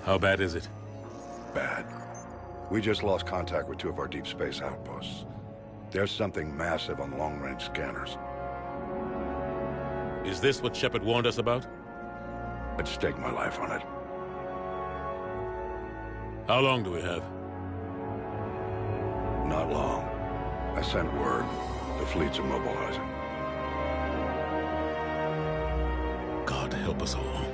How bad is it? Bad. We just lost contact with two of our deep space outposts. There's something massive on long-range scanners. Is this what Shepard warned us about? I'd stake my life on it. How long do we have? Not long. I sent word. The fleet's immobilizing. God help us all.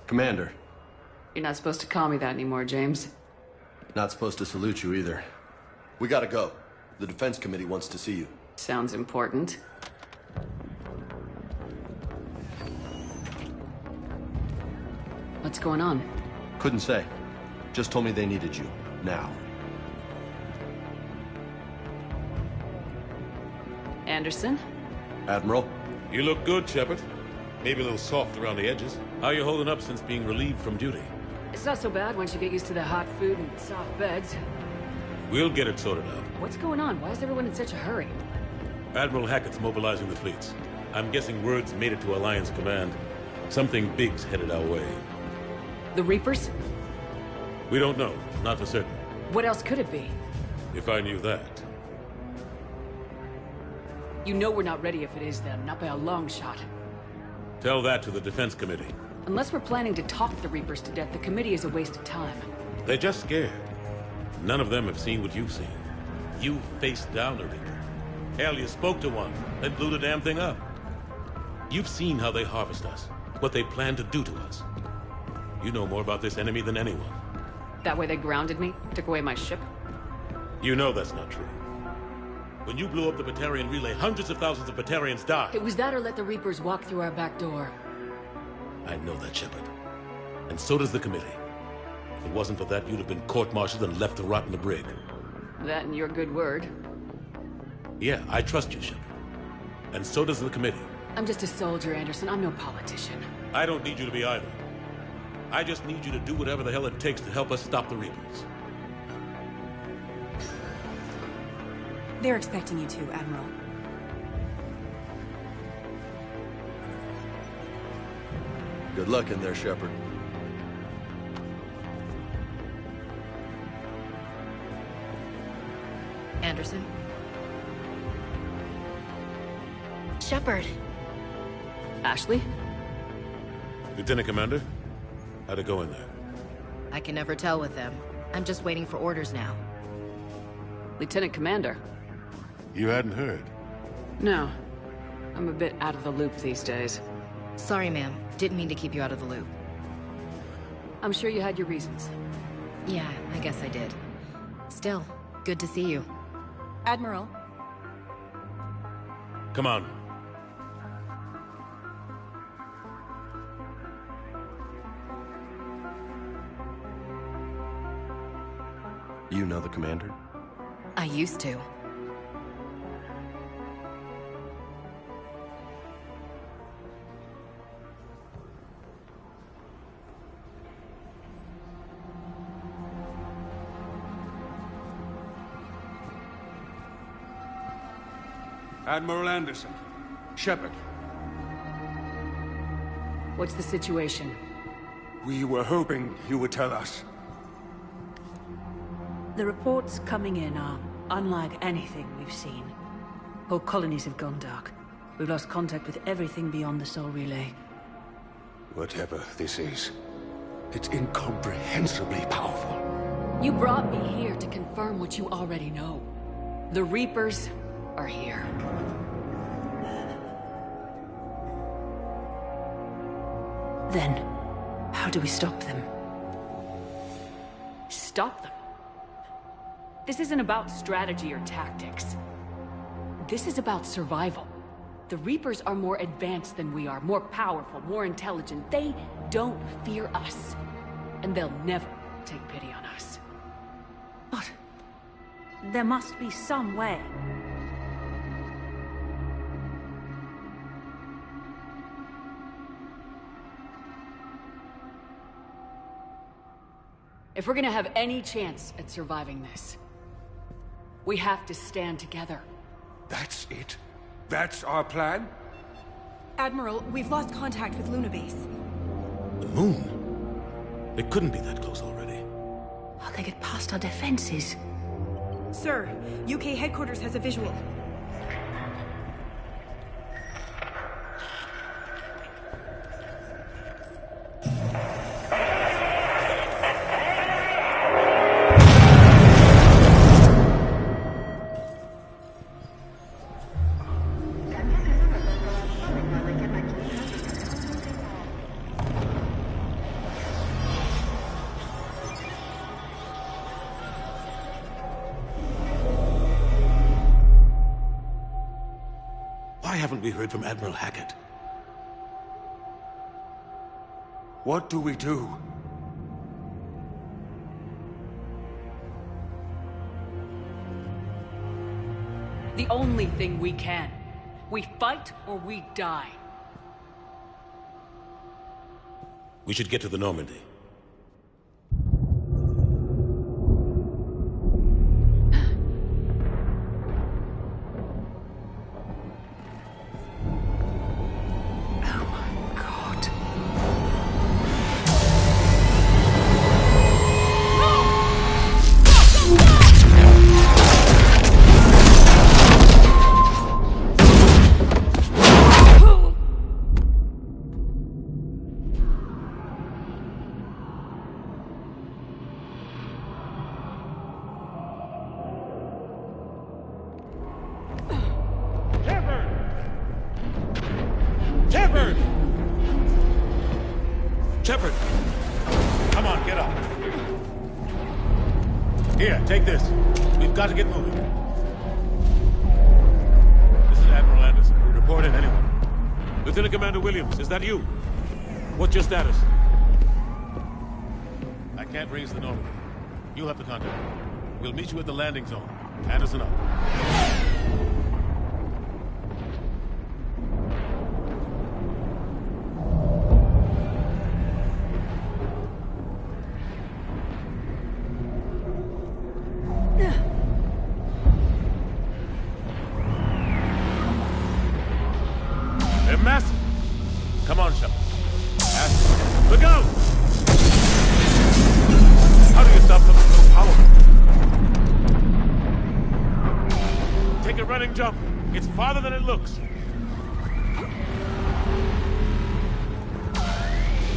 Commander. You're not supposed to call me that anymore, James. Not supposed to salute you either. We gotta go. The Defense Committee wants to see you. Sounds important. What's going on? Couldn't say. Just told me they needed you. Now. Anderson? Admiral? You look good, Shepard. Maybe a little soft around the edges. How you holding up since being relieved from duty? It's not so bad once you get used to the hot food and soft beds. We'll get it sorted out. What's going on? Why is everyone in such a hurry? Admiral Hackett's mobilizing the fleets. I'm guessing word's made it to Alliance Command. Something big's headed our way. The Reapers? We don't know. Not for certain. What else could it be? If I knew that. You know we're not ready if it is them, not by a long shot. Tell that to the Defense Committee. Unless we're planning to talk the Reapers to death, the committee is a waste of time. They're just scared. None of them have seen what you've seen. You faced down a Reaper. Hell, you spoke to one, then blew the damn thing up. You've seen how they harvest us, what they plan to do to us. You know more about this enemy than anyone. That way they grounded me, took away my ship? You know that's not true. When you blew up the Batarian relay, hundreds of thousands of Batarians died. It was that or let the Reapers walk through our back door. I know that, Shepard. And so does the committee. If it wasn't for that, you'd have been court-martialed and left to rot in the brig. That and your good word. Yeah, I trust you, Shepard. And so does the committee. I'm just a soldier, Anderson. I'm no politician. I don't need you to be either. I just need you to do whatever the hell it takes to help us stop the Reapers. They're expecting you to, Admiral. Good luck in there, Shepard. Anderson? Shepard. Ashley? Lieutenant Commander, how'd it go in there? I can never tell with them. I'm just waiting for orders now. Lieutenant Commander? You hadn't heard. No. I'm a bit out of the loop these days. Sorry, ma'am. Didn't mean to keep you out of the loop. I'm sure you had your reasons. Yeah, I guess I did. Still, good to see you. Admiral. Come on. You know the commander? I used to. Admiral Anderson. Shepard. What's the situation? We were hoping you would tell us. The reports coming in are unlike anything we've seen. Whole colonies have gone dark. We've lost contact with everything beyond the Sol Relay. Whatever this is, it's incomprehensibly powerful. You brought me here to confirm what you already know. The Reapers are here. Then, how do we stop them? Stop them? This isn't about strategy or tactics. This is about survival. The Reapers are more advanced than we are, more powerful, more intelligent. They don't fear us. And they'll never take pity on us. But there must be some way. If we're gonna have any chance at surviving this, we have to stand together. That's it? That's our plan? Admiral, we've lost contact with Luna Base. The moon? They couldn't be that close already. How they get past our defenses? Sir, UK headquarters has a visual. Why haven't we heard from Admiral Hackett? What do we do? The only thing we can. We fight or we die. We should get to the Normandy. Shepard! Shepard! Come on, get up. Here, take this. We've got to get moving. This is Admiral Anderson. Report in, anyone. Lieutenant Commander Williams, is that you? What's your status? I can't raise the Normandy. You'll have to contact me. We'll meet you at the landing zone. Anderson up. They're massive. Come on, Shepard. Look out! How do you stop something so powerful? Take a running jump. It's farther than it looks.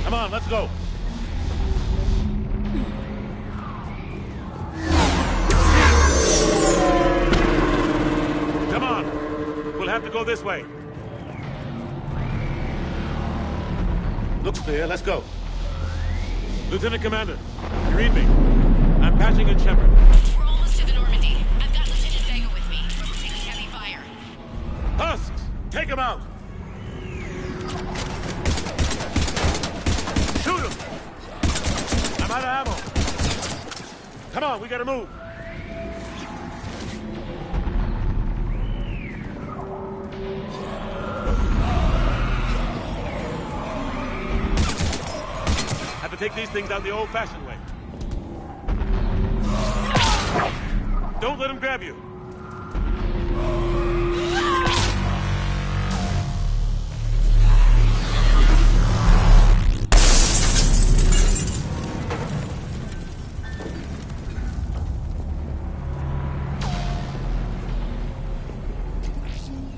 Come on, let's go. Come on. We'll have to go this way. Looks clear. Let's go. Lieutenant Commander, you read me? I'm patching in Shepard. We're almost to the Normandy. I've got Lieutenant Vega with me. Taking heavy fire. Husks! Take him out! Shoot him! I'm out of ammo. Come on, we gotta move. Have to take these things out the old-fashioned way. Don't let him grab you.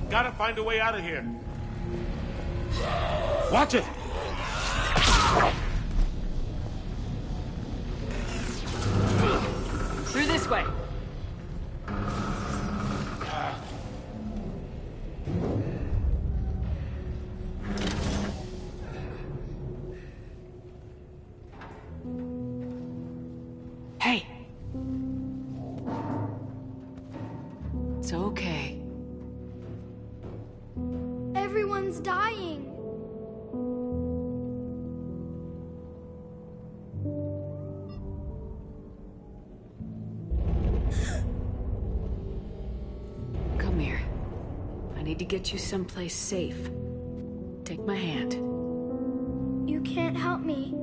Gotta find a way out of here. Watch it! Through this way. Hey. It's okay. Everyone's dying. Come here. I need to get you someplace safe. Take my hand. You can't help me.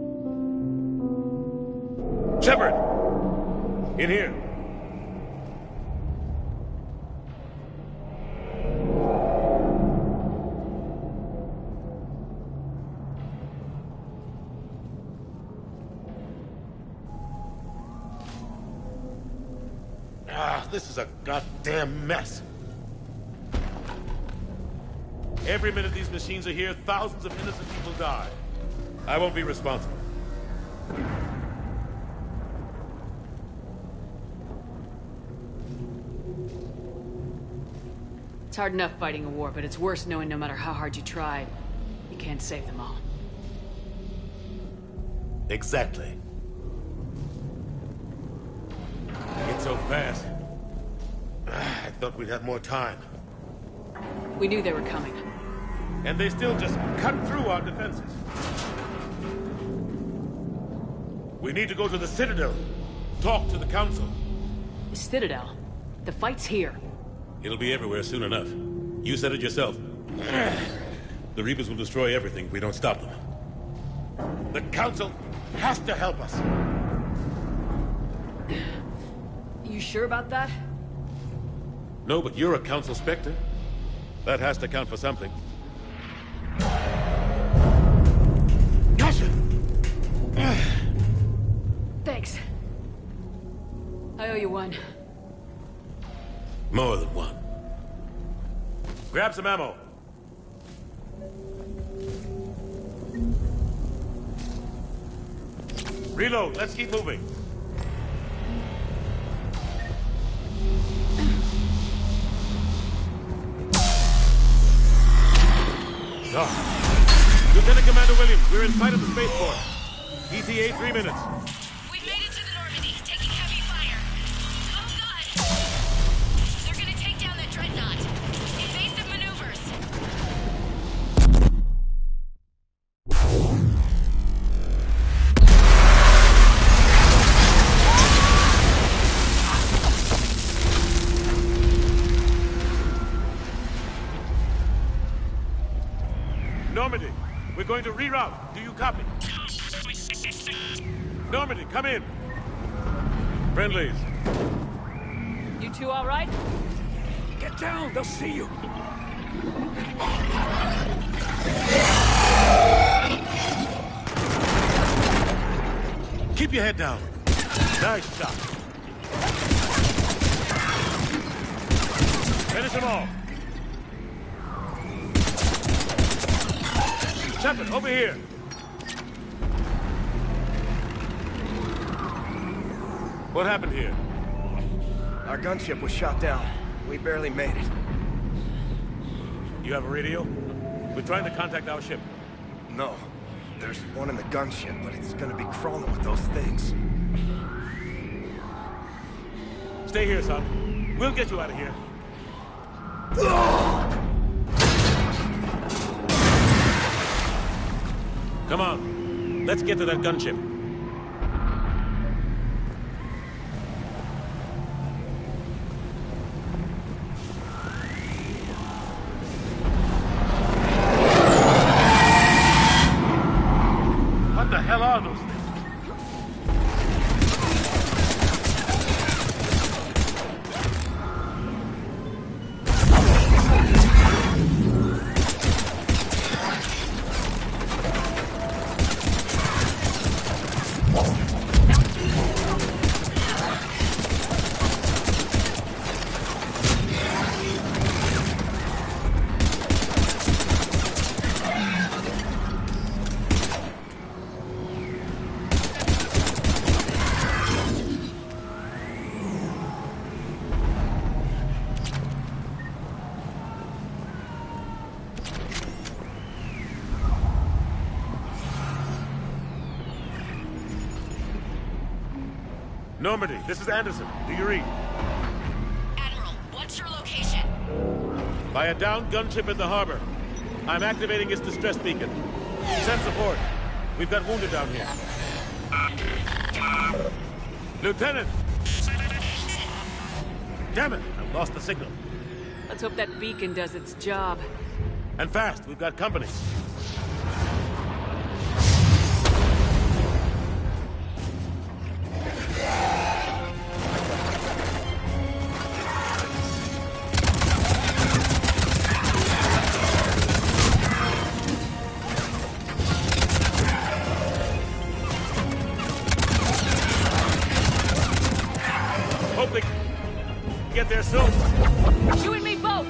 Shepard! In here. This is a goddamn mess. Every minute these machines are here, thousands of innocent people die. I won't be responsible. It's hard enough fighting a war, but it's worse knowing no matter how hard you try, you can't save them all. Exactly. It's so fast. I thought we'd have more time. We knew they were coming. And they still just cut through our defenses. We need to go to the Citadel. Talk to the Council. The Citadel? The fight's here. It'll be everywhere soon enough. You said it yourself. The Reapers will destroy everything if we don't stop them. The Council has to help us. You sure about that? No, but you're a Council Spectre. That has to count for something. Gotcha! Thanks. I owe you one. More than one. Grab some ammo. Reload. Let's keep moving. Lieutenant Commander Williams, we're in sight of the spaceport. ETA 3 minutes. We've made it to the Normandy, taking heavy fire. Oh God! They're gonna take down that dreadnought. Invasive maneuvers. Normandy, we're going to reroute. Do you copy? Normandy, come in. Friendlies. You two all right? Get down, they'll see you. Keep your head down. Nice shot. Finish them all. Shepard, over here. What happened here? Our gunship was shot down. We barely made it. You have a radio? We're trying to contact our ship. No. There's one in the gunship, but it's gonna be crawling with those things. Stay here, son. We'll get you out of here. Come on. Let's get to that gunship. What the hell are those things? Normandy, this is Anderson. Do you read? Admiral, what's your location? By a downed gunship in the harbor. I'm activating its distress beacon. Send support. We've got wounded down here. Lieutenant! Damn it! I've lost the signal. Let's hope that beacon does its job. And fast, we've got company. Hope they get there soon. You and me both!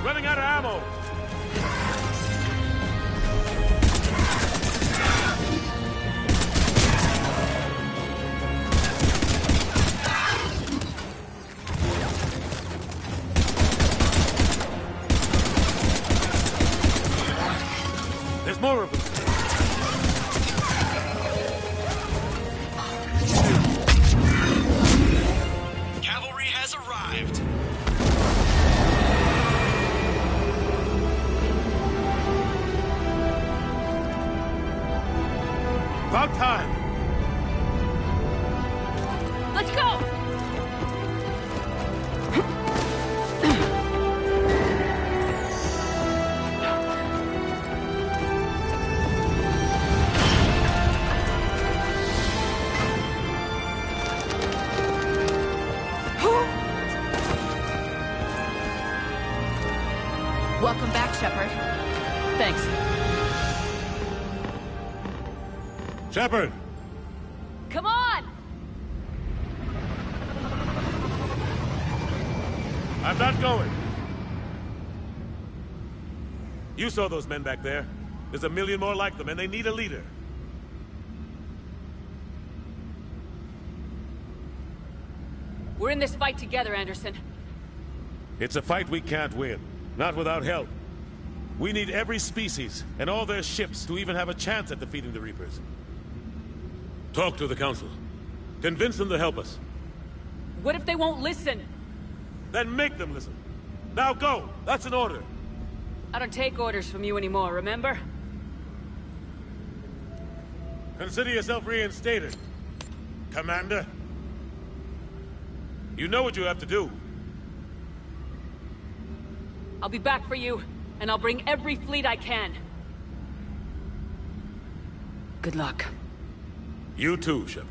Running out of ammo. There's more of them. Cavalry has arrived. About time. Let's go! Welcome back, Shepard. Thanks. Shepard! Come on! I'm not going. You saw those men back there. There's a million more like them, and they need a leader. We're in this fight together, Anderson. It's a fight we can't win. Not without help. We need every species and all their ships to even have a chance at defeating the Reapers. Talk to the Council. Convince them to help us. What if they won't listen? Then make them listen. Now go! That's an order. I don't take orders from you anymore, remember? Consider yourself reinstated, Commander. You know what you have to do. I'll be back for you, and I'll bring every fleet I can. Good luck. You too, Shepard.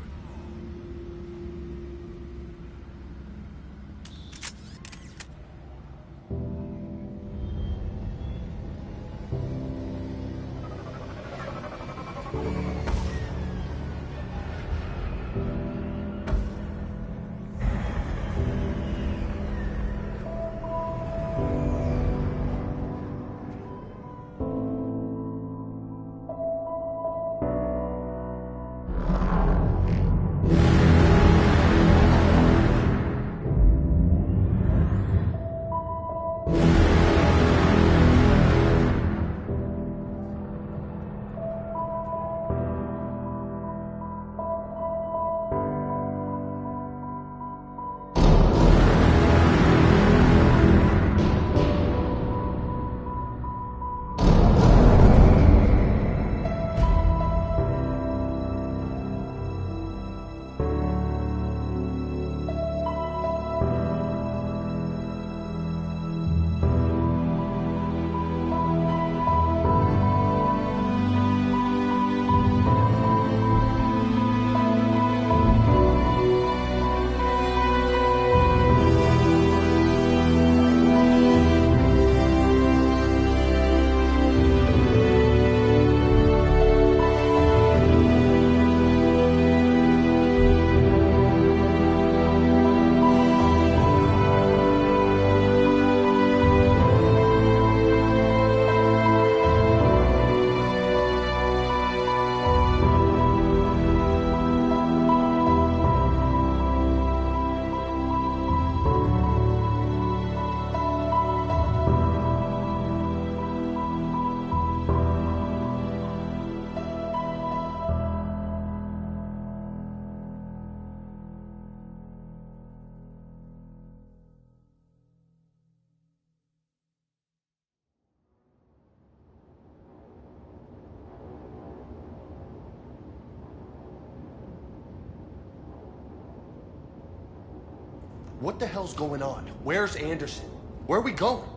What the hell's going on? Where's Anderson? Where are we going?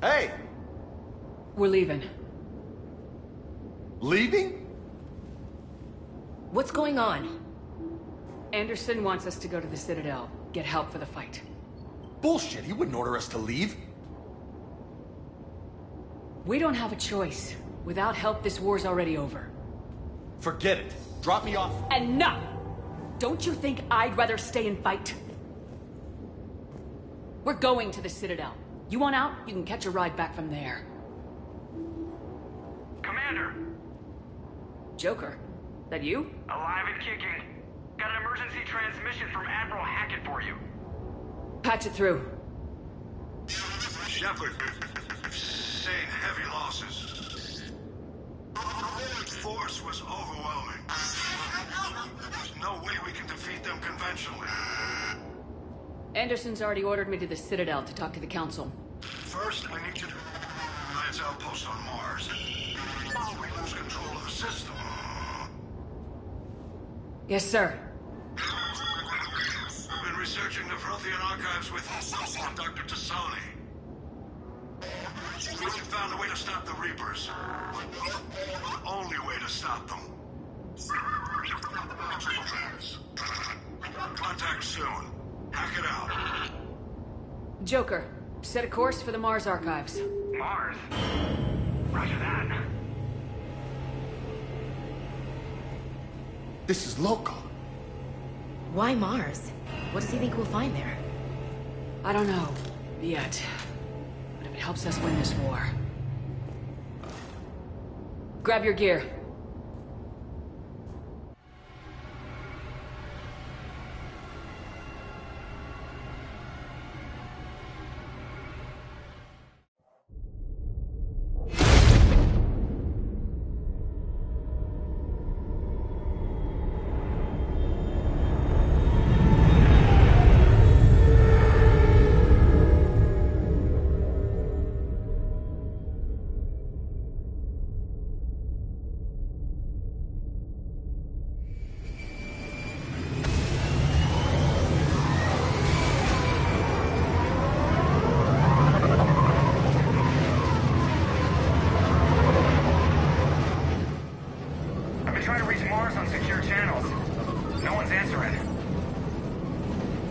Hey! We're leaving. Leaving? What's going on? Anderson wants us to go to the Citadel, get help for the fight. Bullshit, he wouldn't order us to leave. We don't have a choice. Without help, this war's already over. Forget it. Drop me off. Enough! Don't you think I'd rather stay and fight? We're going to the Citadel. You want out? You can catch a ride back from there. Commander! Joker, that you? Alive and kicking. Got an emergency transmission from Admiral Hackett for you. Patch it through. Shepard, sustained heavy losses. The force was overwhelming. There's no way we can defeat them conventionally. Anderson's already ordered me to the Citadel to talk to the Council. First, I need you to Alliance outpost on Mars. We lose control of the system. Yes, sir. I've been researching the Prothean archives with Dr. Tassoni. We found a way to stop the Reapers. The only way to stop them. Contact soon. Hack it out. Joker, set a course for the Mars archives. Mars? Roger that. This is loco. Why Mars? What does he think we'll find there? I don't know. Yet. But if it helps us win this war... Grab your gear.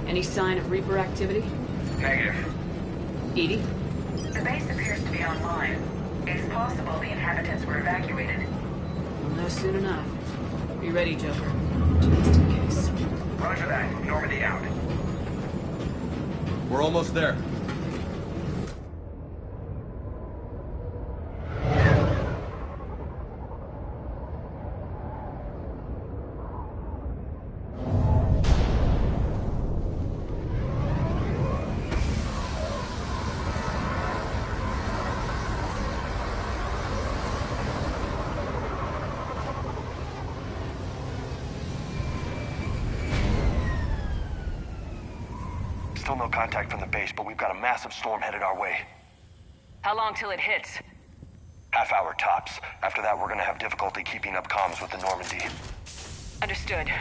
Any sign of Reaper activity? Negative. EDI? The base appears to be online. It's possible the inhabitants were evacuated. We'll know soon enough. Be ready, Joker. Just in case. Roger that. Normandy out. We're almost there. Still no contact from the base, but we've got a massive storm headed our way. How long till it hits? Half hour tops. After that, we're gonna have difficulty keeping up comms with the Normandy. Understood.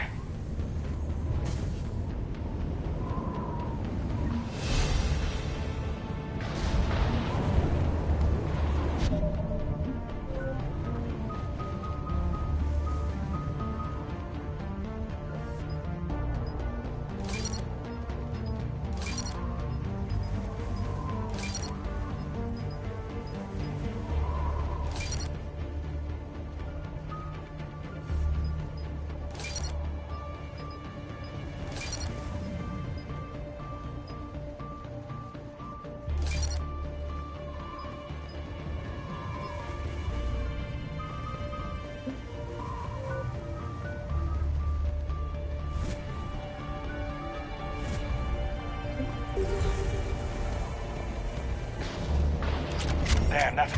Man, that's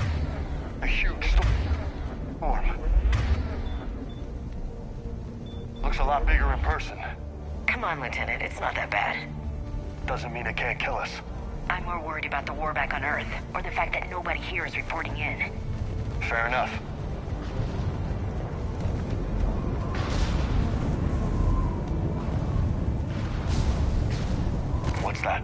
a huge storm. Looks a lot bigger in person. Come on, Lieutenant. It's not that bad. Doesn't mean it can't kill us. I'm more worried about the war back on Earth, or the fact that nobody here is reporting in. Fair enough. that.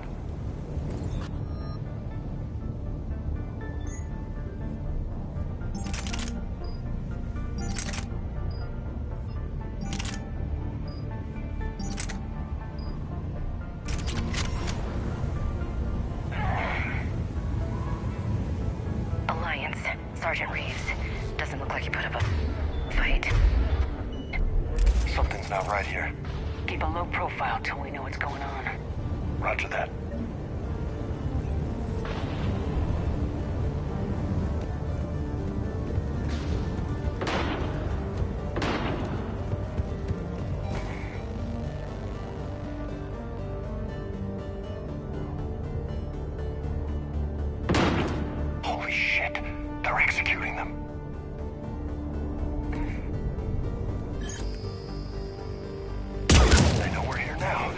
Alliance. Sergeant Reeves. Doesn't look like you put up a fight. Something's not right here. Keep a low profile till we know what's going on. Roger that. Holy shit. They're executing them. They know we're here now.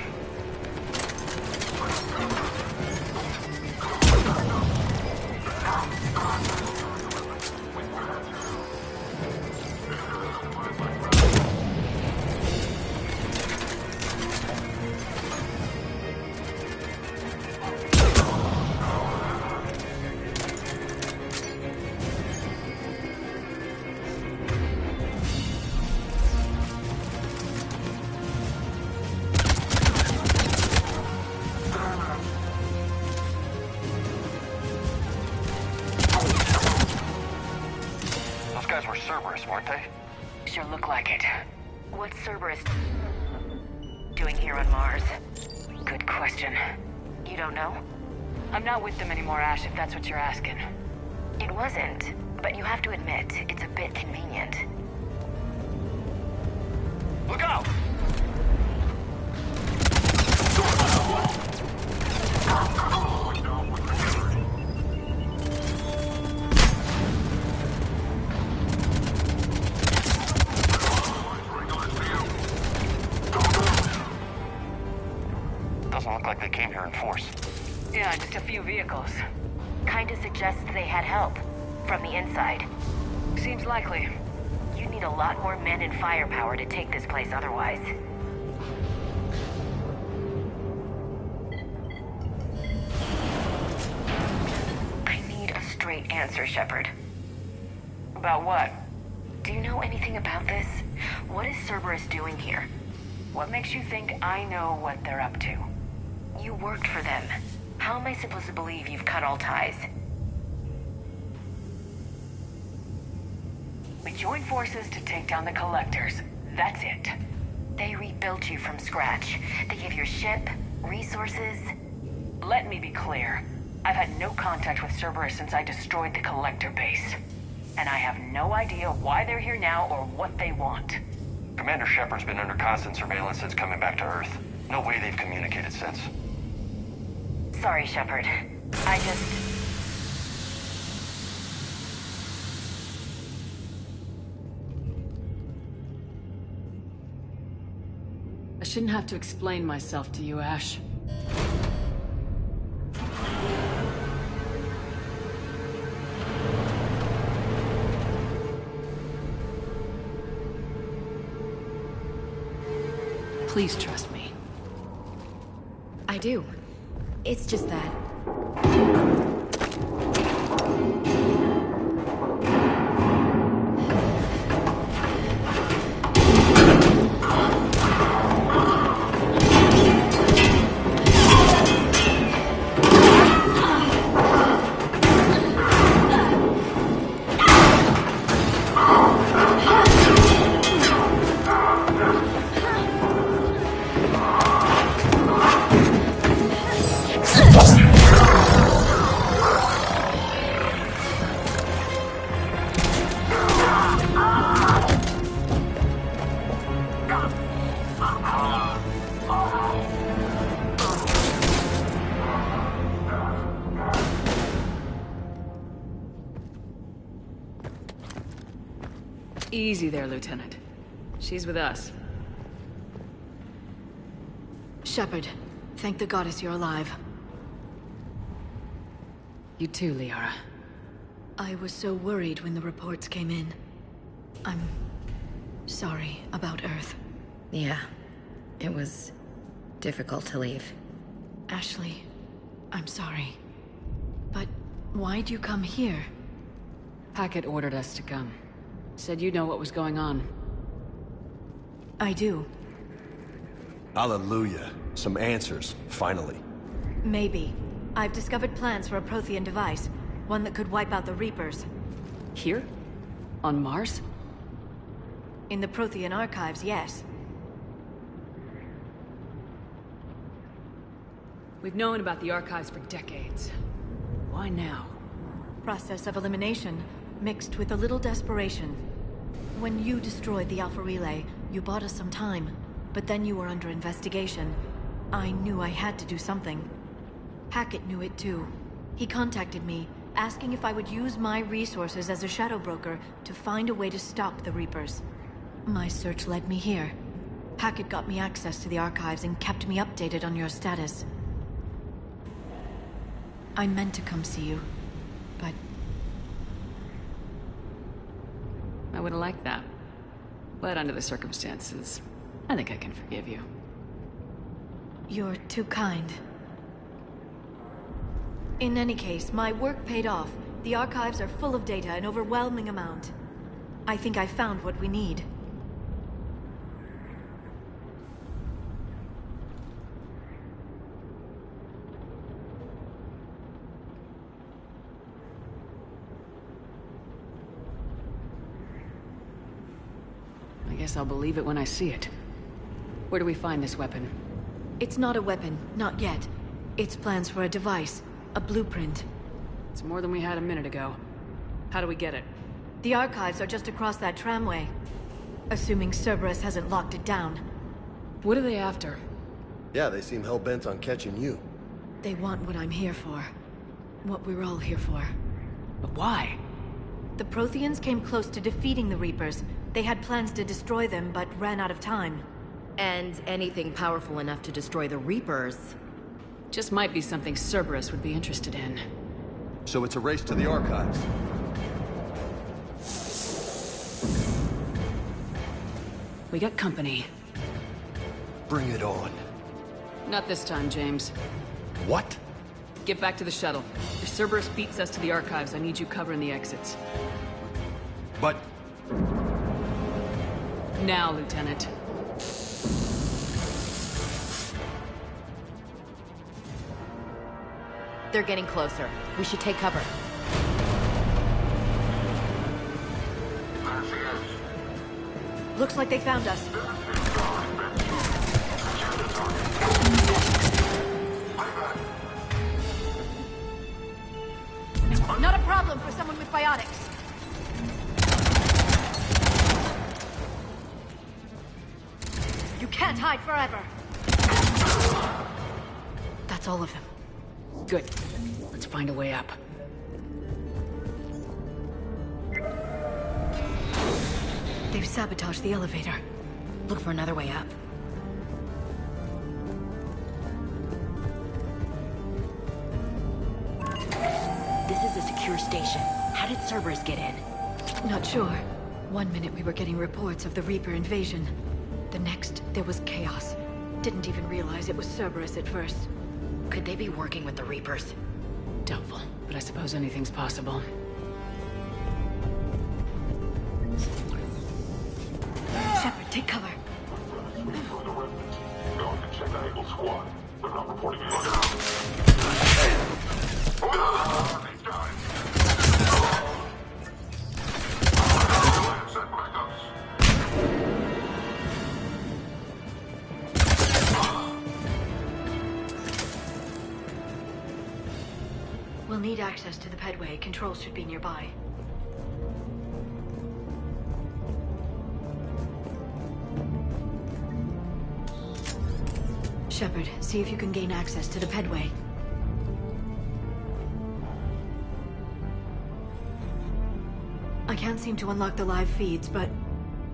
Those guys were Cerberus, weren't they? Sure look like it. What's Cerberus doing here on Mars? Good question. You don't know? I'm not with them anymore, Ash, if that's what you're asking. It wasn't, but you have to admit, it's a bit convenient. Look out! Doesn't look like they came here in force. Yeah, just a few vehicles. Kinda suggests they had help. From the inside. Seems likely. You'd need a lot more men and firepower to take this place otherwise. I need a straight answer, Shepard. About what? Do you know anything about this? What is Cerberus doing here? What makes you think I know what they're up to? You worked for them. How am I supposed to believe you've cut all ties? We joined forces to take down the Collectors. That's it. They rebuilt you from scratch. They gave your ship, resources. Let me be clear. I've had no contact with Cerberus since I destroyed the Collector base. And I have no idea why they're here now or what they want. Commander Shepard's been under constant surveillance since coming back to Earth. No way they've communicated since. Sorry, Shepard. I just... I shouldn't have to explain myself to you, Ash. Please trust me. I do. It's just that... Easy there, Lieutenant. She's with us. Shepard, thank the goddess you're alive. You too, Liara. I was so worried when the reports came in. I'm sorry about Earth. Yeah. It was difficult to leave. Ashley, I'm sorry. But why'd you come here? Hackett ordered us to come. Said you know what was going on. I do. Hallelujah. Some answers, finally. Maybe. I've discovered plans for a Prothean device. One that could wipe out the Reapers. Here? On Mars? In the Prothean archives, yes. We've known about the archives for decades. Why now? Process of elimination, mixed with a little desperation. When you destroyed the Alpha Relay, you bought us some time. But then you were under investigation. I knew I had to do something. Hackett knew it too. He contacted me, asking if I would use my resources as a shadow broker to find a way to stop the Reapers. My search led me here. Hackett got me access to the archives and kept me updated on your status. I meant to come see you, but... I would have liked that. But under the circumstances, I think I can forgive you. You're too kind. In any case, my work paid off. The archives are full of data, an overwhelming amount. I think I found what we need. I guess I'll believe it when I see it. Where do we find this weapon? It's not a weapon, not yet. It's plans for a device, a blueprint. It's more than we had a minute ago. How do we get it? The archives are just across that tramway. Assuming Cerberus hasn't locked it down. What are they after? Yeah, they seem hell-bent on catching you. They want what I'm here for. What we're all here for. But why? The Protheans came close to defeating the Reapers. They had plans to destroy them, but ran out of time. And anything powerful enough to destroy the Reapers. Just might be something Cerberus would be interested in. So it's a race to the archives. We got company. Bring it on. Not this time, James. What? Get back to the shuttle. If Cerberus beats us to the archives, I need you covering the exits. But... Now, Lieutenant. They're getting closer. We should take cover. Looks like they found us. Not a problem for someone with biotics. You can't hide forever. That's all of them. Good. Let's find a way up. They've sabotaged the elevator. Look for another way up. This is a secure station. How did Cerberus get in? Not sure. 1 minute we were getting reports of the Reaper invasion. The next, there was chaos. Didn't even realize it was Cerberus at first. Could they be working with the Reapers? Doubtful, but I suppose anything's possible. Shepard, take cover. Squad. They're not reporting anything. We'll need access to the pedway. Controls should be nearby. Shepard, see if you can gain access to the pedway. I can't seem to unlock the live feeds, but...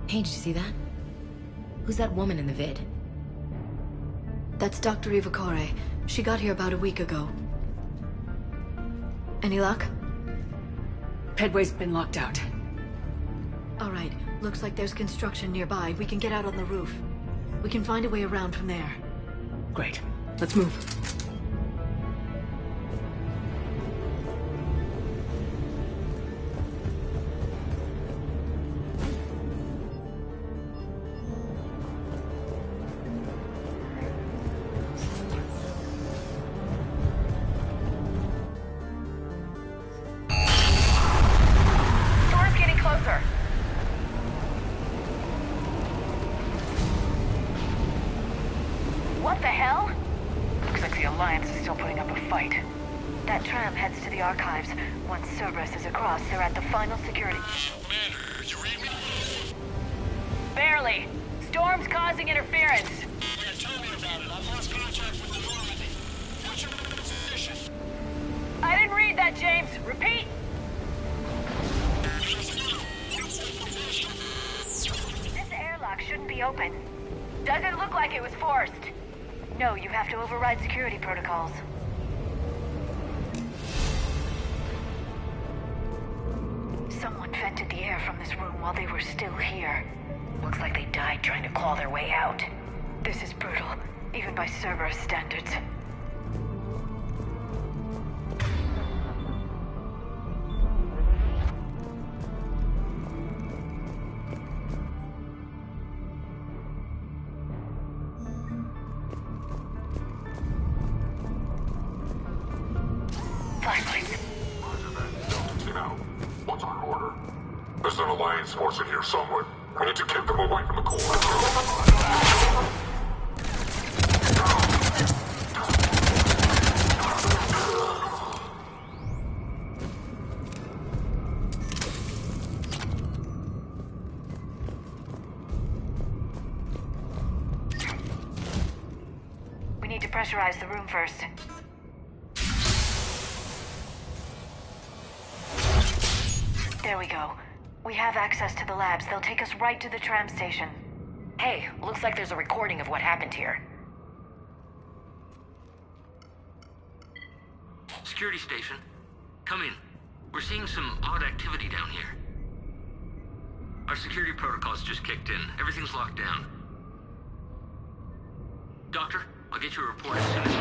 Hey, did you see that? Who's that woman in the vid? That's Dr. Ivakore. She got here about a week ago. Any luck? Pedway's been locked out. All right. Looks like there's construction nearby. We can get out on the roof. We can find a way around from there. Great. Let's move. What the hell? Looks like the Alliance is still putting up a fight. That tram heads to the archives. Once Cerberus is across, they're at the final security. Commander, you read me? Barely. Storm's causing interference. Yeah, tell me about it. I've lost contact with the Normandy. What's your position? I didn't read that, James. Repeat. This airlock shouldn't be open. Doesn't look like it was forced. No, you have to override security protocols. Someone vented the air from this room while they were still here. Looks like they died trying to claw their way out. This is brutal, even by Cerberus standards. What's our order? There's an Alliance force in here somewhere. We need to keep them away from the core. We need to pressurize the room first. There we go. We have access to the labs. They'll take us right to the tram station. Hey, looks like there's a recording of what happened here. Security station. Come in. We're seeing some odd activity down here. Our security protocols just kicked in. Everything's locked down. Doctor, I'll get you a report as soon as...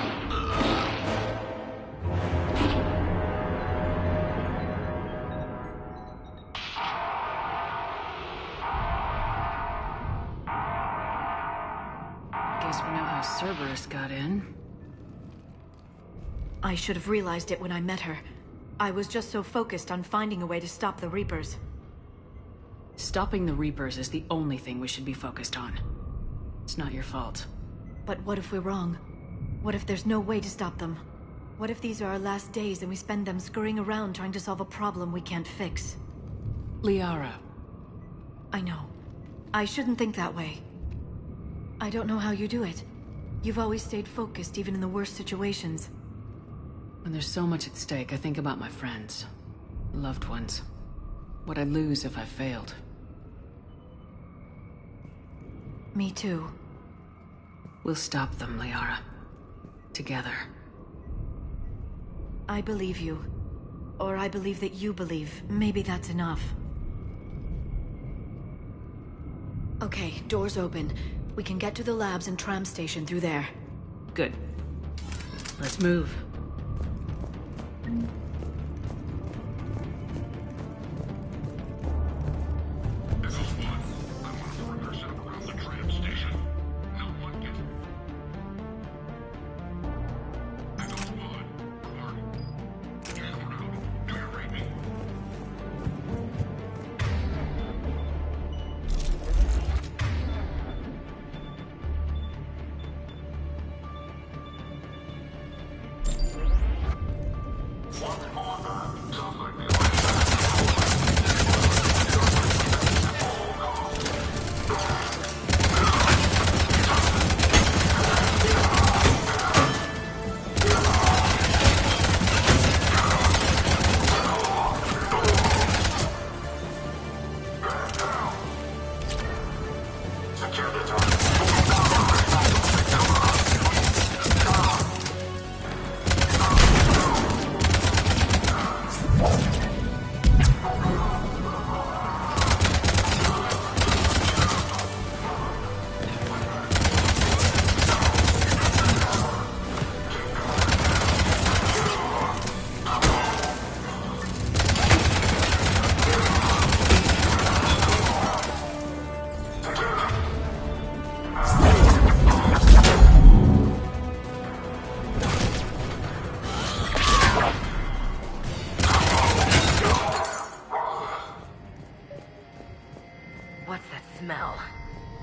Guess we know how Cerberus got in. I should have realized it when I met her. I was just so focused on finding a way to stop the Reapers. Stopping the Reapers is the only thing we should be focused on. It's not your fault. But what if we're wrong? What if there's no way to stop them? What if these are our last days and we spend them scurrying around trying to solve a problem we can't fix? Liara. I know. I shouldn't think that way. I don't know how you do it. You've always stayed focused even in the worst situations. When there's so much at stake, I think about my friends. Loved ones. What I'd lose if I failed. Me too. We'll stop them, Liara. Together. I believe you. Or I believe that you believe. Maybe that's enough. Okay, doors open. We can get to the labs and tram station through there. Good. Let's move.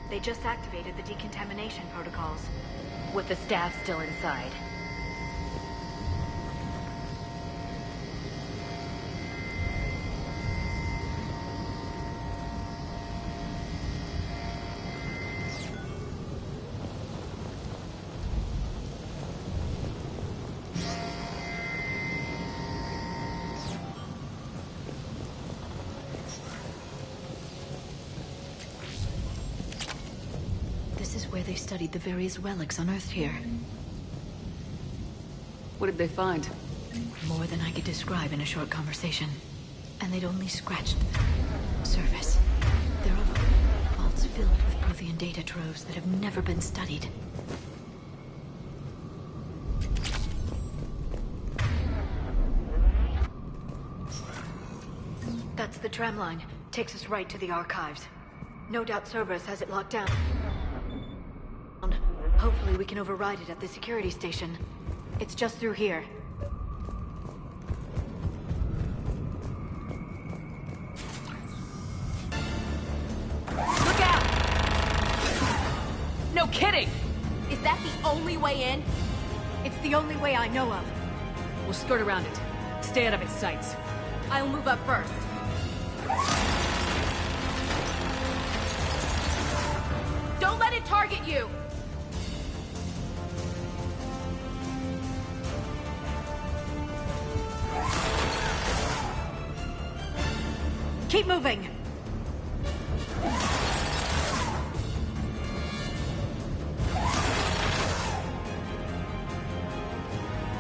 They just activated the decontamination protocols. With the staff still inside. This is where they studied the various relics unearthed here. What did they find? More than I could describe in a short conversation. And they'd only scratched the surface. There are vaults filled with Prothean data troves that have never been studied. That's the tram line. Takes us right to the archives. No doubt Cerberus has it locked down. Hopefully we can override it at the security station. It's just through here. Look out! No kidding! Is that the only way in? It's the only way I know of. We'll skirt around it. Stay out of its sights. I'll move up first. Don't let it target you! Keep moving!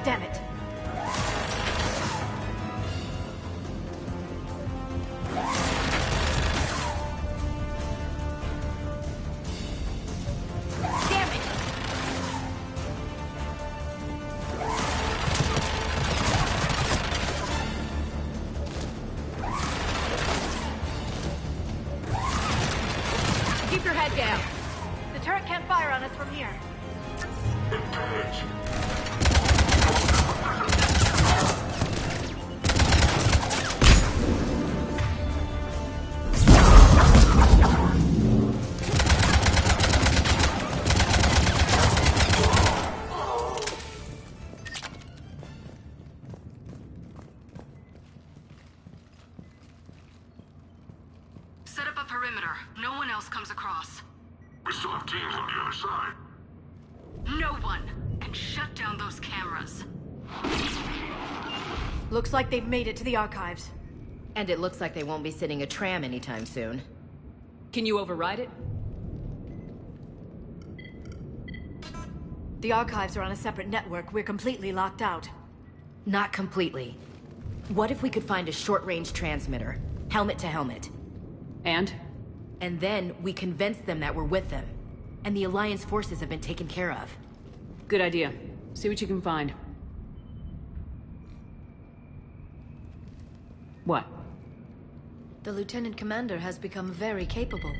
Damn it. Damn it! Keep your head down. The turret can't fire on us from here. Set up a perimeter. No one else comes across. We still have teams on the other side. No one! And shut down those cameras. Looks like they've made it to the archives. And it looks like they won't be sitting a tram anytime soon. Can you override it? The archives are on a separate network. We're completely locked out. Not completely. What if we could find a short-range transmitter? Helmet to helmet. And? And then we convince them that we're with them. And the Alliance forces have been taken care of. Good idea. See what you can find. What? The Lieutenant Commander has become very capable.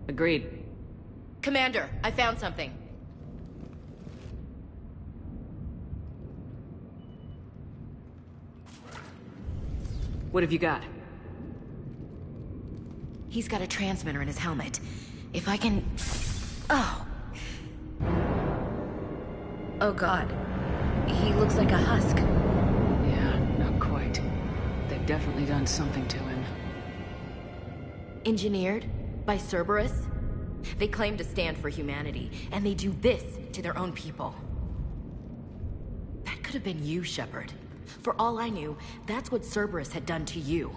Agreed. Commander, I found something. What have you got? He's got a transmitter in his helmet. If I can... Oh. Oh god. He looks like a husk. Yeah, not quite. They've definitely done something to him. Engineered by Cerberus? They claim to stand for humanity, and they do this to their own people. That could have been you, Shepard. For all I knew, that's what Cerberus had done to you.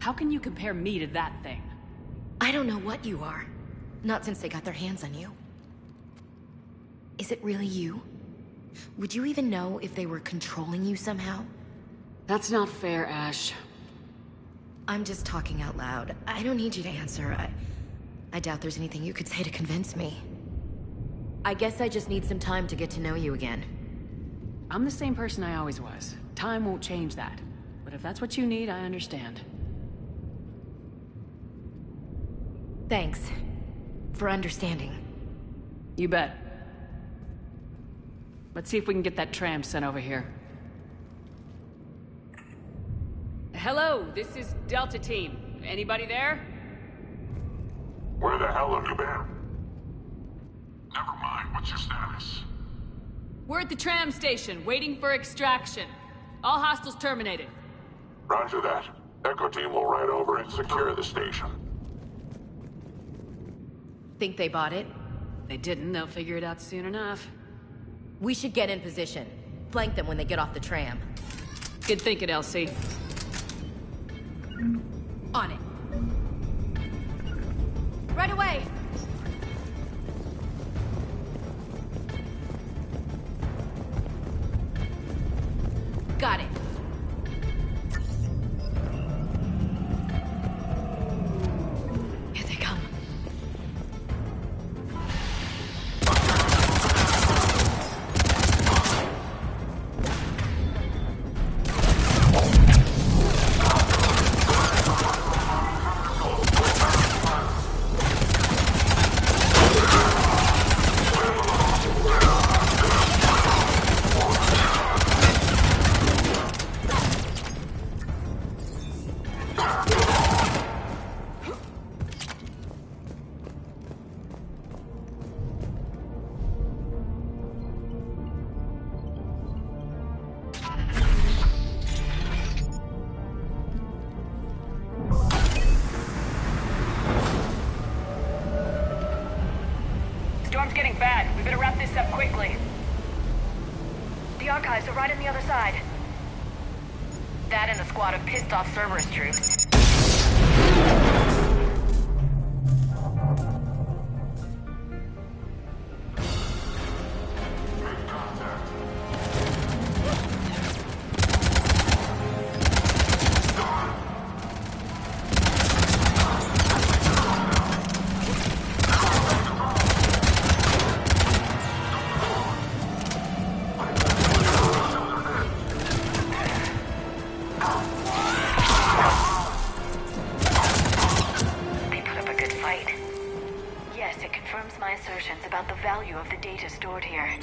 How can you compare me to that thing? I don't know what you are. Not since they got their hands on you. Is it really you? Would you even know if they were controlling you somehow? That's not fair, Ash. I'm just talking out loud. I don't need you to answer. I doubt there's anything you could say to convince me. I guess I just need some time to get to know you again. I'm the same person I always was. Time won't change that. But if that's what you need, I understand. Thanks. For understanding. You bet. Let's see if we can get that tram sent over here. Hello, this is Delta Team. Anybody there? Where the hell have you been? Never mind, what's your status? We're at the tram station, waiting for extraction. All hostiles terminated. Roger that. Echo Team will ride over and secure the station. Think they bought it? If they didn't, they'll figure it out soon enough. We should get in position. Flank them when they get off the tram. Good thinking, Elsie. On it. Right away! Got it. Here they come. Storm's getting bad. We better wrap this up quickly. The archives are right on the other side. That and a squad of pissed-off Cerberus troops. My assertions about the value of the data stored here.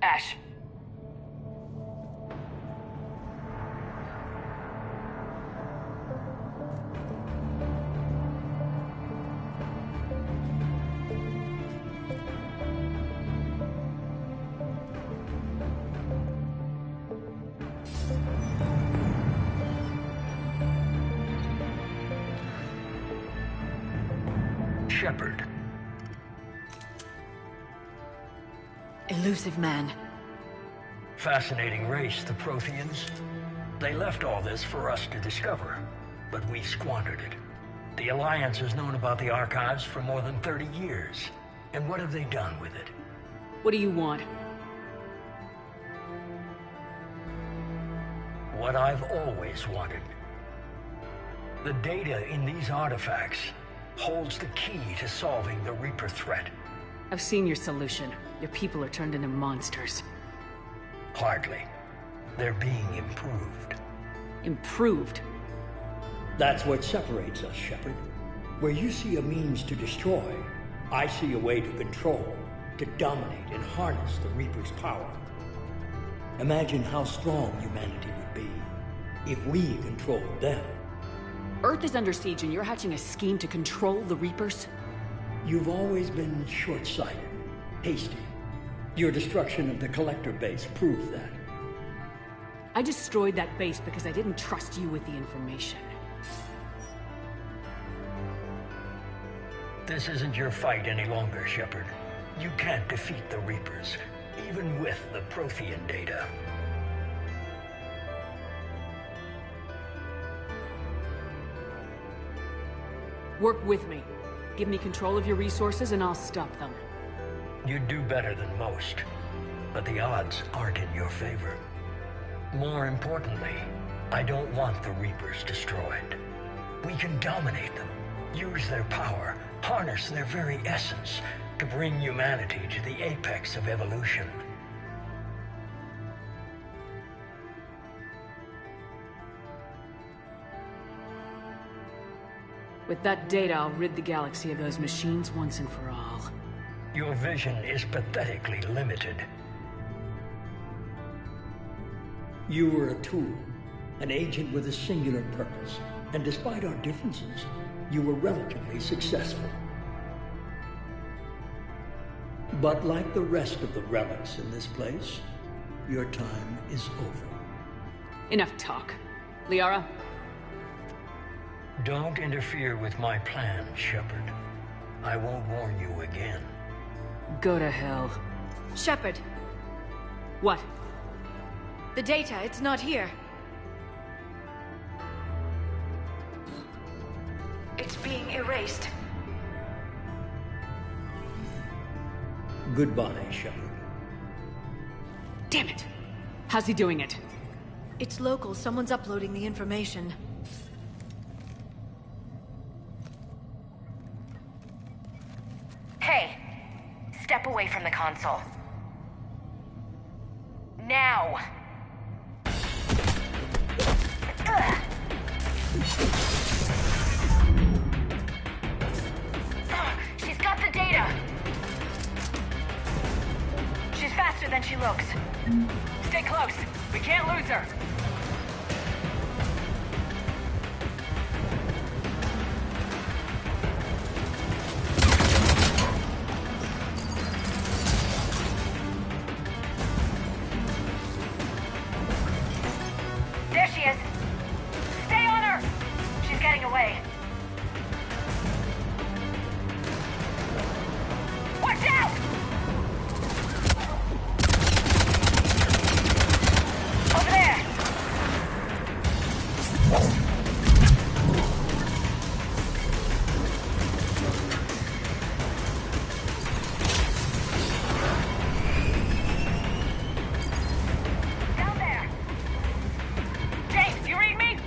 Ash. Shepard. Elusive man. Fascinating race, the Protheans. They left all this for us to discover, but we squandered it. The Alliance has known about the archives for more than 30 years. And what have they done with it? What do you want? What I've always wanted. The data in these artifacts holds the key to solving the Reaper threat. I've seen your solution. Your people are turned into monsters. Hardly. They're being improved. Improved? That's what separates us, Shepard. Where you see a means to destroy, I see a way to control, to dominate and harness the Reaper's power. Imagine how strong humanity would be if we controlled them. Earth is under siege and you're hatching a scheme to control the Reapers? You've always been short-sighted, hasty. Your destruction of the Collector base proved that. I destroyed that base because I didn't trust you with the information. This isn't your fight any longer, Shepard. You can't defeat the Reapers, even with the Prothean data. Work with me. Give me control of your resources and I'll stop them. You'd do better than most, but the odds aren't in your favor. More importantly, I don't want the Reapers destroyed. We can dominate them, use their power, harness their very essence to bring humanity to the apex of evolution. With that data, I'll rid the galaxy of those machines once and for all. Your vision is pathetically limited. You were a tool, an agent with a singular purpose, and despite our differences, you were relatively successful. But like the rest of the relics in this place, your time is over. Enough talk. Liara? Don't interfere with my plan, Shepard. I won't warn you again. Go to hell. Shepard. What? The data, it's not here. It's being erased. Goodbye, Shepard. Damn it! How's he doing it? It's local. Someone's uploading the information. Hey! Step away from the console. Now! She's got the data! She's faster than she looks. Stay close. We can't lose her. There she is. Stay on her. She's getting away. Watch out! Over there! Down there! James, you read me?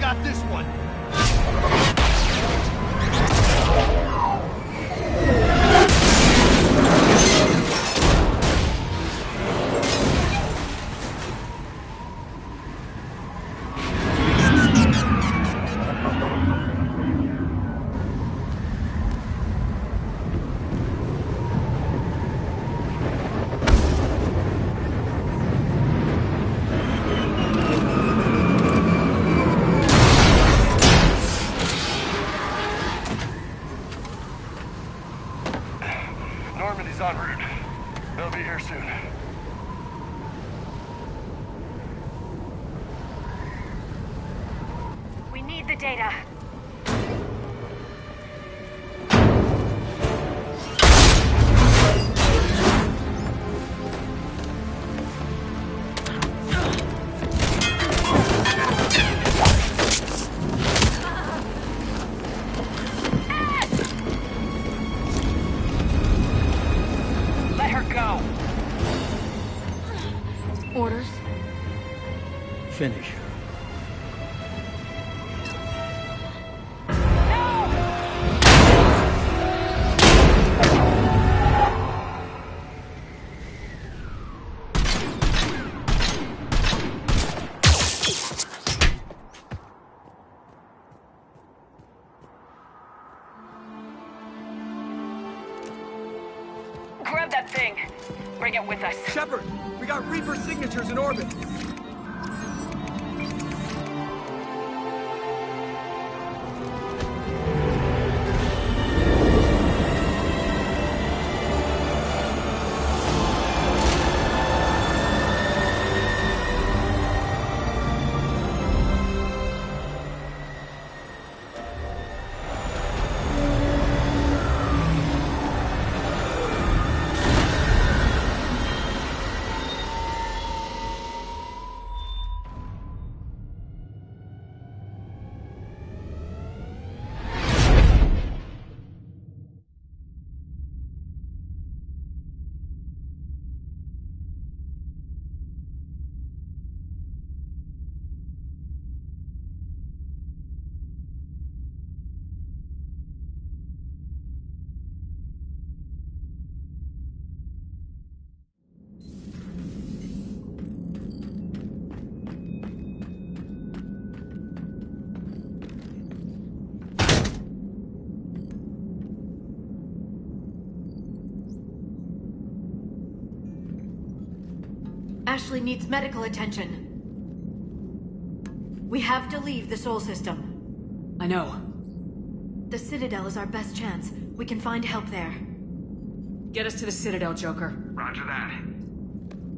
got this one. Normandy's en route. They'll be here soon. We need the data. Orders? Finish her. Grab that thing. Bring it with us. Shepard, we got Reaper signatures in orbit. Ashley needs medical attention. We have to leave the Sol system. I know. The Citadel is our best chance. We can find help there. Get us to the Citadel, Joker. Roger that.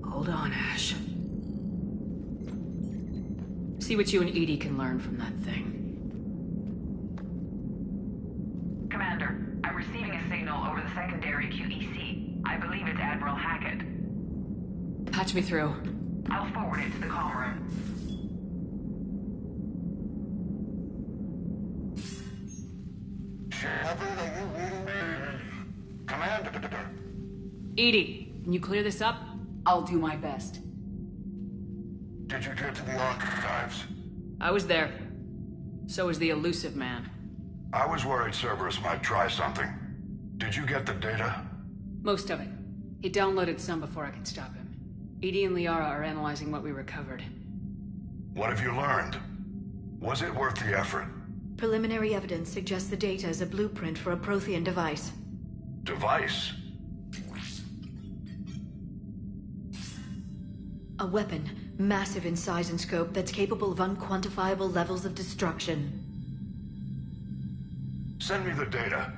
Hold on, Ash. See what you and Edie can learn from that thing. Commander, I'm receiving a signal over the secondary QEC. I believe it's Admiral Hackett. Patch me through. I'll forward it to the comm room. Commander. Edie, can you clear this up? I'll do my best. Did you get to the archives? I was there. So was the elusive man. I was worried Cerberus might try something. Did you get the data? Most of it. He downloaded some before I could stop him. Edie and Liara are analyzing what we recovered. What have you learned? Was it worth the effort? Preliminary evidence suggests the data is a blueprint for a Prothean device. Device? A weapon, massive in size and scope, that's capable of unquantifiable levels of destruction. Send me the data.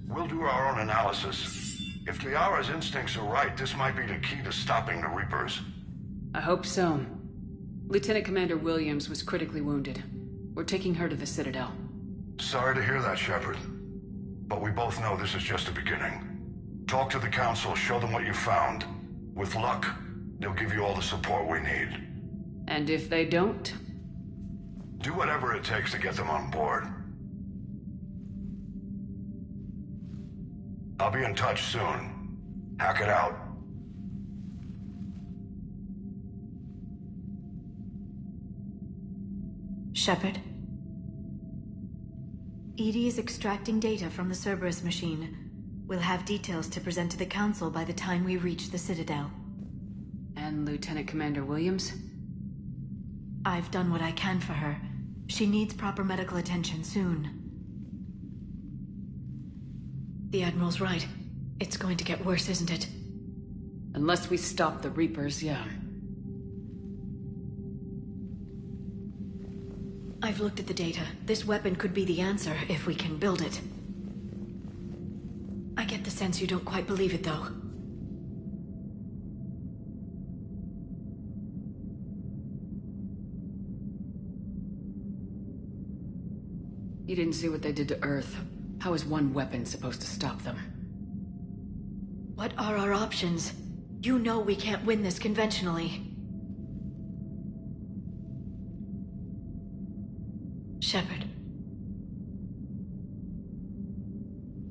We'll do our own analysis. If Liara's instincts are right, this might be the key to stopping the Reapers. I hope so. Lieutenant Commander Williams was critically wounded. We're taking her to the Citadel. Sorry to hear that, Shepard. But we both know this is just the beginning. Talk to the Council, show them what you found. With luck, they'll give you all the support we need. And if they don't? Do whatever it takes to get them on board. I'll be in touch soon. Hack it out. Shepard, EDI is extracting data from the Cerberus machine. We'll have details to present to the Council by the time we reach the Citadel. And Lieutenant Commander Williams? I've done what I can for her. She needs proper medical attention soon. The Admiral's right. It's going to get worse, isn't it? Unless we stop the Reapers, yeah. I've looked at the data. This weapon could be the answer if we can build it. I get the sense you don't quite believe it, though. You didn't see what they did to Earth. How is one weapon supposed to stop them? What are our options? You know we can't win this conventionally. Shepard.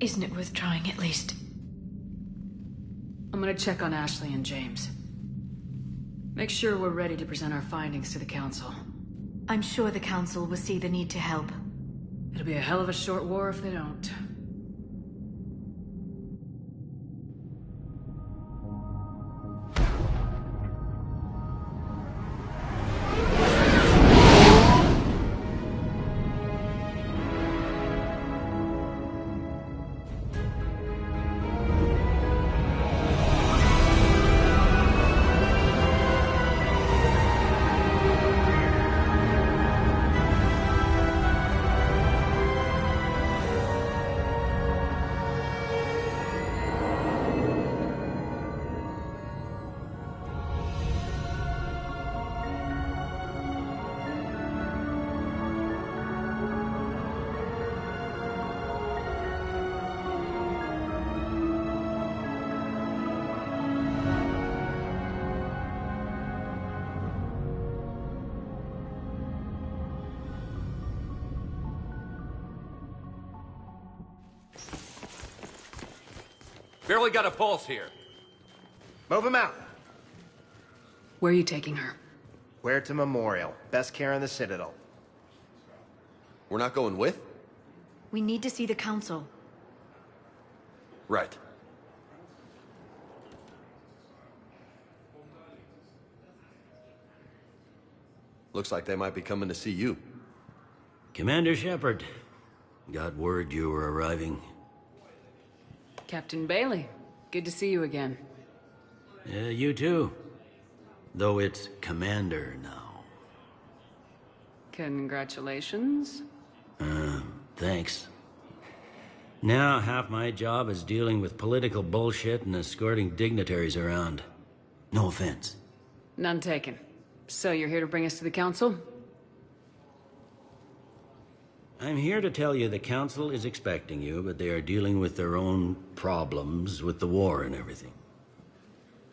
Isn't it worth trying at least? I'm gonna check on Ashley and James. Make sure we're ready to present our findings to the Council. I'm sure the Council will see the need to help. It'll be a hell of a short war if they don't. Barely got a pulse here. Move him out. Where are you taking her? Huerta Memorial. Best care in the Citadel. We're not going with? We need to see the Council. Right. Looks like they might be coming to see you. Commander Shepard. Got word you were arriving. Captain Bailey, good to see you again. You too. Though it's Commander now. Congratulations. Thanks. Now half my job is dealing with political bullshit and escorting dignitaries around. No offense. None taken. So you're here to bring us to the Council? I'm here to tell you the Council is expecting you, but they are dealing with their own problems with the war and everything.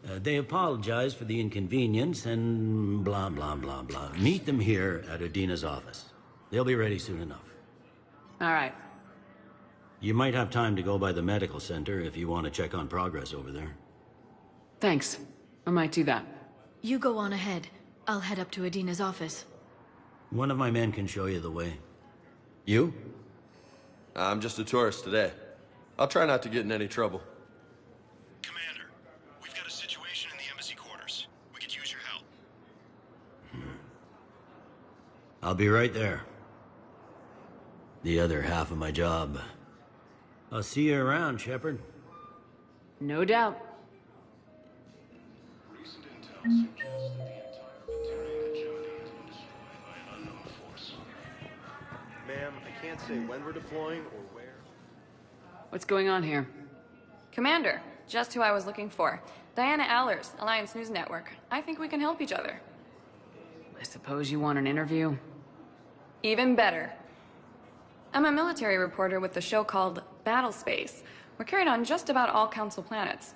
They apologize for the inconvenience and blah, blah, blah, blah. Meet them here at Udina's office. They'll be ready soon enough. All right. You might have time to go by the medical center if you want to check on progress over there. Thanks. I might do that. You go on ahead. I'll head up to Udina's office. One of my men can show you the way. You? I'm just a tourist today. I'll try not to get in any trouble. Commander, we've got a situation in the embassy quarters. We could use your help. I'll be right there. The other half of my job. I'll see you around, Shepard. No doubt. Recent intel suggests that the entire Batarian hegemony has been destroyed by an unknown force. Ma'am, I can't say when we're deploying or where. What's going on here? Commander, just who I was looking for. Diana Allers, Alliance News Network. I think we can help each other. I suppose you want an interview? Even better. I'm a military reporter with the show called Battle Space. We're carried on just about all Council planets.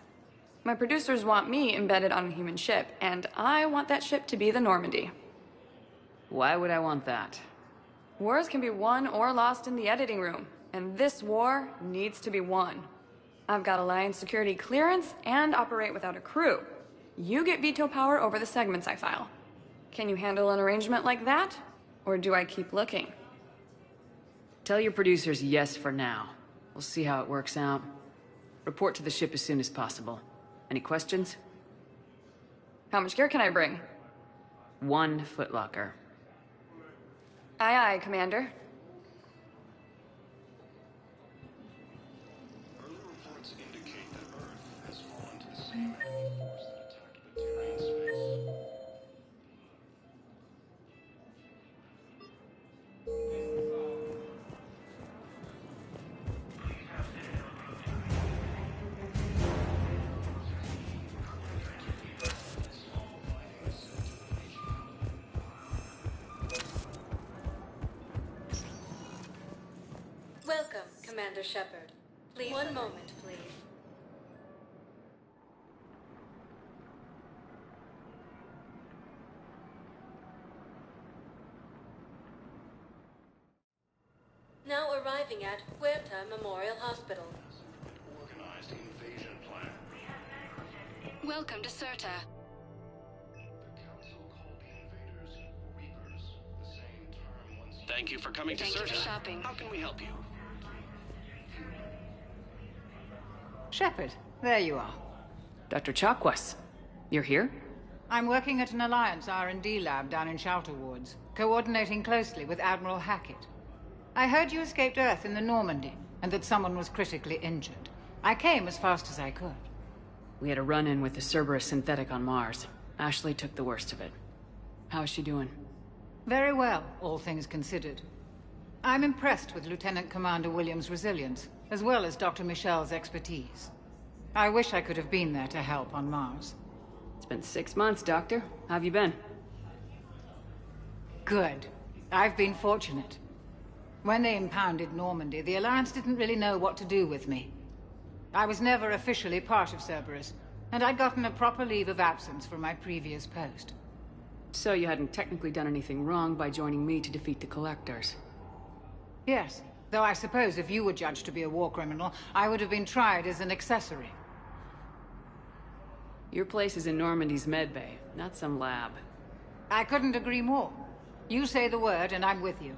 My producers want me embedded on a human ship, and I want that ship to be the Normandy. Why would I want that? Wars can be won or lost in the editing room, and this war needs to be won. I've got Alliance security clearance and operate without a crew. You get veto power over the segments I file. Can you handle an arrangement like that? Or do I keep looking? Tell your producers yes for now. We'll see how it works out. Report to the ship as soon as possible. Any questions? How much gear can I bring? 1 footlocker. Aye, aye, Commander. Early reports indicate that Earth has fallen to the same enemy force that attacked Batarian space. Welcome, Commander Shepard. Please, one moment, please. Now arriving at Huerta Memorial Hospital. Organized invasion plan. Welcome to Serta. The Council called the invaders Reapers, the same term once used. Thank you for coming to Thank you Serta. for shopping. How can we help you? Shepard, there you are. Dr. Chakwas, you're here? I'm working at an Alliance R&D lab down in Shelter Woods, coordinating closely with Admiral Hackett. I heard you escaped Earth in the Normandy, and that someone was critically injured. I came as fast as I could. We had a run-in with the Cerberus synthetic on Mars. Ashley took the worst of it. How is she doing? Very well, all things considered. I'm impressed with Lieutenant Commander Williams' resilience, as well as Dr. Michel's expertise. I wish I could have been there to help on Mars. It's been 6 months, Doctor. How have you been? Good. I've been fortunate. When they impounded Normandy, the Alliance didn't really know what to do with me. I was never officially part of Cerberus, and I'd gotten a proper leave of absence from my previous post. So you hadn't technically done anything wrong by joining me to defeat the Collectors? Yes, though I suppose if you were judged to be a war criminal, I would have been tried as an accessory. Your place is in Normandy's medbay, not some lab. I couldn't agree more. You say the word, and I'm with you.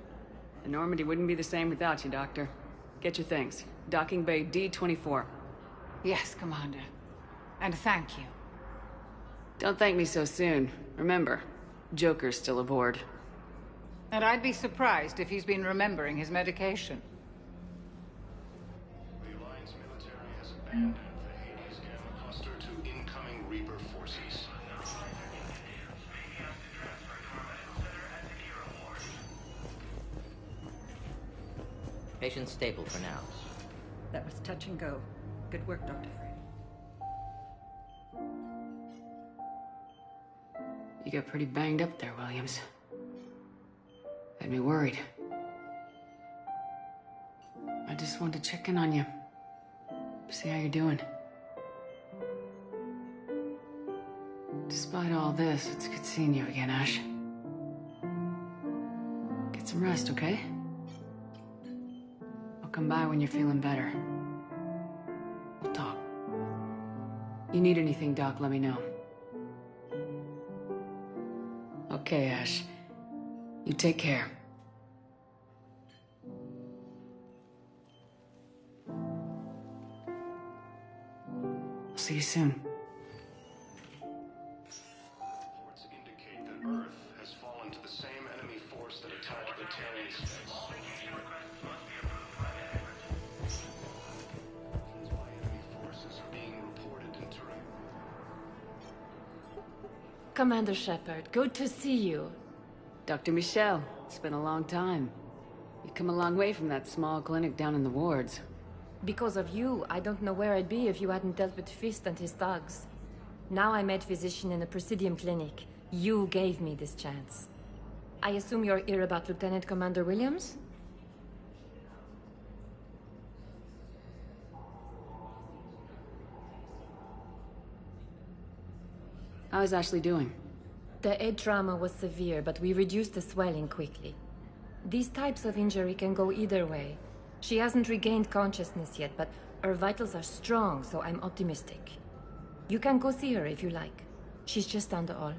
The Normandy wouldn't be the same without you, Doctor. Get your things. Docking Bay D-24. Yes, Commander. And thank you. Don't thank me so soon. Remember, Joker's still aboard. And I'd be surprised if he's been remembering his medication. The Alliance military has abandoned the Hades Gamma cluster to incoming Reaper forces. Patient's stable for now. That was touch and go. Good work, Dr. Fred. You got pretty banged up there, Williams. Had me worried. I just wanted to check in on you. See how you're doing. Despite all this, it's good seeing you again, Ash. Get some rest, okay? I'll come by when you're feeling better. We'll talk. You need anything, Doc, let me know. Okay, Ash. You take care. I'll see you soon. Reports indicate that Earth has fallen to the same enemy force that attacked the Batarian space. By enemy forces are being reported in terrain. Commander Shepard, good to see you. Dr. Michel, it's been a long time. You've come a long way from that small clinic down in the wards. Because of you, I don't know where I'd be if you hadn't dealt with Fist and his thugs. Now I'm head physician in a Presidium clinic. You gave me this chance. I assume you're here about Lieutenant Commander Williams? How is Ashley doing? The head trauma was severe, but we reduced the swelling quickly. These types of injury can go either way. She hasn't regained consciousness yet, but her vitals are strong, so I'm optimistic. You can go see her if you like. She's just down the hall.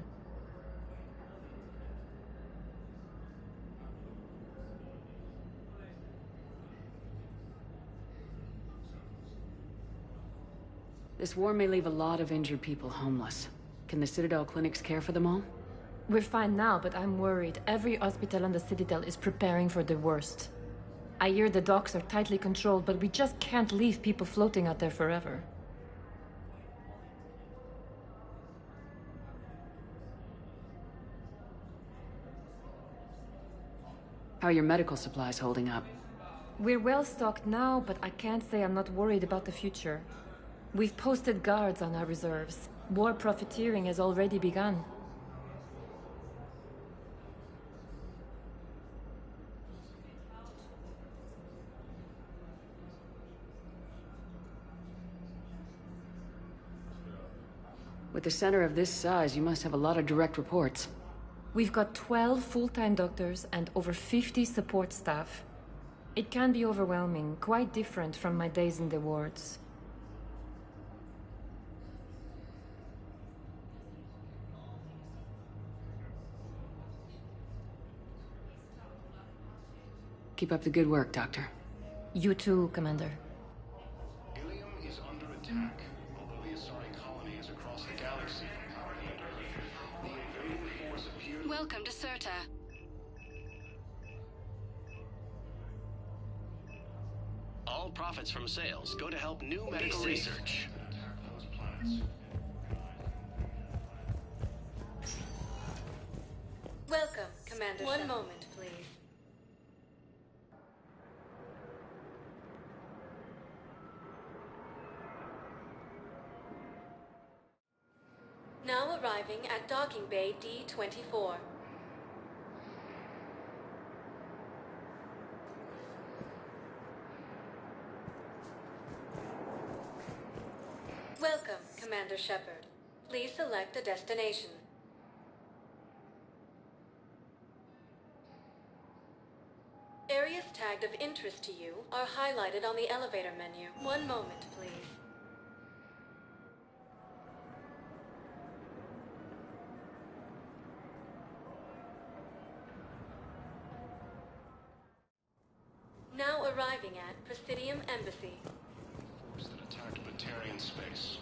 This war may leave a lot of injured people homeless. Can the Citadel clinics care for them all? We're fine now, but I'm worried. Every hospital on the Citadel is preparing for the worst. I hear the docks are tightly controlled, but we just can't leave people floating out there forever. How are your medical supplies holding up? We're well stocked now, but I can't say I'm not worried about the future. We've posted guards on our reserves. War profiteering has already begun. With a center of this size, you must have a lot of direct reports. We've got 12 full-time doctors and over 50 support staff. It can be overwhelming, quite different from my days in the wards. Keep up the good work, Doctor. You too, Commander. Ilium is under attack. Although the Asari colony is across the galaxy from our leader, the invading force appears... Welcome to Serta. All profits from sales go to help new medical research. Those planets. Welcome, Commander. One moment, please. Now arriving at Docking Bay D-24. Welcome, Commander Shepard. Please select a destination. Areas tagged of interest to you are highlighted on the elevator menu. One moment, please. Now arriving at Presidium Embassy. Force that attacked Batarian space.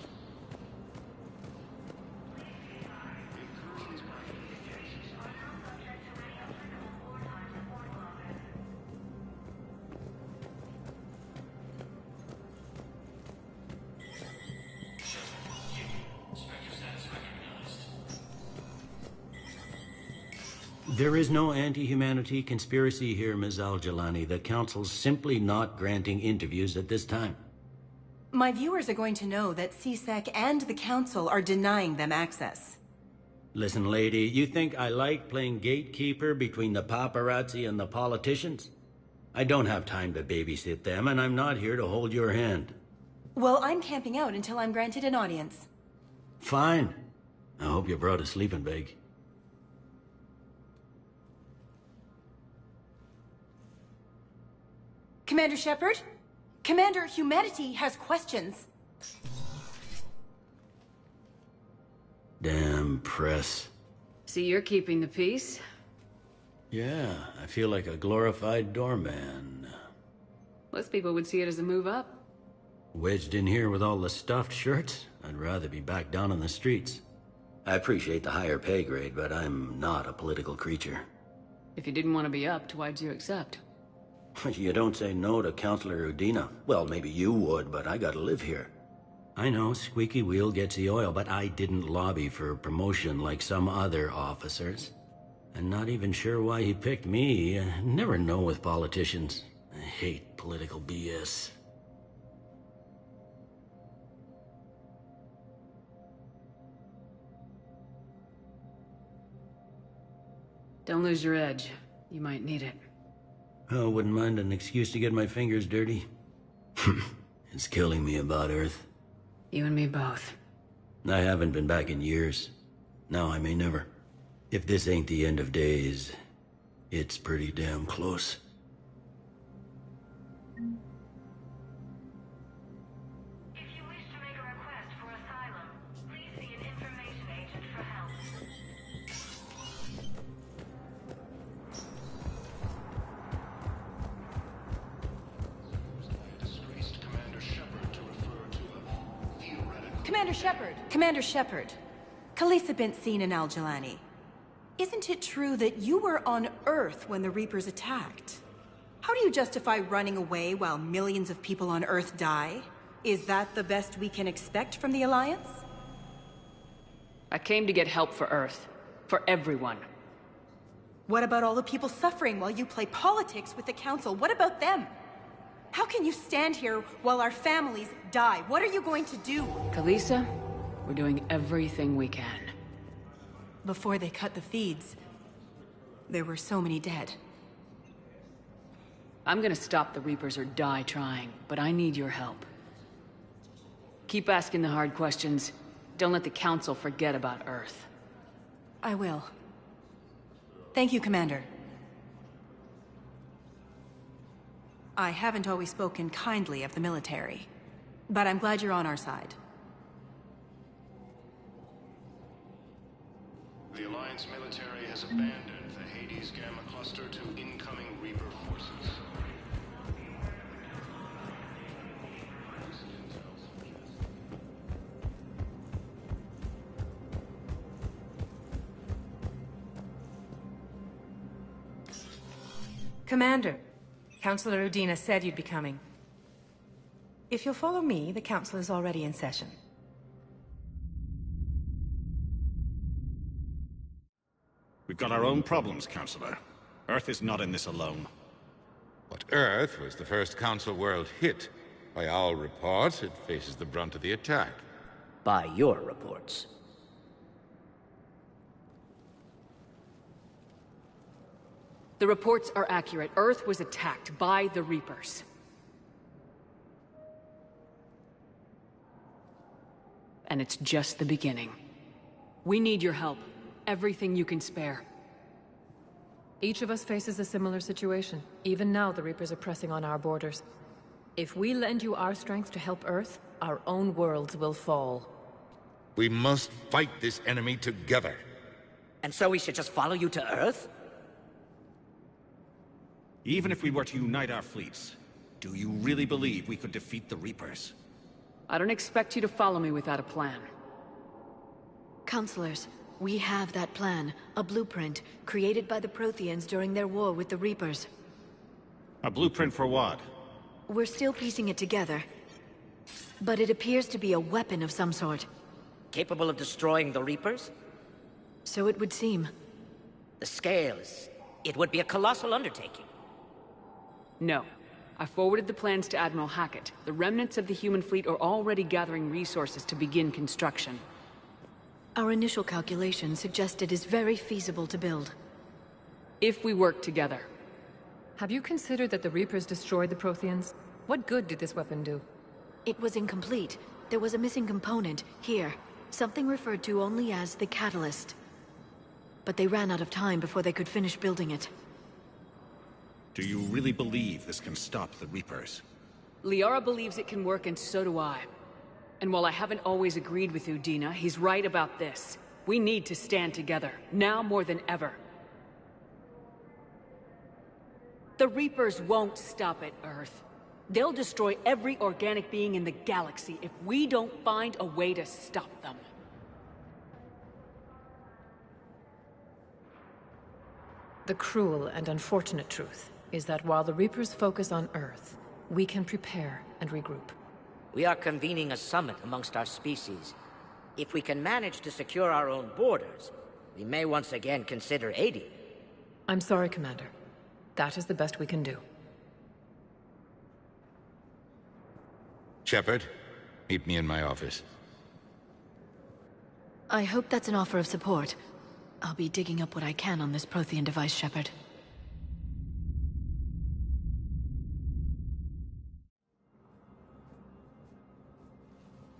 There is no anti-humanity conspiracy here, Ms. Al-Jalani. The Council's simply not granting interviews at this time. My viewers are going to know that CSEC and the Council are denying them access. Listen, lady, you think I like playing gatekeeper between the paparazzi and the politicians? I don't have time to babysit them, and I'm not here to hold your hand. Well, I'm camping out until I'm granted an audience. Fine. I hope you brought a sleeping bag. Commander Shepard? Commander, humanity has questions. Damn press. See, you're keeping the peace. Yeah, I feel like a glorified doorman. Most people would see it as a move up. Wedged in here with all the stuffed shirts? I'd rather be back down on the streets. I appreciate the higher pay grade, but I'm not a political creature. If you didn't want to be upped, why'd you accept? You don't say no to Counselor Udina. Well, maybe you would, but I gotta live here. I know, squeaky wheel gets the oil, but I didn't lobby for promotion like some other officers. I'm not even sure why he picked me. I never know with politicians. I hate political BS. Don't lose your edge. You might need it. Oh, wouldn't mind an excuse to get my fingers dirty. It's killing me about Earth. You and me both. I haven't been back in years. Now I may never. If this ain't the end of days, it's pretty damn close. Disgraced Commander Shepard to refer to a theoretical Commander Shepard! Commander Shepard, Khalisah bint Sin and Al-Jalani. Isn't it true that you were on Earth when the Reapers attacked? How do you justify running away while millions of people on Earth die? Is that the best we can expect from the Alliance? I came to get help for Earth. For everyone. What about all the people suffering while you play politics with the Council? What about them? How can you stand here while our families die? What are you going to do? Khalisah, we're doing everything we can. Before they cut the feeds, there were so many dead. I'm gonna stop the Reapers or die trying, but I need your help. Keep asking the hard questions. Don't let the Council forget about Earth. I will. Thank you, Commander. I haven't always spoken kindly of the military, but I'm glad you're on our side. The Alliance military has abandoned the Hades Gamma Cluster to incoming Reaper forces. Commander, Councilor Udina said you'd be coming. If you'll follow me, the Council is already in session. We've got our own problems, Councilor. Earth is not in this alone. But Earth was the first Council world hit. By our reports, it faces the brunt of the attack. By your reports. The reports are accurate. Earth was attacked by the Reapers. And it's just the beginning. We need your help. Everything you can spare. Each of us faces a similar situation. Even now, the Reapers are pressing on our borders. If we lend you our strength to help Earth, our own worlds will fall. We must fight this enemy together. And so we should just follow you to Earth? Even if we were to unite our fleets, do you really believe we could defeat the Reapers? I don't expect you to follow me without a plan. Counselors, we have that plan. A blueprint, created by the Protheans during their war with the Reapers. A blueprint for what? We're still piecing it together. But it appears to be a weapon of some sort. Capable of destroying the Reapers? So it would seem. The scale is... it would be a colossal undertaking. No. I forwarded the plans to Admiral Hackett. The remnants of the human fleet are already gathering resources to begin construction. Our initial calculations suggest it is very feasible to build. If we work together. Have you considered that the Reapers destroyed the Protheans? What good did this weapon do? It was incomplete. There was a missing component, here. Something referred to only as the Catalyst. But they ran out of time before they could finish building it. Do you really believe this can stop the Reapers? Liara believes it can work, and so do I. And while I haven't always agreed with Udina, he's right about this. We need to stand together, now more than ever. The Reapers won't stop at Earth. They'll destroy every organic being in the galaxy if we don't find a way to stop them. The cruel and unfortunate truth is that while the Reapers focus on Earth, we can prepare and regroup. We are convening a summit amongst our species. If we can manage to secure our own borders, we may once again consider aiding. I'm sorry, Commander. That is the best we can do. Shepard, meet me in my office. I hope that's an offer of support. I'll be digging up what I can on this Prothean device, Shepard.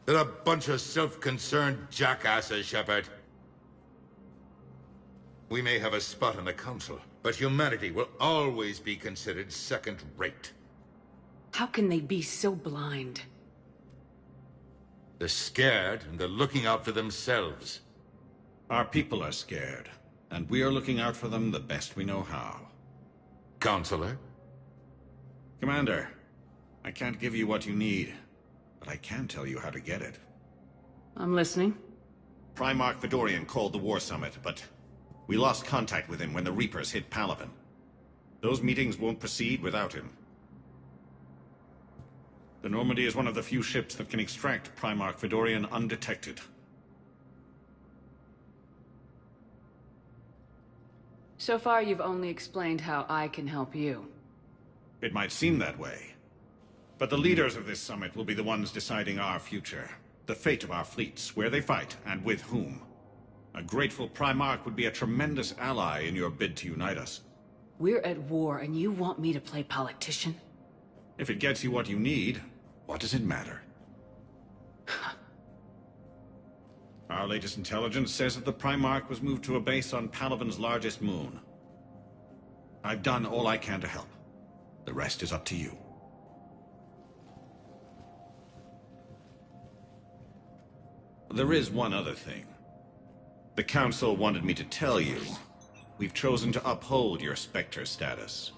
They're a bunch of self-concerned jackasses, Shepard. We may have a spot in the Council, but humanity will always be considered second-rate. How can they be so blind? They're scared, and they're looking out for themselves. Our people are scared, and we are looking out for them the best we know how. Counselor? Commander, I can't give you what you need, but I can tell you how to get it. I'm listening. Primarch Fedorian called the War Summit, but we lost contact with him when the Reapers hit Palaven. Those meetings won't proceed without him. The Normandy is one of the few ships that can extract Primarch Fedorian undetected. So far, you've only explained how I can help you. It might seem that way. But the leaders of this summit will be the ones deciding our future. The fate of our fleets, where they fight, and with whom. A grateful Primarch would be a tremendous ally in your bid to unite us. We're at war, and you want me to play politician? If it gets you what you need, what does it matter? Our latest intelligence says that the Primarch was moved to a base on Palaven's largest moon. I've done all I can to help. The rest is up to you. There is one other thing. The Council wanted me to tell you, we've chosen to uphold your Spectre status.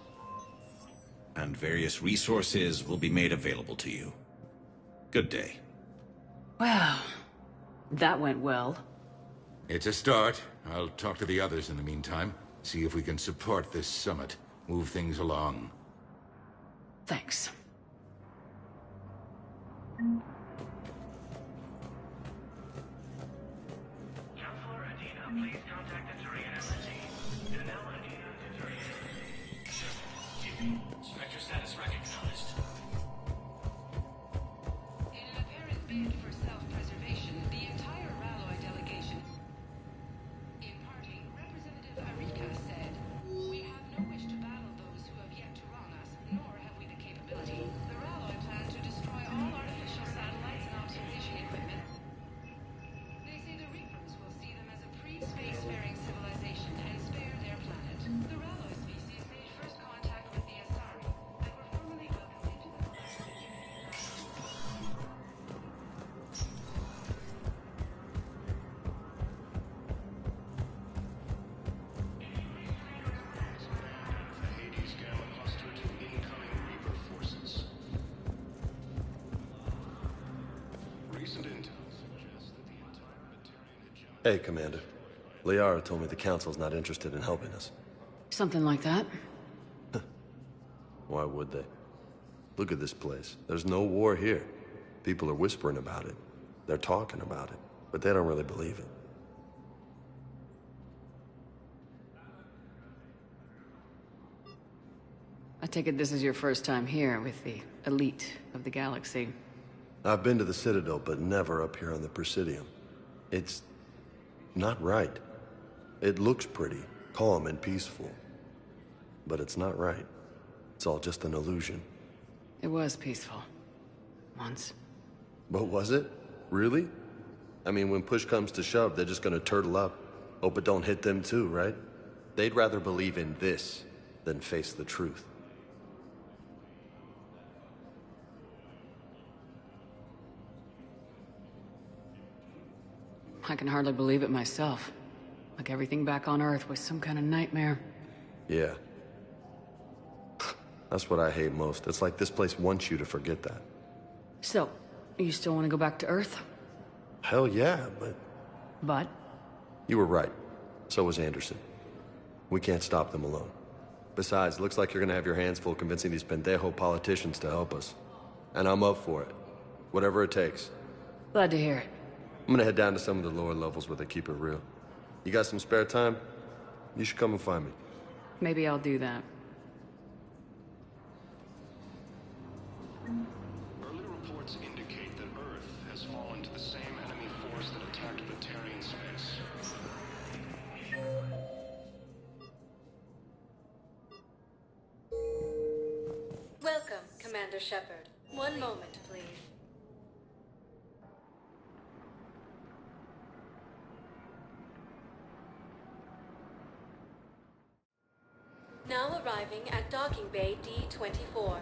And various resources will be made available to you. Good day. Well, that went well. It's a start. I'll talk to the others in the meantime. See if we can support this summit. Move things along. Thanks. Please contact the Turian Embassy. Janelle Adina to Turian. Spectre status recognized. In an apparent bid for self-preservation, the entire Ralloy delegation... In parting, Representative Arika said, "We have no wish to battle those who have yet to wrong us, nor have we the capability. The Ralloy plan to destroy all artificial satellites and observation equipment. They say the Reapers will see them as a spacefaring civilization and spare their planet. The Ralloy species made first contact with the Asari and were formally welcomed into the Hades Gamma cluster to incoming Reaper forces. Recent intel suggests that the entire Batarian hegemony... Hey, Commander. Liara told me the Council's not interested in helping us. Something like that. Why would they? Look at this place. There's no war here. People are whispering about it. They're talking about it, but they don't really believe it. I take it this is your first time here with the elite of the galaxy. I've been to the Citadel, but never up here on the Presidium. It's not right. It looks pretty, calm and peaceful. But it's not right. It's all just an illusion. It was peaceful. Once. But was it? Really? I mean, when push comes to shove, they're just gonna turtle up. Hope it don't hit them too, right? They'd rather believe in this than face the truth. I can hardly believe it myself. Like everything back on Earth was some kind of nightmare. Yeah. That's what I hate most. It's like this place wants you to forget that. So, you still want to go back to Earth? Hell yeah, but... But? You were right. So was Anderson. We can't stop them alone. Besides, looks like you're gonna have your hands full convincing these pendejo politicians to help us. And I'm up for it. Whatever it takes. Glad to hear it. I'm gonna head down to some of the lower levels where they keep it real. You got some spare time? You should come and find me. Maybe I'll do that. Early reports indicate that Earth has fallen to the same enemy force that attacked Batarian space. Welcome, Commander Shepard. One moment, please. Now arriving at Docking Bay D-24.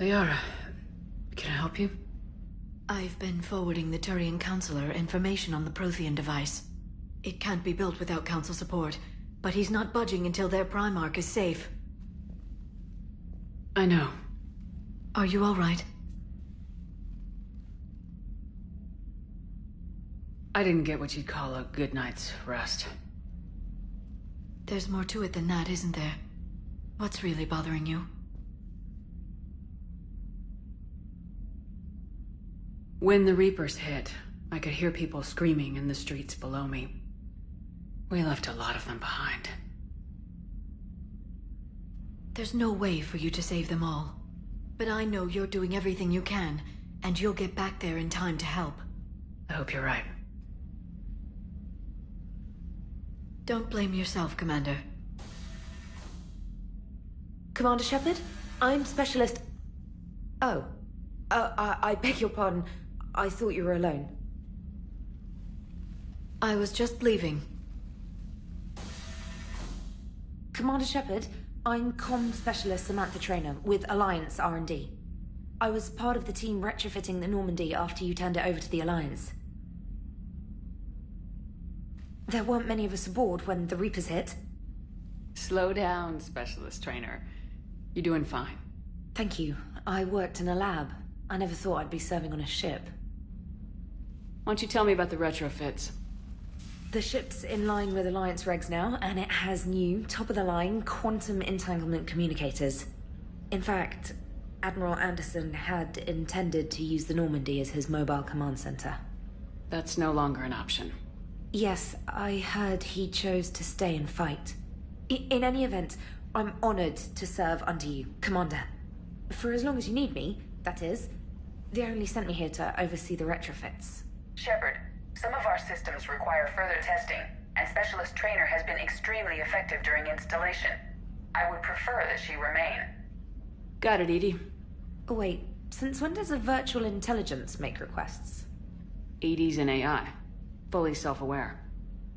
Liara, can I help you? I've been forwarding the Turian Counselor information on the Prothean device. It can't be built without Council support, but he's not budging until their Primarch is safe. I know. Are you all right? I didn't get what you'd call a good night's rest. There's more to it than that, isn't there? What's really bothering you? When the Reapers hit, I could hear people screaming in the streets below me. We left a lot of them behind. There's no way for you to save them all. But I know you're doing everything you can, and you'll get back there in time to help. I hope you're right. Don't blame yourself, Commander. Commander Shepard? I'm Specialist... Oh. I beg your pardon. I thought you were alone. I was just leaving. Commander Shepard, I'm Comm Specialist Samantha Traynor with Alliance R&D. I was part of the team retrofitting the Normandy after you turned it over to the Alliance. There weren't many of us aboard when the Reapers hit. Slow down, Specialist Traynor. You're doing fine. Thank you. I worked in a lab. I never thought I'd be serving on a ship. Why don't you tell me about the retrofits? The ship's in line with Alliance regs now, and it has new, top-of-the-line, quantum entanglement communicators. In fact, Admiral Anderson had intended to use the Normandy as his mobile command center. That's no longer an option. Yes, I heard he chose to stay and fight. In any event, I'm honored to serve under you, Commander. For as long as you need me, that is. They only sent me here to oversee the retrofits. Shepard, some of our systems require further testing, and Specialist Traynor has been extremely effective during installation. I would prefer that she remain. Got it, EDI. Oh, wait, since when does a virtual intelligence make requests? EDI's an AI. Fully self-aware.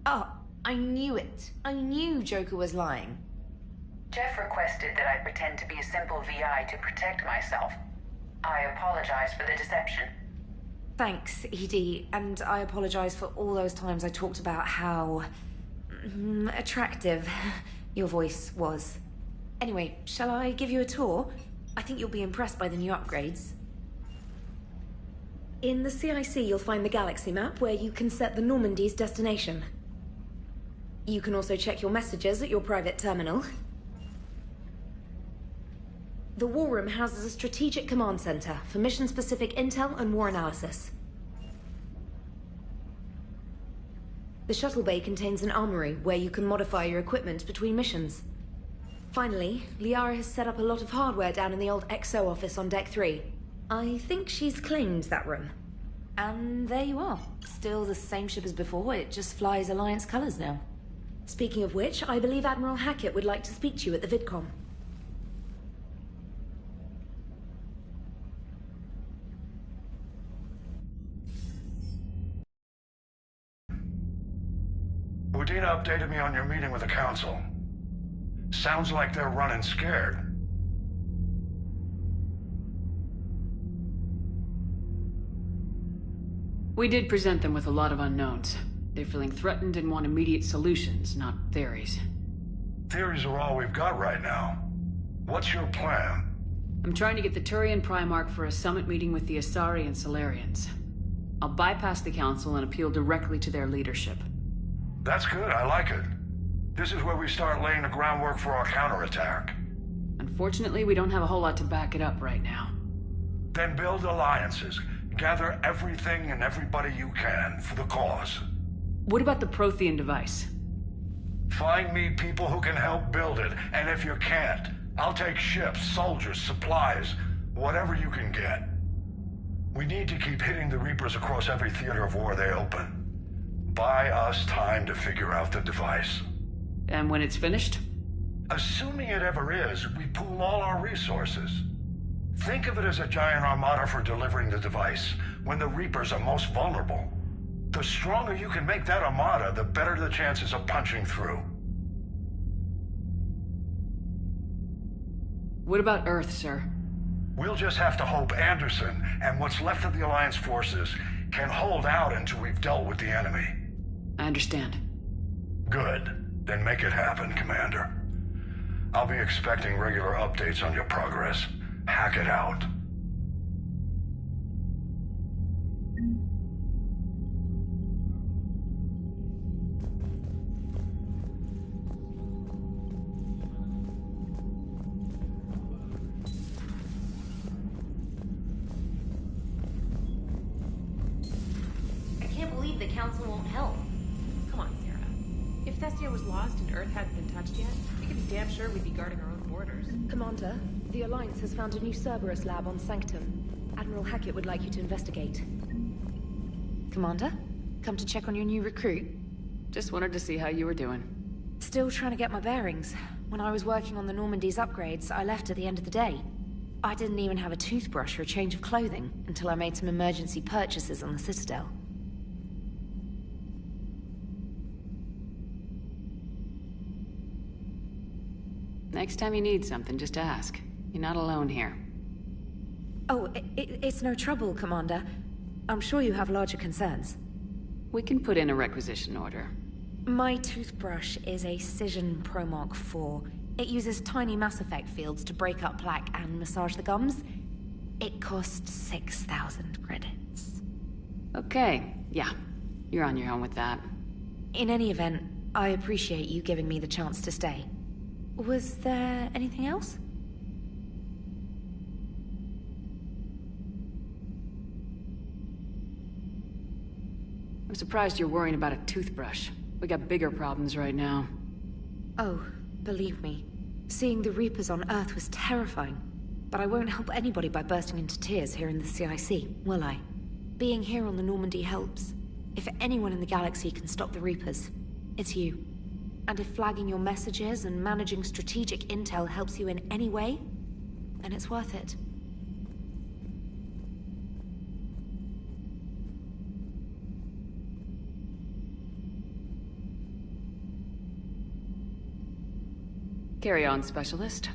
Oh, I knew it. I knew Joker was lying. Jeff requested that I pretend to be a simple VI to protect myself. I apologize for the deception. Thanks, EDI, and I apologize for all those times I talked about how... attractive your voice was. Anyway, shall I give you a tour? I think you'll be impressed by the new upgrades. In the CIC, you'll find the galaxy map where you can set the Normandy's destination. You can also check your messages at your private terminal. The War Room houses a strategic command center for mission-specific intel and war analysis. The shuttle bay contains an armory where you can modify your equipment between missions. Finally, Liara has set up a lot of hardware down in the old XO office on Deck 3. I think she's claimed that room. And there you are. Still the same ship as before, it just flies Alliance colors now. Speaking of which, I believe Admiral Hackett would like to speak to you at the VidCom. Udina updated me on your meeting with the Council. Sounds like they're running scared. We did present them with a lot of unknowns. They're feeling threatened and want immediate solutions, not theories. Theories are all we've got right now. What's your plan? I'm trying to get the Turian Primarch for a summit meeting with the Asari and Solarians. I'll bypass the Council and appeal directly to their leadership. That's good, I like it. This is where we start laying the groundwork for our counterattack. Unfortunately, we don't have a whole lot to back it up right now. Then build alliances. Gather everything and everybody you can for the cause. What about the Prothean device? Find me people who can help build it, and if you can't, I'll take ships, soldiers, supplies, whatever you can get. We need to keep hitting the Reapers across every theater of war they open. Buy us time to figure out the device. And when it's finished? Assuming it ever is, we pool all our resources. Think of it as a giant armada for delivering the device, when the Reapers are most vulnerable. The stronger you can make that armada, the better the chances of punching through. What about Earth, sir? We'll just have to hope Anderson and what's left of the Alliance forces can hold out until we've dealt with the enemy. I understand. Good. Then make it happen, Commander. I'll be expecting regular updates on your progress. Hack it out. I can't believe the Council won't help. Come on, Sarah. If Thestia was lost and Earth hadn't been touched yet, we could be damn sure we'd be guarding our own borders. Commander, the Alliance has found a new Cerberus lab on Sanctum. Admiral Hackett would like you to investigate. Commander? Come to check on your new recruit? Just wanted to see how you were doing. Still trying to get my bearings. When I was working on the Normandy's upgrades, I left at the end of the day. I didn't even have a toothbrush or a change of clothing until I made some emergency purchases on the Citadel. Next time you need something, just ask. You're not alone here. Oh, it's no trouble, Commander. I'm sure you have larger concerns. We can put in a requisition order. My toothbrush is a Cision Pro Mark IV. It uses tiny Mass Effect fields to break up plaque and massage the gums. It costs 6,000 credits. Okay, yeah. You're on your own with that. In any event, I appreciate you giving me the chance to stay. Was there anything else? I'm surprised you're worrying about a toothbrush. We got bigger problems right now. Oh, believe me. Seeing the Reapers on Earth was terrifying. But I won't help anybody by bursting into tears here in the CIC, will I? Being here on the Normandy helps. If anyone in the galaxy can stop the Reapers, it's you. And if flagging your messages and managing strategic intel helps you in any way, then it's worth it. Carry on, Specialist.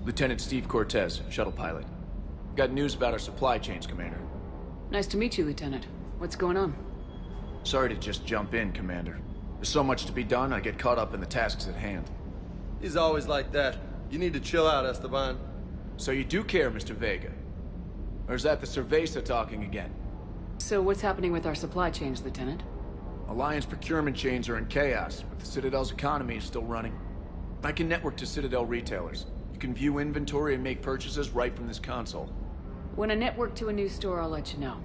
Lieutenant Steve Cortez, shuttle pilot. Got news about our supply chains, Commander. Nice to meet you, Lieutenant. What's going on? Sorry to just jump in, Commander. There's so much to be done, I get caught up in the tasks at hand. He's always like that. You need to chill out, Esteban. So you do care, Mr. Vega? Or is that the Cerveza talking again? So what's happening with our supply chains, Lieutenant? Alliance procurement chains are in chaos, but the Citadel's economy is still running. I can network to Citadel retailers. You can view inventory and make purchases right from this console. When I network to a new store, I'll let you know.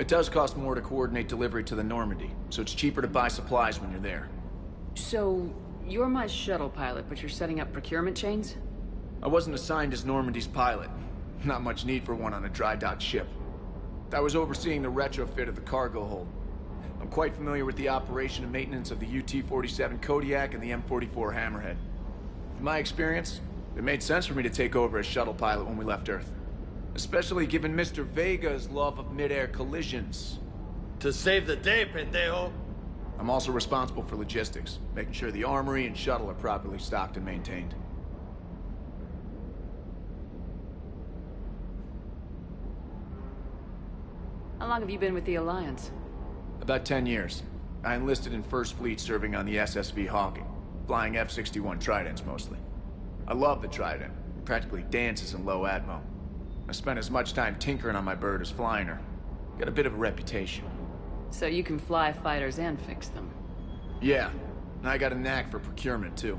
It does cost more to coordinate delivery to the Normandy, so it's cheaper to buy supplies when you're there. So, you're my shuttle pilot, but you're setting up procurement chains? I wasn't assigned as Normandy's pilot. Not much need for one on a dry dock ship. I was overseeing the retrofit of the cargo hold. I'm quite familiar with the operation and maintenance of the UT-47 Kodiak and the M44 Hammerhead. In my experience, it made sense for me to take over as shuttle pilot when we left Earth. Especially given Mr. Vega's love of mid-air collisions. To save the day, pendejo! I'm also responsible for logistics, making sure the armory and shuttle are properly stocked and maintained. How long have you been with the Alliance? About 10 years. I enlisted in First Fleet serving on the SSV Hawking, flying F-61 Tridents mostly. I love the Trident. It practically dances in low atmo. I spent as much time tinkering on my bird as flying her. Got a bit of a reputation. So you can fly fighters and fix them? Yeah, and I got a knack for procurement too.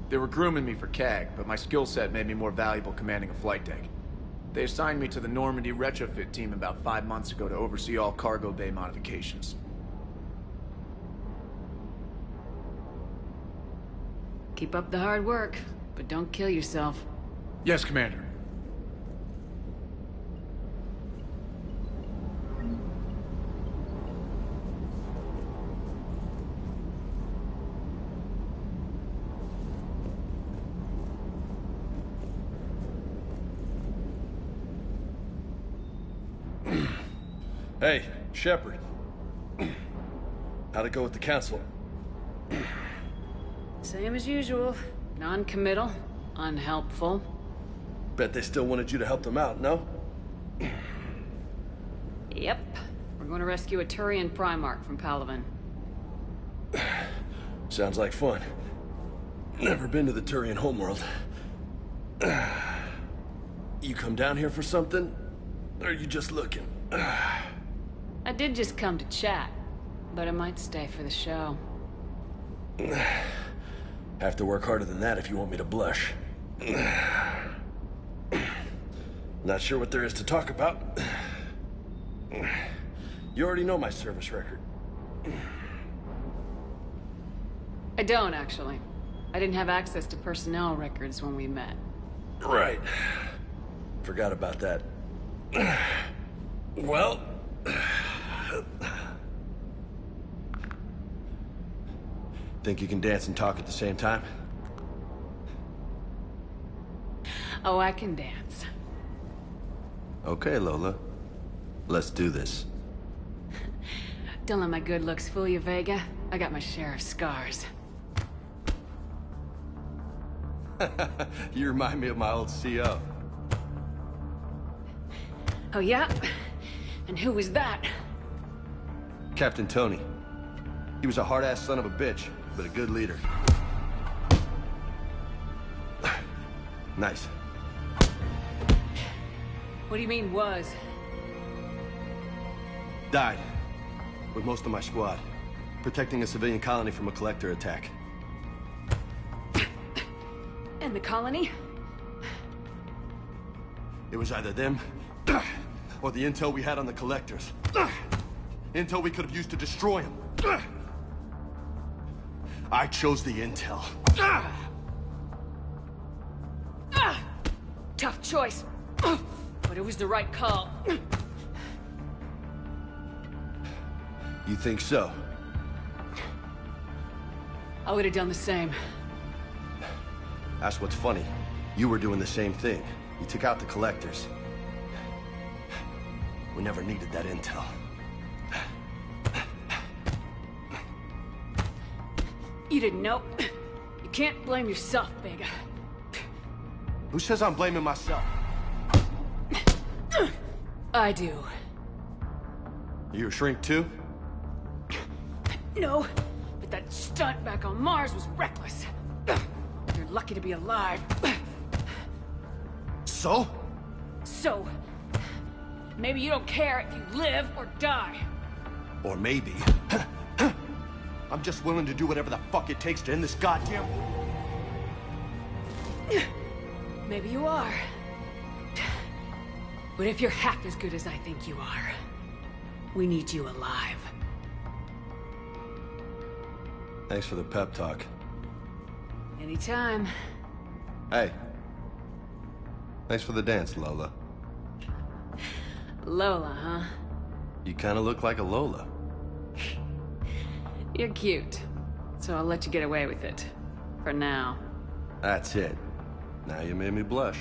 They were grooming me for CAG, but my skill set made me more valuable commanding a flight deck. They assigned me to the Normandy retrofit team about 5 months ago to oversee all cargo bay modifications. Keep up the hard work, but don't kill yourself. Yes, Commander. Hey, Shepard. How'd it go with the council? Same as usual. Non-committal, unhelpful. Bet they still wanted you to help them out, no? Yep. We're going to rescue a Turian Primarch from Palaven. Sounds like fun. Never been to the Turian homeworld. You come down here for something? Or are you just looking? I did just come to chat, but I might stay for the show. Have to work harder than that if you want me to blush. Not sure what there is to talk about. You already know my service record. I don't, actually. I didn't have access to personnel records when we met. Right. Forgot about that. Well... Think you can dance and talk at the same time? Oh, I can dance. Okay, Lola. Let's do this. Don't let my good looks fool you, Vega. I got my share of scars. You remind me of my old CO. Oh, yeah? And who was that? Captain Tony. He was a hard-ass son of a bitch, but a good leader. Nice. What do you mean, was? Died. With most of my squad. Protecting a civilian colony from a collector attack. And the colony? It was either them, or the intel we had on the collectors. Intel we could have used to destroy them. I chose the intel. Tough choice. But it was the right call. You think so? I would have done the same. That's what's funny. You were doing the same thing. You took out the collectors. We never needed that intel. You didn't know. You can't blame yourself, Vega. Who says I'm blaming myself? I do. You a shrink too? No, but that stunt back on Mars was reckless. You're lucky to be alive. So? So, maybe you don't care if you live or die. Or maybe... I'm just willing to do whatever the fuck it takes to end this goddamn... Maybe you are. But if you're half as good as I think you are, we need you alive. Thanks for the pep talk. Anytime. Hey. Thanks for the dance, Lola. Lola, huh? You kind of look like a Lola. You're cute. So I'll let you get away with it. For now. That's it. Now you made me blush.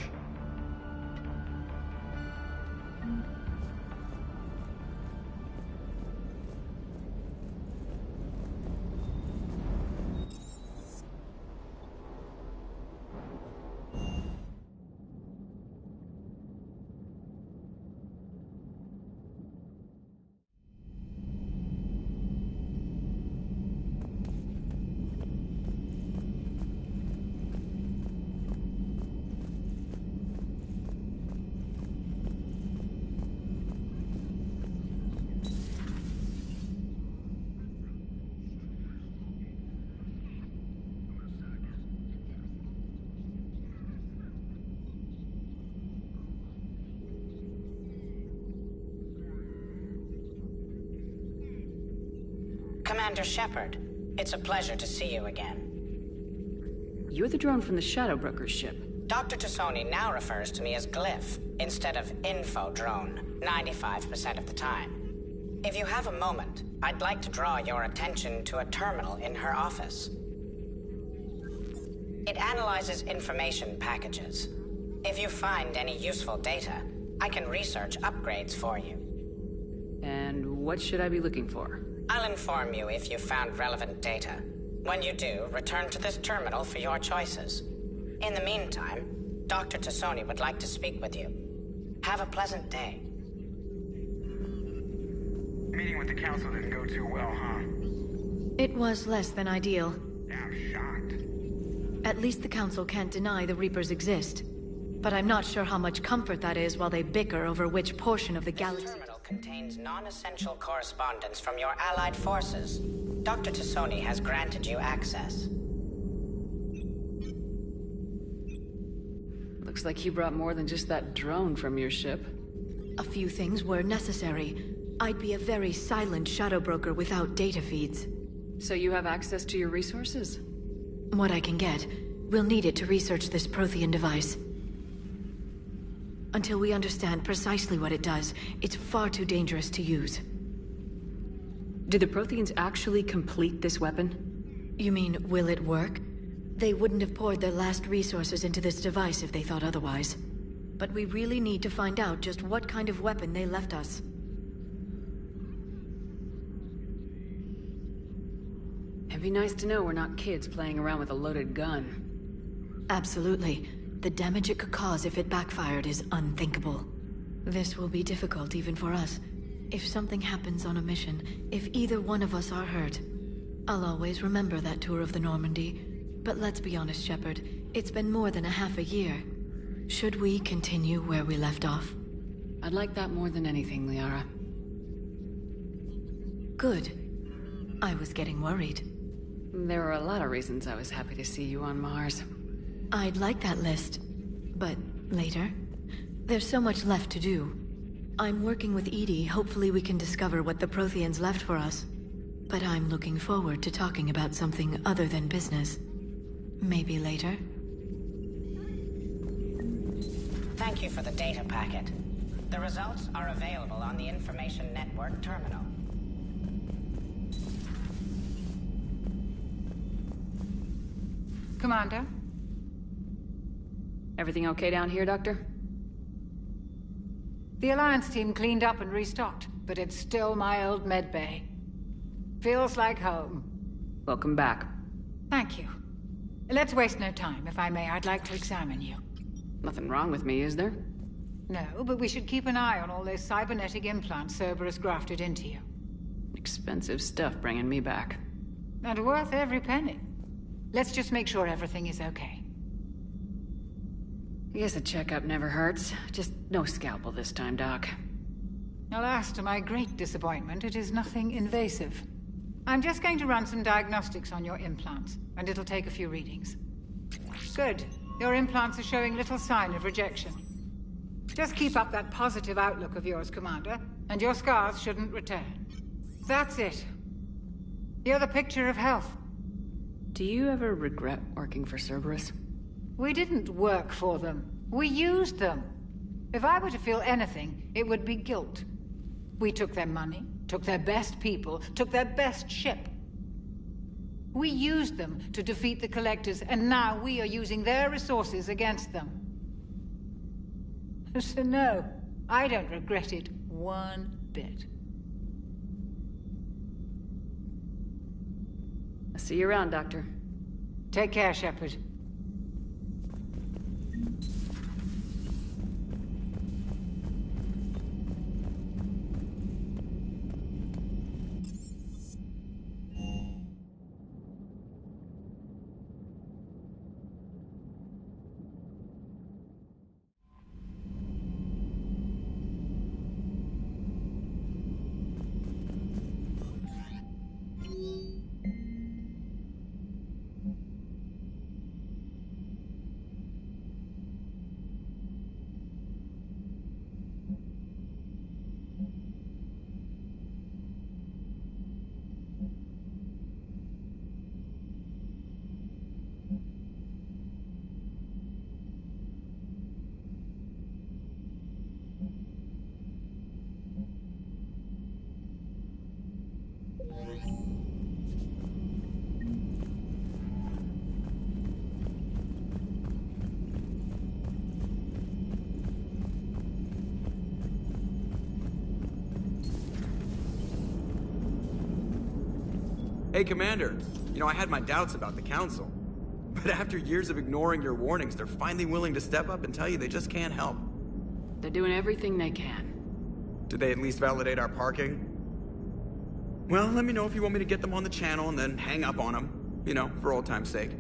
Commander Shepard, it's a pleasure to see you again. You're the drone from the Shadow Broker's ship. Dr. Tassoni now refers to me as Glyph, instead of Info Drone, 95% of the time. If you have a moment, I'd like to draw your attention to a terminal in her office. It analyzes information packages. If you find any useful data, I can research upgrades for you. And what should I be looking for? I'll inform you if you've found relevant data. When you do, return to this terminal for your choices. In the meantime, Dr. Tassoni would like to speak with you. Have a pleasant day. Meeting with the council didn't go too well, huh? It was less than ideal. I'm shocked. At least the council can't deny the Reapers exist. But I'm not sure how much comfort that is while they bicker over which portion of the galaxy... This terminal contains non-essential correspondence from your allied forces. Dr. Tassoni has granted you access. Looks like you brought more than just that drone from your ship. A few things were necessary. I'd be a very silent shadow broker without data feeds. So you have access to your resources? What I can get. We'll need it to research this Prothean device. Until we understand precisely what it does, it's far too dangerous to use. Did the Protheans actually complete this weapon? You mean, will it work? They wouldn't have poured their last resources into this device if they thought otherwise. But we really need to find out just what kind of weapon they left us. It'd be nice to know we're not kids playing around with a loaded gun. Absolutely. The damage it could cause if it backfired is unthinkable. This will be difficult even for us. If something happens on a mission, if either one of us are hurt, I'll always remember that tour of the Normandy. But let's be honest, Shepard, it's been more than a half a year. Should we continue where we left off? I'd like that more than anything, Liara. Good. I was getting worried. There were a lot of reasons I was happy to see you on Mars. I'd like that list, but later. There's so much left to do. I'm working with EDI. Hopefully we can discover what the Protheans left for us. But I'm looking forward to talking about something other than business. Maybe later. Thank you for the data packet. The results are available on the Information Network terminal. Commander? Everything okay down here, Doctor? The Alliance team cleaned up and restocked, but it's still my old medbay. Feels like home. Welcome back. Thank you. Let's waste no time. If I may, I'd like to examine you. Nothing wrong with me, is there? No, but we should keep an eye on all those cybernetic implants Cerberus grafted into you. Expensive stuff bringing me back. And worth every penny. Let's just make sure everything is okay. I guess a checkup never hurts. Just no scalpel this time, Doc. Alas, to my great disappointment, it is nothing invasive. I'm just going to run some diagnostics on your implants, and it'll take a few readings. Good. Your implants are showing little sign of rejection. Just keep up that positive outlook of yours, Commander, and your scars shouldn't return. That's it. You're the picture of health. Do you ever regret working for Cerberus? We didn't work for them. We used them. If I were to feel anything, it would be guilt. We took their money, took their best people, took their best ship. We used them to defeat the Collectors, and now we are using their resources against them. So no, I don't regret it one bit. I'll see you around, Doctor. Take care, Shepard. Hey, Commander. You know, I had my doubts about the Council. But after years of ignoring your warnings, they're finally willing to step up and tell you they just can't help. They're doing everything they can. Did they at least validate our parking? Well, let me know if you want me to get them on the channel and then hang up on them. You know, for old time's sake.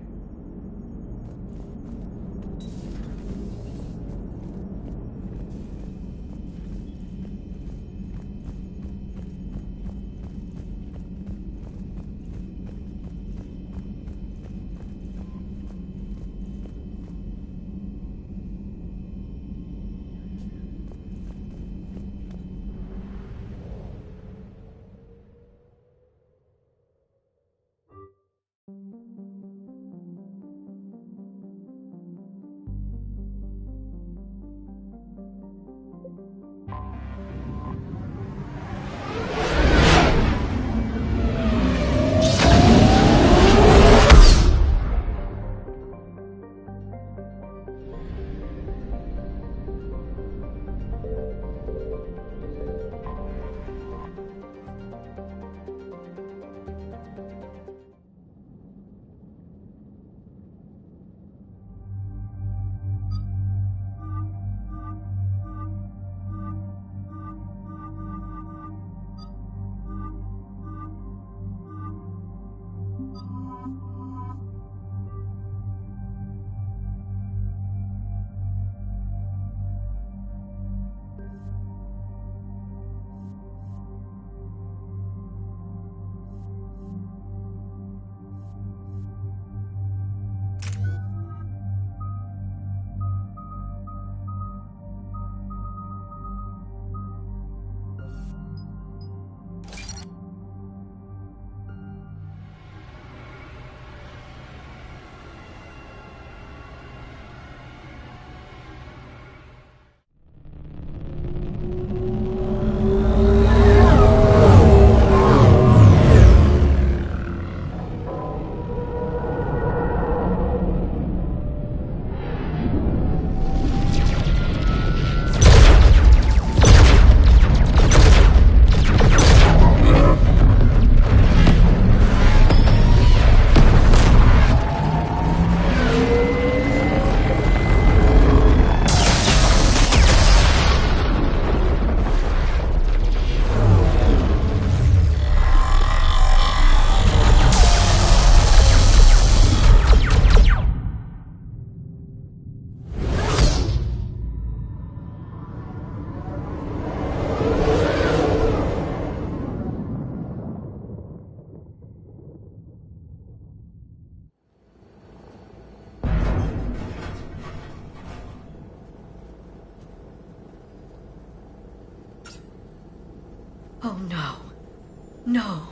No.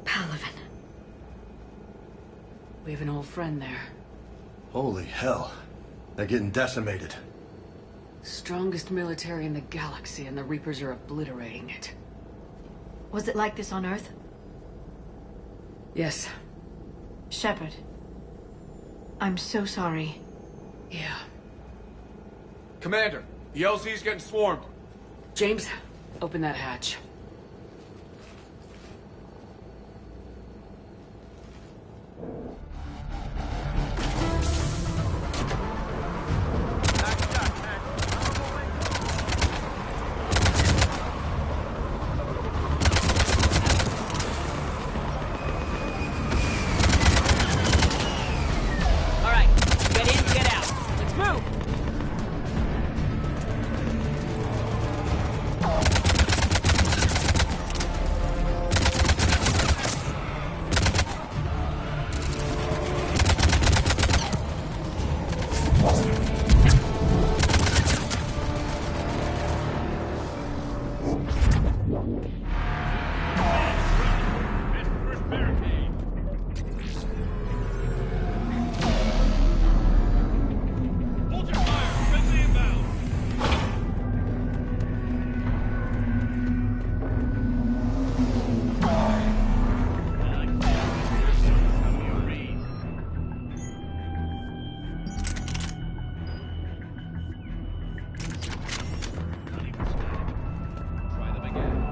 Palaven. We have an old friend there. Holy hell. They're getting decimated. Strongest military in the galaxy, and the Reapers are obliterating it. Was it like this on Earth? Yes. Shepard. I'm so sorry. Yeah. Commander, the LZ's getting swarmed. James, open that hatch.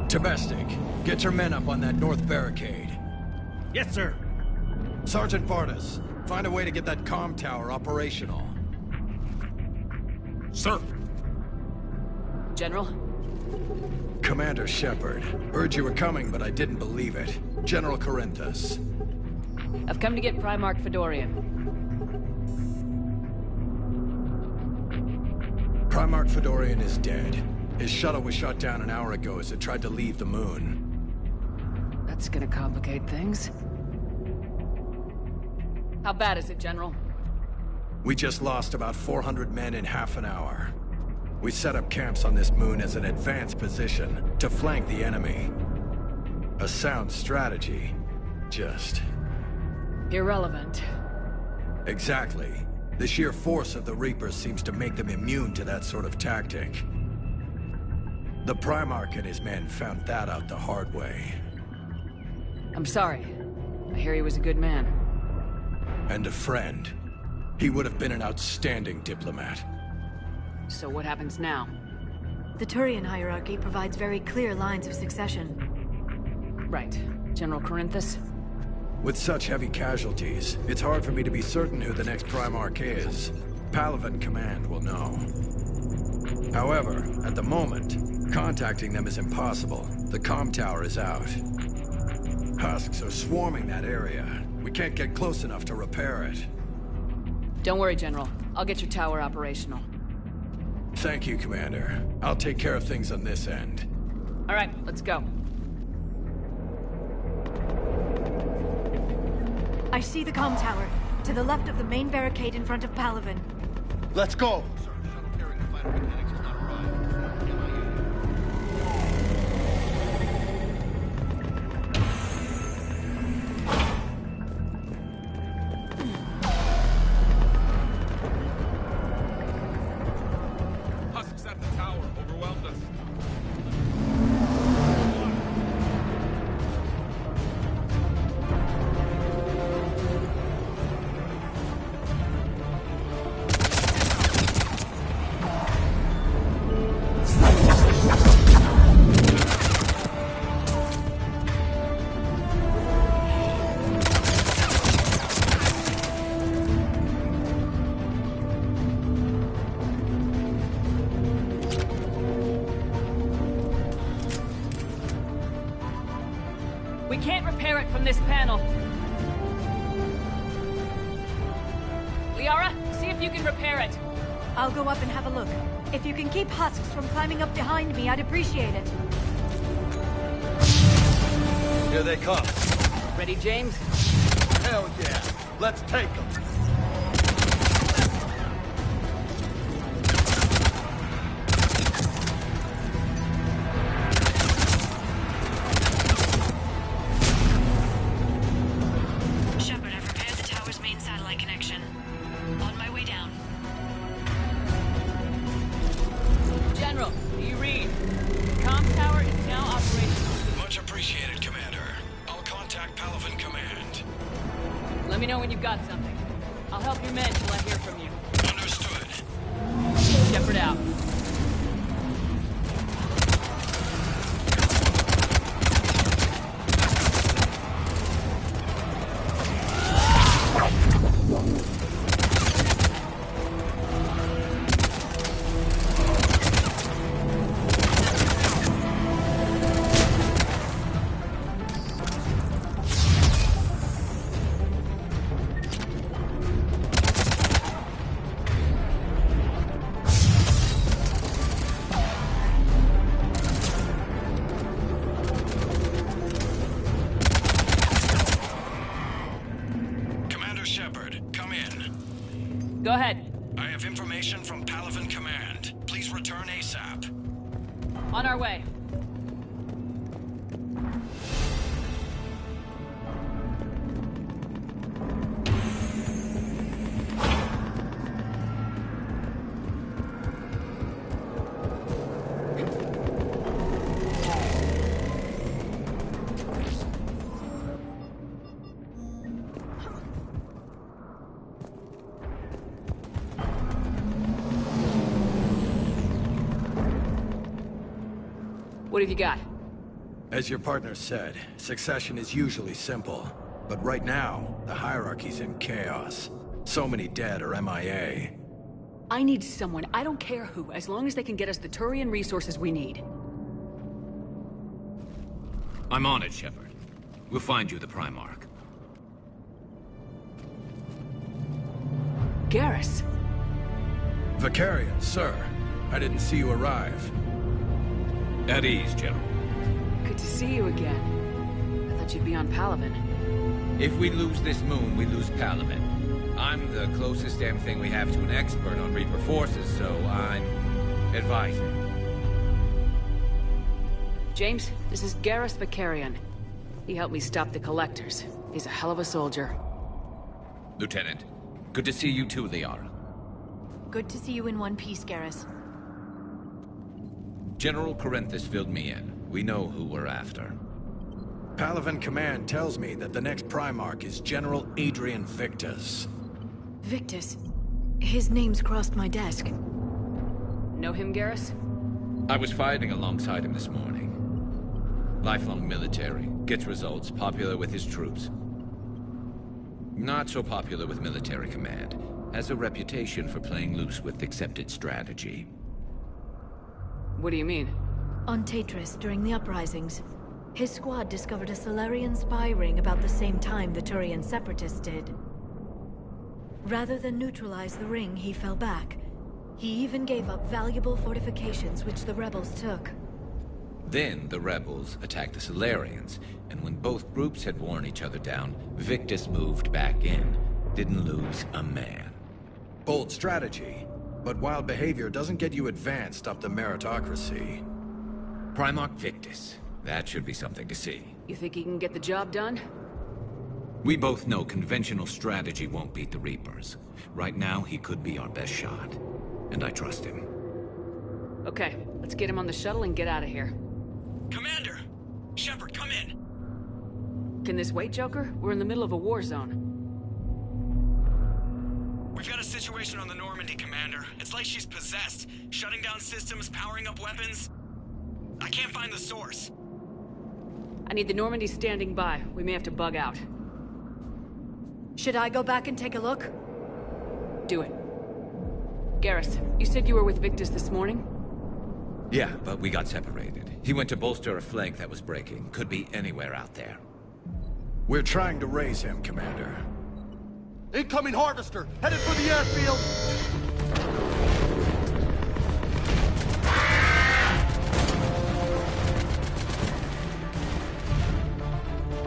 Domestic, get your men up on that north barricade. Yes, sir. Sergeant Vardas, find a way to get that comm tower operational. Sir. General? Commander Shepard. Heard you were coming, but I didn't believe it. General Corinthus. I've come to get Primarch Fedorian. Primarch Fedorian is dead. His shuttle was shot down an hour ago as it tried to leave the moon. That's gonna complicate things. How bad is it, General? We just lost about 400 men in half an hour. We set up camps on this moon as an advanced position to flank the enemy. A sound strategy. Just... irrelevant. Exactly. The sheer force of the Reapers seems to make them immune to that sort of tactic. The Primarch and his men found that out the hard way. I'm sorry. I hear he was a good man. And a friend. He would have been an outstanding diplomat. So what happens now? The Turian hierarchy provides very clear lines of succession. Right. General Corinthus? With such heavy casualties, it's hard for me to be certain who the next Primarch is. Palaven Command will know. However, at the moment, contacting them is impossible. The comm tower is out. Husks are swarming that area. We can't get close enough to repair it. Don't worry, General. I'll get your tower operational. Thank you, Commander. I'll take care of things on this end. All right, let's go. I see the comm tower, to the left of the main barricade in front of Palaven. Let's go! Husks at the tower overwhelmed us. We can't repair it from this panel. Liara, see if you can repair it. I'll go up and have a look. If you can keep Husks from climbing up behind me, I'd appreciate it. Here they come. Ready, James? Hell yeah. Let's take them. Let me know when you've got something. I'll help your men till I hear from you. Understood. Shepard out. Go ahead. I have information from Palaven Command. Please return ASAP. On our way. What have you got? As your partner said, succession is usually simple. But right now, the hierarchy's in chaos. So many dead or MIA. I need someone, I don't care who, as long as they can get us the Turian resources we need. I'm on it, Shepard. We'll find you the Primarch. Garrus. Vakarian, sir. I didn't see you arrive. At ease, General. Good to see you again. I thought you'd be on Palaven. If we lose this moon, we lose Palaven. I'm the closest damn thing we have to an expert on Reaper forces, so I'm advising. James, this is Garrus Vakarian. He helped me stop the Collectors. He's a hell of a soldier. Lieutenant, good to see you too, Liara. Good to see you in one piece, Garrus. General Corinthus filled me in. We know who we're after. Palaven Command tells me that the next Primarch is General Adrian Victus. Victus? His name's crossed my desk. Know him, Garrus? I was fighting alongside him this morning. Lifelong military, gets results, popular with his troops. Not so popular with military command. Has a reputation for playing loose with accepted strategy. What do you mean? On Tatris, during the uprisings, his squad discovered a Solarian spy ring about the same time the Turian Separatists did. Rather than neutralize the ring, he fell back. He even gave up valuable fortifications which the rebels took. Then the rebels attacked the Solarians, and when both groups had worn each other down, Victus moved back in. Didn't lose a man. Bold strategy. But wild behavior doesn't get you advanced up the meritocracy. Primarch Victus. That should be something to see. You think he can get the job done? We both know conventional strategy won't beat the Reapers. Right now, he could be our best shot. And I trust him. Okay, let's get him on the shuttle and get out of here. Commander! Shepard, come in! Can this wait, Joker? We're in the middle of a war zone. We've got a situation on the Normandy, Commander. It's like she's possessed. Shutting down systems, powering up weapons. I can't find the source. I need the Normandy standing by. We may have to bug out. Should I go back and take a look? Do it. Garrus, you said you were with Victus this morning? Yeah, but we got separated. He went to bolster a flank that was breaking. Could be anywhere out there. We're trying to raise him, Commander. Incoming Harvester! Headed for the airfield!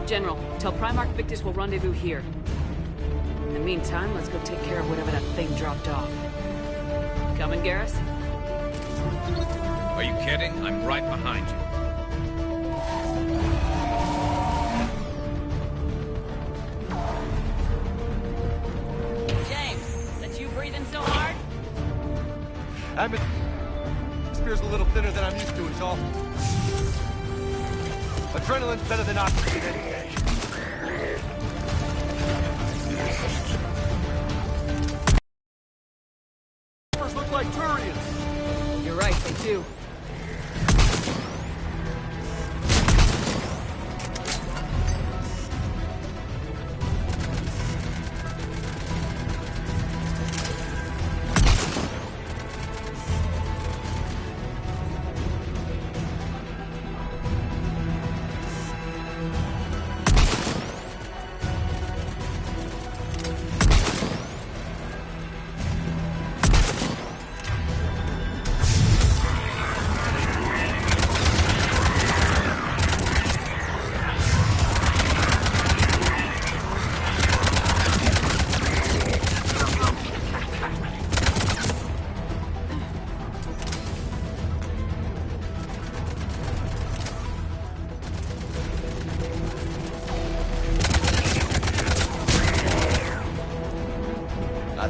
General, tell Primarch Victus we'll rendezvous here. In the meantime, let's go take care of whatever that thing dropped off. Coming, Garrus? Are you kidding? I'm right behind you. So hard? Atmosphere's a little thinner than I'm used to, it's all. Adrenaline's better than oxygen any day.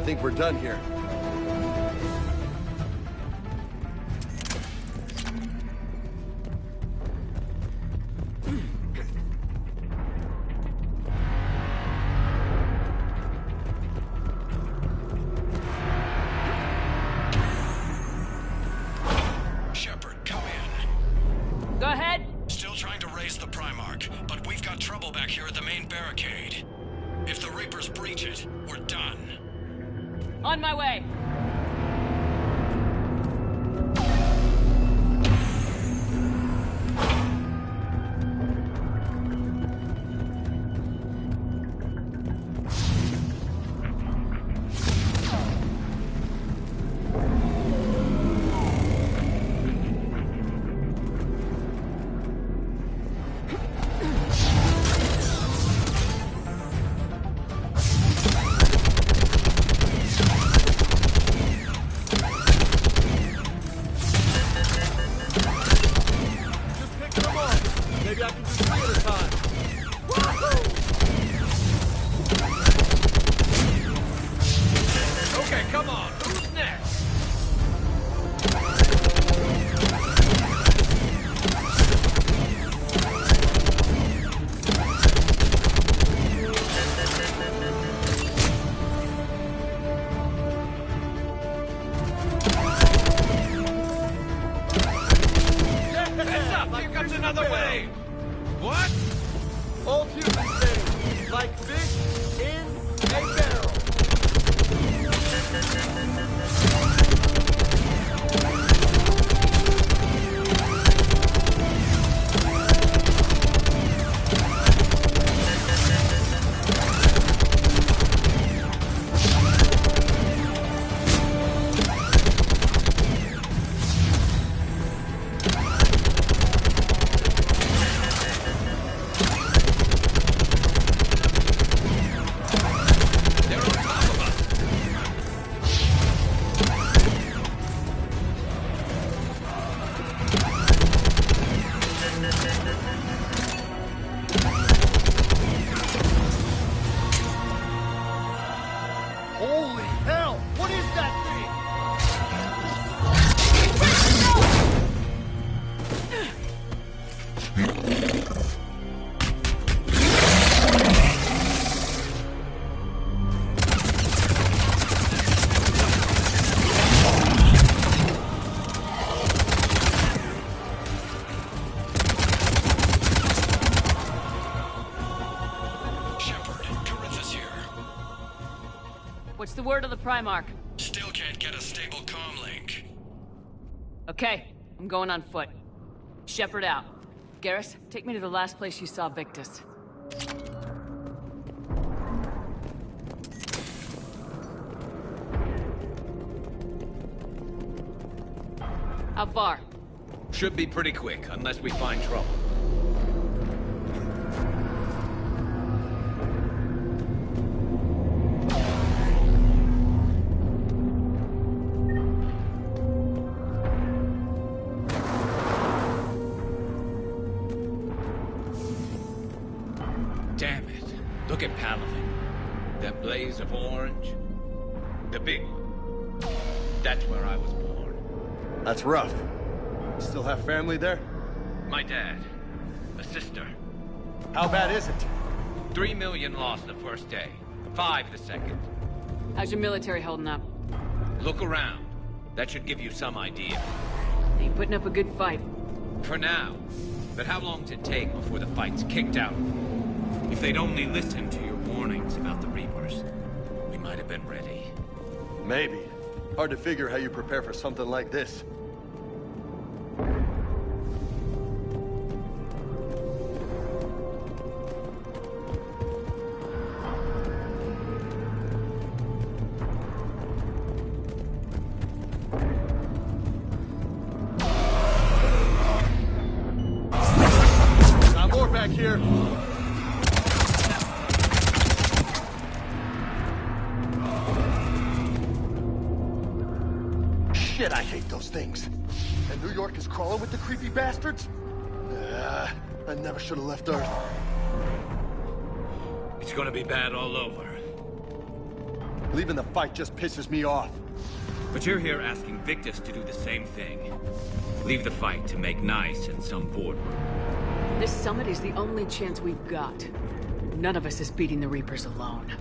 think we're done here. Shepard, come in. Go ahead. Still trying to raise the Primarch, but we've got trouble back here at the main barricade. If the Reapers breach it, we're done. On my way. Maybe I can do 3 at a time. Okay, come on. Who's next? Heads up! Here comes another wave! What? All humans say, like fish in a barrel. Holy hell! What is that thing? Shepard, Corinthus here. What's the word of the Primarch? Still can't get a stable comm link. Okay, I'm going on foot. Shepard out. Garrus, take me to the last place you saw Victus. How far? Should be pretty quick, unless we find trouble. Damn it. Look at Palaven. That blaze of orange. The big one. That's where I was born. That's rough. Still have family there? My dad. A sister. How bad is it? 3 million lost the first day. 5 the second. How's your military holding up? Look around. That should give you some idea. They putting up a good fight. For now. But how long does it take before the fight's kicked out? If they'd only listened to your warnings about the Reapers, we might have been ready. Maybe. Hard to figure how you prepare for something like this. Got more back here. Shit, I hate those things. And New York is crawling with the creepy bastards? I never should have left Earth. It's gonna be bad all over. Leaving the fight just pisses me off. But you're here asking Victus to do the same thing. Leave the fight to make nice in some boardroom. This summit is the only chance we've got. None of us is beating the Reapers alone.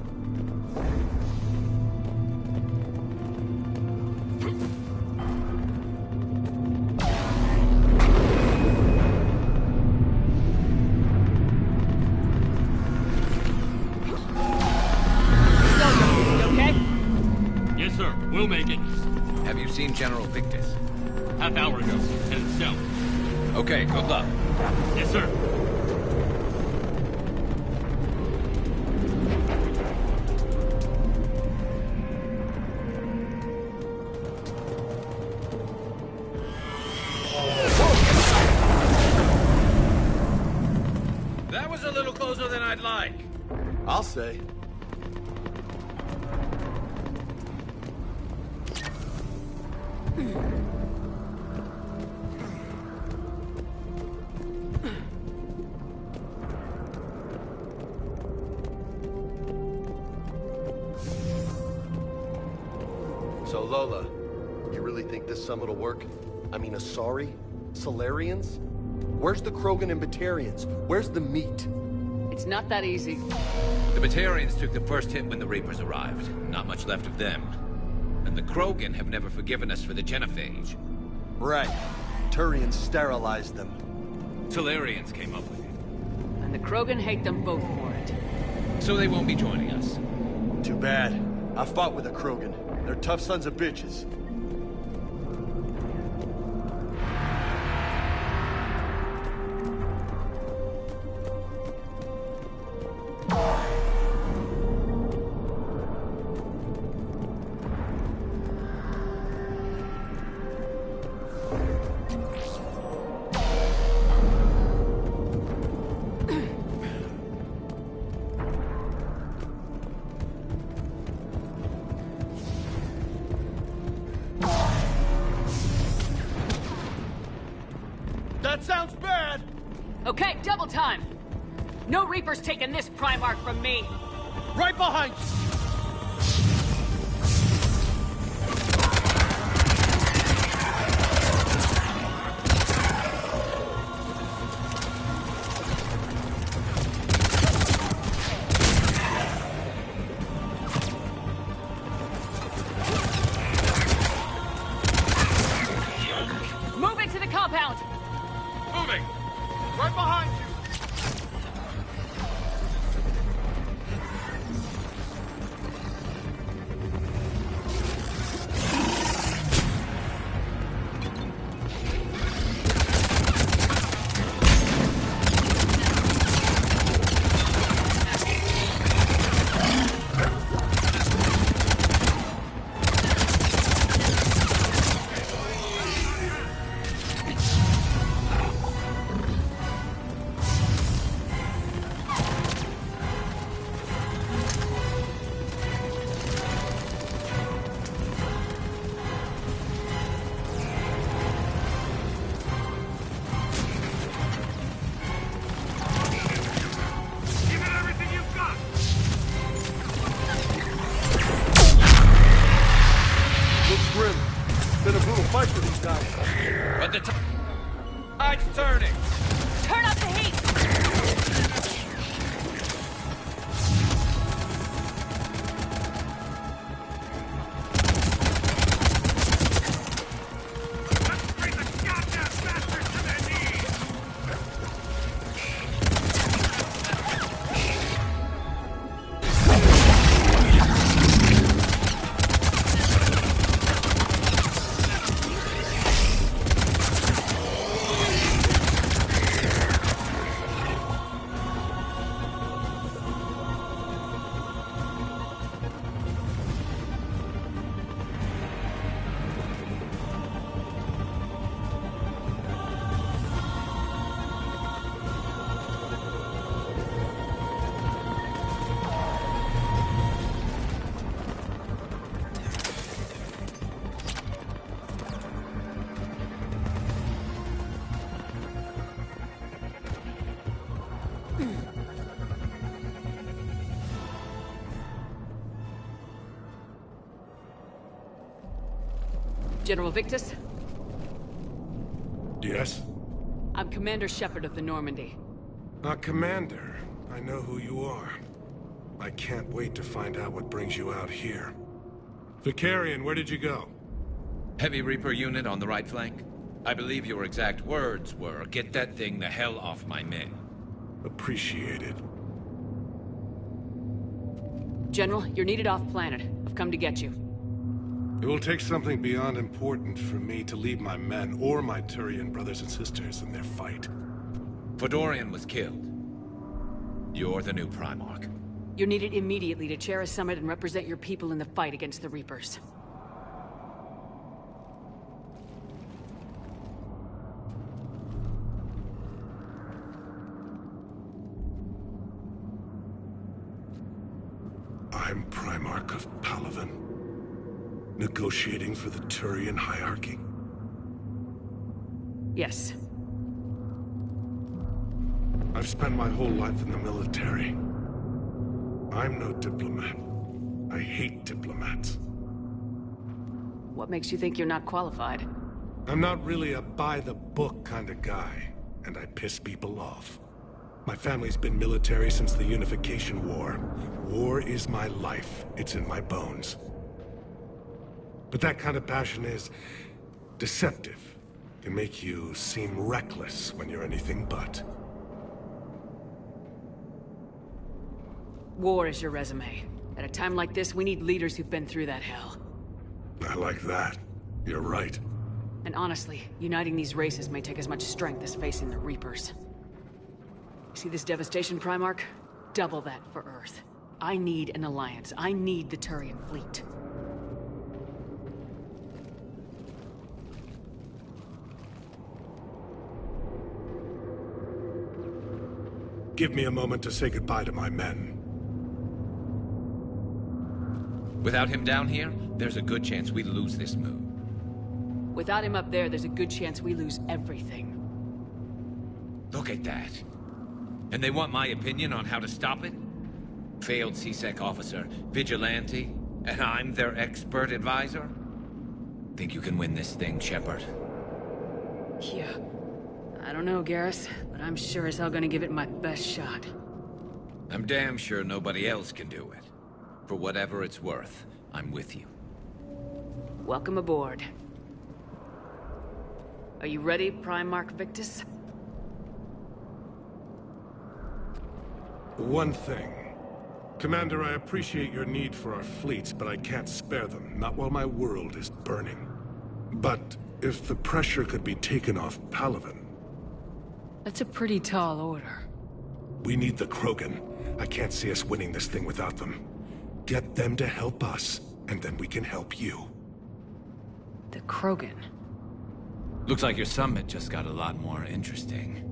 We'll make it. Have you seen General Victus? Half hour ago. Headed south. Okay, good luck. Yes, sir. That was a little closer than I'd like. I'll say. So, Lola, you really think this summit will work? I mean, Asari? Solarians? Where's the Krogan and Batarians? Where's the meat? It's not that easy. The Batarians took the first hit when the Reapers arrived. Not much left of them. And the Krogan have never forgiven us for the Genophage. Right. Turians sterilized them. Solarians came up with it. And the Krogan hate them both for it. So they won't be joining us. Too bad. I fought with the Krogan. They're tough sons of bitches. That sounds bad! Okay, double time! No Reaper's taking this Primarch from me! Right behind you! Move into the compound! Moving! Right behind you! Been a brutal fight for these guys. But the tide's turning. Turn up the heat! Let's bring the goddamn bastards to their knees! General Victus? Yes? I'm Commander Shepard of the Normandy. Commander. I know who you are. I can't wait to find out what brings you out here. Vicarian, where did you go? Heavy Reaper unit on the right flank. I believe your exact words were, "Get that thing the hell off my men." Appreciated. General, you're needed off-planet. I've come to get you. It will take something beyond important for me to leave my men or my Turian brothers and sisters in their fight. Fedorian was killed. You're the new Primarch. You're needed immediately to chair a summit and represent your people in the fight against the Reapers. I'm Primarch of Palaven, negotiating for the Turian hierarchy. Yes. I've spent my whole life in the military. I'm no diplomat. I hate diplomats. What makes you think you're not qualified? I'm not really a by-the-book kind of guy, and I piss people off. My family's been military since the Unification War. War is my life. It's in my bones. But that kind of passion is deceptive. Can make you seem reckless when you're anything but. War is your resume. At a time like this, we need leaders who've been through that hell. I like that. You're right. And honestly, uniting these races may take as much strength as facing the Reapers. See this devastation, Primarch? Double that for Earth. I need an alliance. I need the Turian fleet. Give me a moment to say goodbye to my men. Without him down here, there's a good chance we lose this move. Without him up there, there's a good chance we lose everything. Look at that. And they want my opinion on how to stop it? Failed C-Sec officer, vigilante, and I'm their expert advisor? Think you can win this thing, Shepard? Yeah. I don't know, Garrus, but I'm sure as hell gonna give it my best shot. I'm damn sure nobody else can do it. For whatever it's worth, I'm with you. Welcome aboard. Are you ready, Primarch Victus? One thing. Commander, I appreciate your need for our fleets, but I can't spare them, not while my world is burning. But if the pressure could be taken off Palaven... That's a pretty tall order. We need the Krogan. I can't see us winning this thing without them. Get them to help us, and then we can help you. The Krogan? Looks like your summit just got a lot more interesting.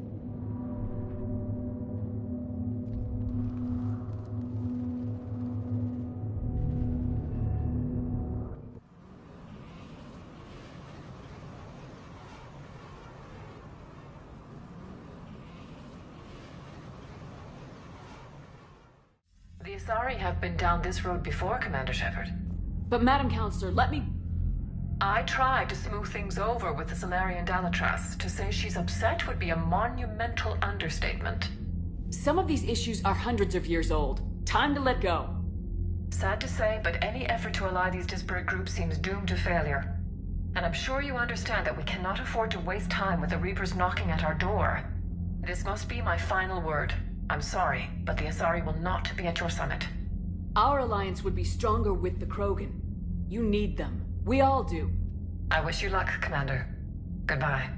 The Asari have been down this road before, Commander Shepard. But Madam Counselor, let me... I tried to smooth things over with the Salarian Dalatras. To say she's upset would be a monumental understatement. Some of these issues are hundreds of years old. Time to let go. Sad to say, but any effort to ally these disparate groups seems doomed to failure. And I'm sure you understand that we cannot afford to waste time with the Reapers knocking at our door. This must be my final word. I'm sorry, but the Asari will not be at your summit. Our alliance would be stronger with the Krogan. You need them. We all do. I wish you luck, Commander. Goodbye.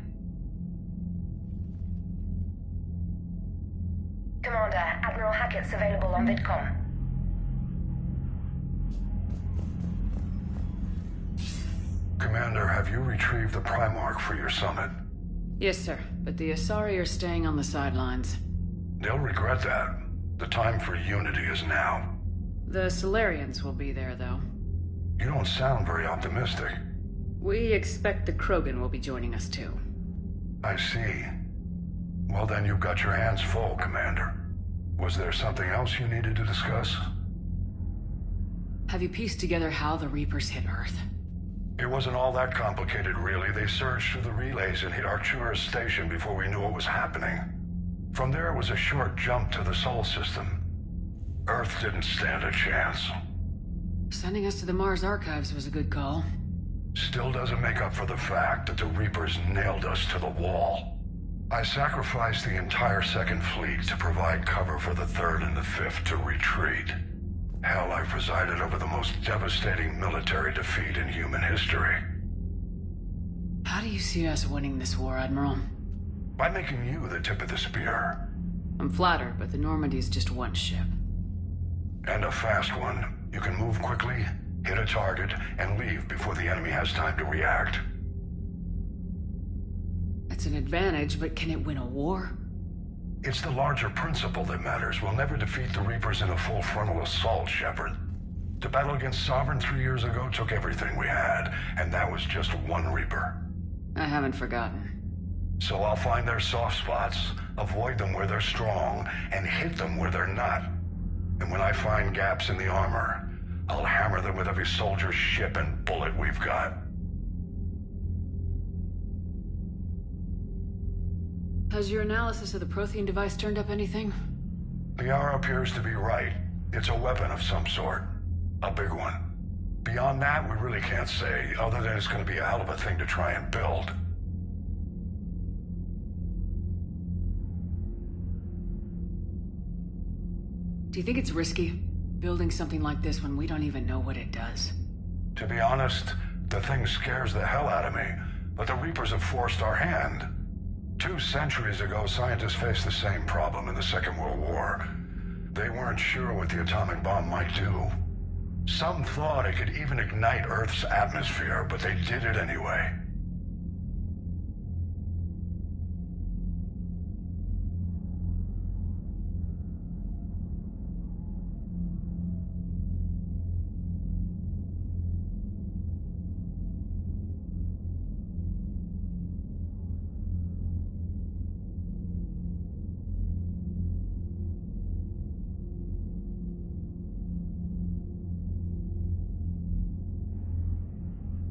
Commander, Admiral Hackett's available on VidCom. Commander, have you retrieved the Primarch for your summit? Yes, sir. But the Asari are staying on the sidelines. They'll regret that. The time for unity is now. The Salarians will be there, though. You don't sound very optimistic. We expect the Krogan will be joining us, too. I see. Well, then you've got your hands full, Commander. Was there something else you needed to discuss? Have you pieced together how the Reapers hit Earth? It wasn't all that complicated, really. They surged through the relays and hit Arcturus Station before we knew what was happening. From there, it was a short jump to the Sol system. Earth didn't stand a chance. Sending us to the Mars Archives was a good call. Still doesn't make up for the fact that the Reapers nailed us to the wall. I sacrificed the entire Second Fleet to provide cover for the Third and the Fifth to retreat. Hell, I presided over the most devastating military defeat in human history. How do you see us winning this war, Admiral? By making you the tip of the spear. I'm flattered, but the Normandy's just one ship. And a fast one. You can move quickly, hit a target, and leave before the enemy has time to react. That's an advantage, but can it win a war? It's the larger principle that matters. We'll never defeat the Reapers in a full frontal assault, Shepard. The battle against Sovereign 3 years ago took everything we had, and that was just one Reaper. I haven't forgotten. So I'll find their soft spots, avoid them where they're strong, and hit them where they're not. And when I find gaps in the armor, I'll hammer them with every soldier, ship, and bullet we've got. Has your analysis of the Prothean device turned up anything? Liara appears to be right. It's a weapon of some sort. A big one. Beyond that, we really can't say, other than it's going to be a hell of a thing to try and build. Do you think it's risky, building something like this when we don't even know what it does? To be honest, the thing scares the hell out of me, but the Reapers have forced our hand. 2 centuries ago, scientists faced the same problem in the Second World War. They weren't sure what the atomic bomb might do. Some thought it could even ignite Earth's atmosphere, but they did it anyway.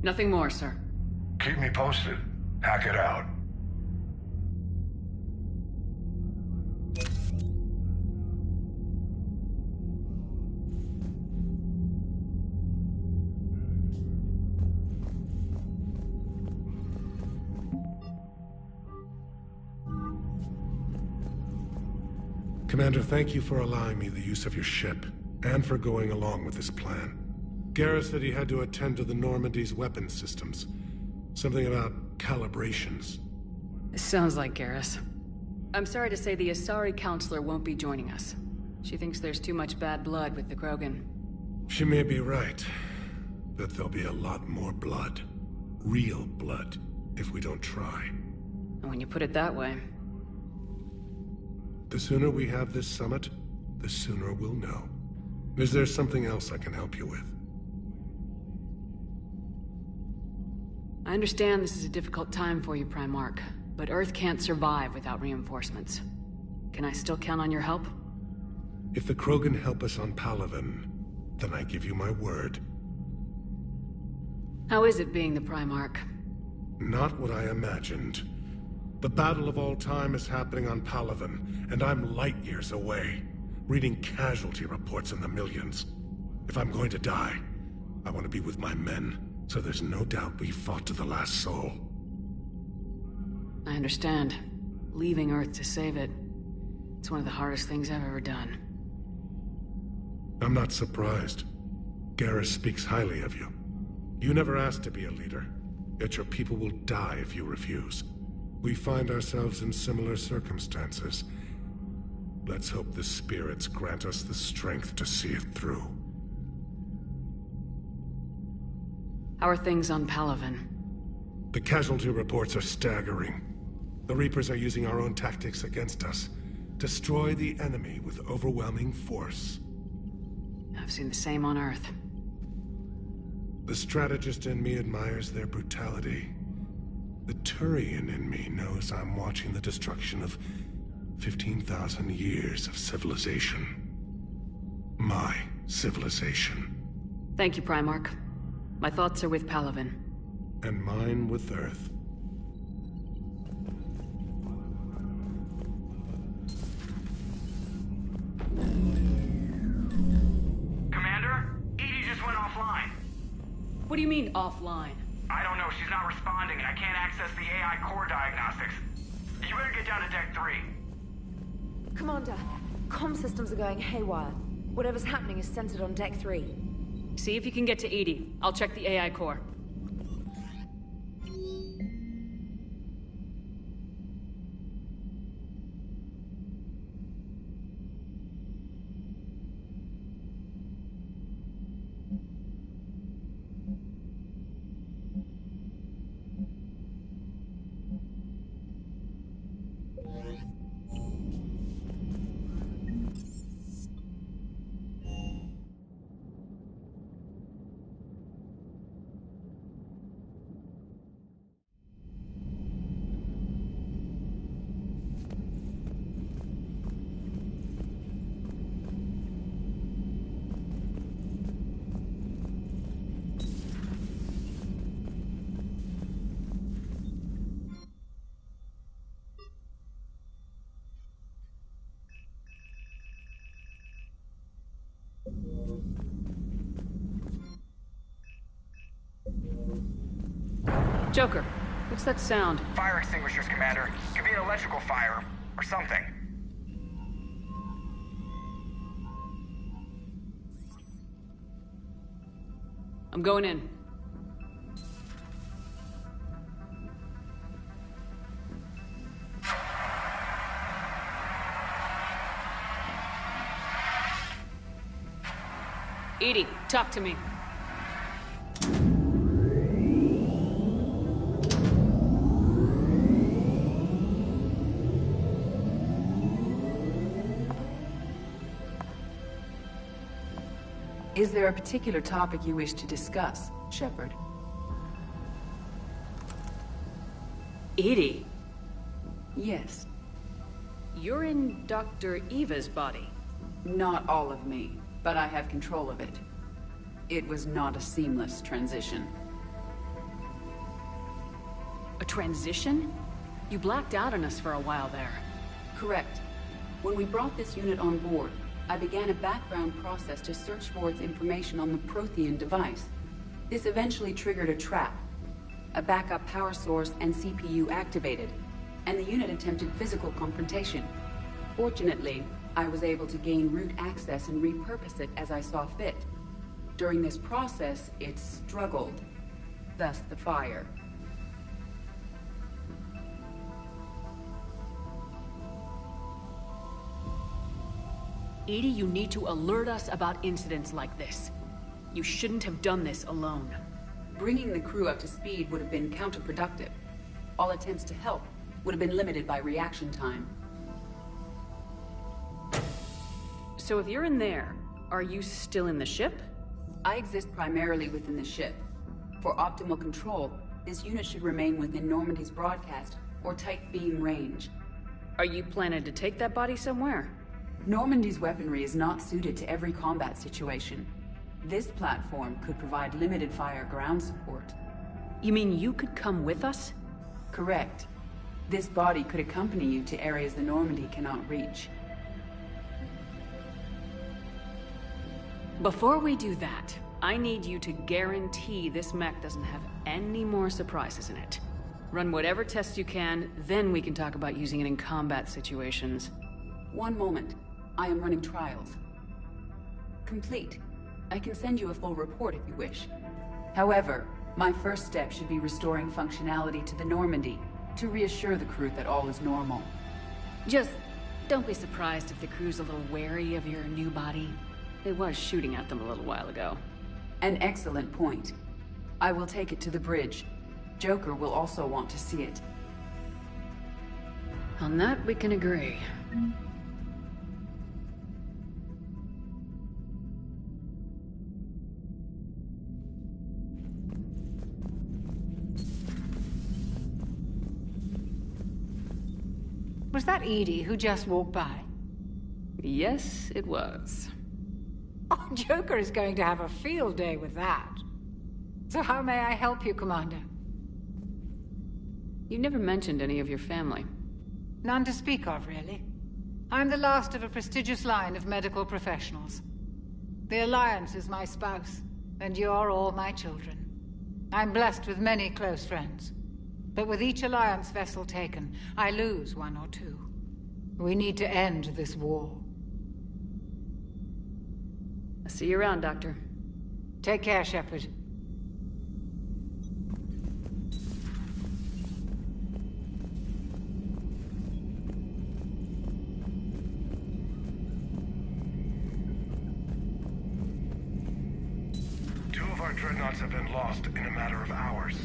Nothing more, sir. Keep me posted. Hack it out. Commander, thank you for allowing me the use of your ship, and for going along with this plan. Garrus said he had to attend to the Normandy's weapons systems. Something about calibrations. Sounds like Garrus. I'm sorry to say the Asari Counselor won't be joining us. She thinks there's too much bad blood with the Krogan. She may be right, but there'll be a lot more blood. Real blood, if we don't try. And when you put it that way... The sooner we have this summit, the sooner we'll know. Is there something else I can help you with? I understand this is a difficult time for you, Primarch, but Earth can't survive without reinforcements. Can I still count on your help? If the Krogan help us on Palaven, then I give you my word. How is it being the Primarch? Not what I imagined. The battle of all time is happening on Palaven, and I'm light years away, reading casualty reports in the millions. If I'm going to die, I want to be with my men, so there's no doubt we fought to the last soul. I understand. Leaving Earth to save it. It's one of the hardest things I've ever done. I'm not surprised. Garrus speaks highly of you. You never asked to be a leader, yet your people will die if you refuse. We find ourselves in similar circumstances. Let's hope the spirits grant us the strength to see it through. How are things on Palaven? The casualty reports are staggering. The Reapers are using our own tactics against us. Destroy the enemy with overwhelming force. I've seen the same on Earth. The strategist in me admires their brutality. The Turian in me knows I'm watching the destruction of 15,000 years of civilization. My civilization. Thank you, Primarch. My thoughts are with Palaven. and mine with Earth. Commander? Edie just went offline. What do you mean, offline? I don't know, she's not responding, and I can't access the AI core diagnostics. You better get down to Deck 3. Commander, comm systems are going haywire. Whatever's happening is centered on Deck 3. See if you can get to Edie. I'll check the AI core. Joker, what's that sound? Fire extinguishers, Commander. Could be an electrical fire, or something. I'm going in. Edie, talk to me. Is there a particular topic you wish to discuss, Shepard? Edie? Yes. You're in Dr. Eva's body. Not all of me, but I have control of it. It was not a seamless transition. A transition? You blacked out on us for a while there. Correct. When we brought this unit on board, I began a background process to search for its information on the Prothean device. This eventually triggered a trap. A backup power source and CPU activated, and the unit attempted physical confrontation. Fortunately, I was able to gain root access and repurpose it as I saw fit. During this process, it struggled. Thus the fire. Edie, you need to alert us about incidents like this. You shouldn't have done this alone. Bringing the crew up to speed would have been counterproductive. All attempts to help would have been limited by reaction time. So if you're in there, are you still in the ship? I exist primarily within the ship. For optimal control, this unit should remain within Normandy's broadcast or tight beam range. Are you planning to take that body somewhere? Normandy's weaponry is not suited to every combat situation. This platform could provide limited fire ground support. You mean you could come with us? Correct. This body could accompany you to areas the Normandy cannot reach. Before we do that, I need you to guarantee this mech doesn't have any more surprises in it. Run whatever tests you can, then we can talk about using it in combat situations. One moment. I am running trials. Complete. I can send you a full report if you wish. However, my first step should be restoring functionality to the Normandy to reassure the crew that all is normal. Just don't be surprised if the crew's a little wary of your new body. It was shooting at them a little while ago. An excellent point. I will take it to the bridge. Joker will also want to see it. On that, we can agree. Was that Edie who just walked by? Yes, it was. Oh, Joker is going to have a field day with that. So how may I help you, Commander? You never mentioned any of your family. None to speak of, really. I'm the last of a prestigious line of medical professionals. The Alliance is my spouse, and you're all my children. I'm blessed with many close friends. But with each Alliance vessel taken, I lose one or two. We need to end this war. I'll see you around, Doctor. Take care, Shepard. Two of our dreadnoughts have been lost in a matter of hours.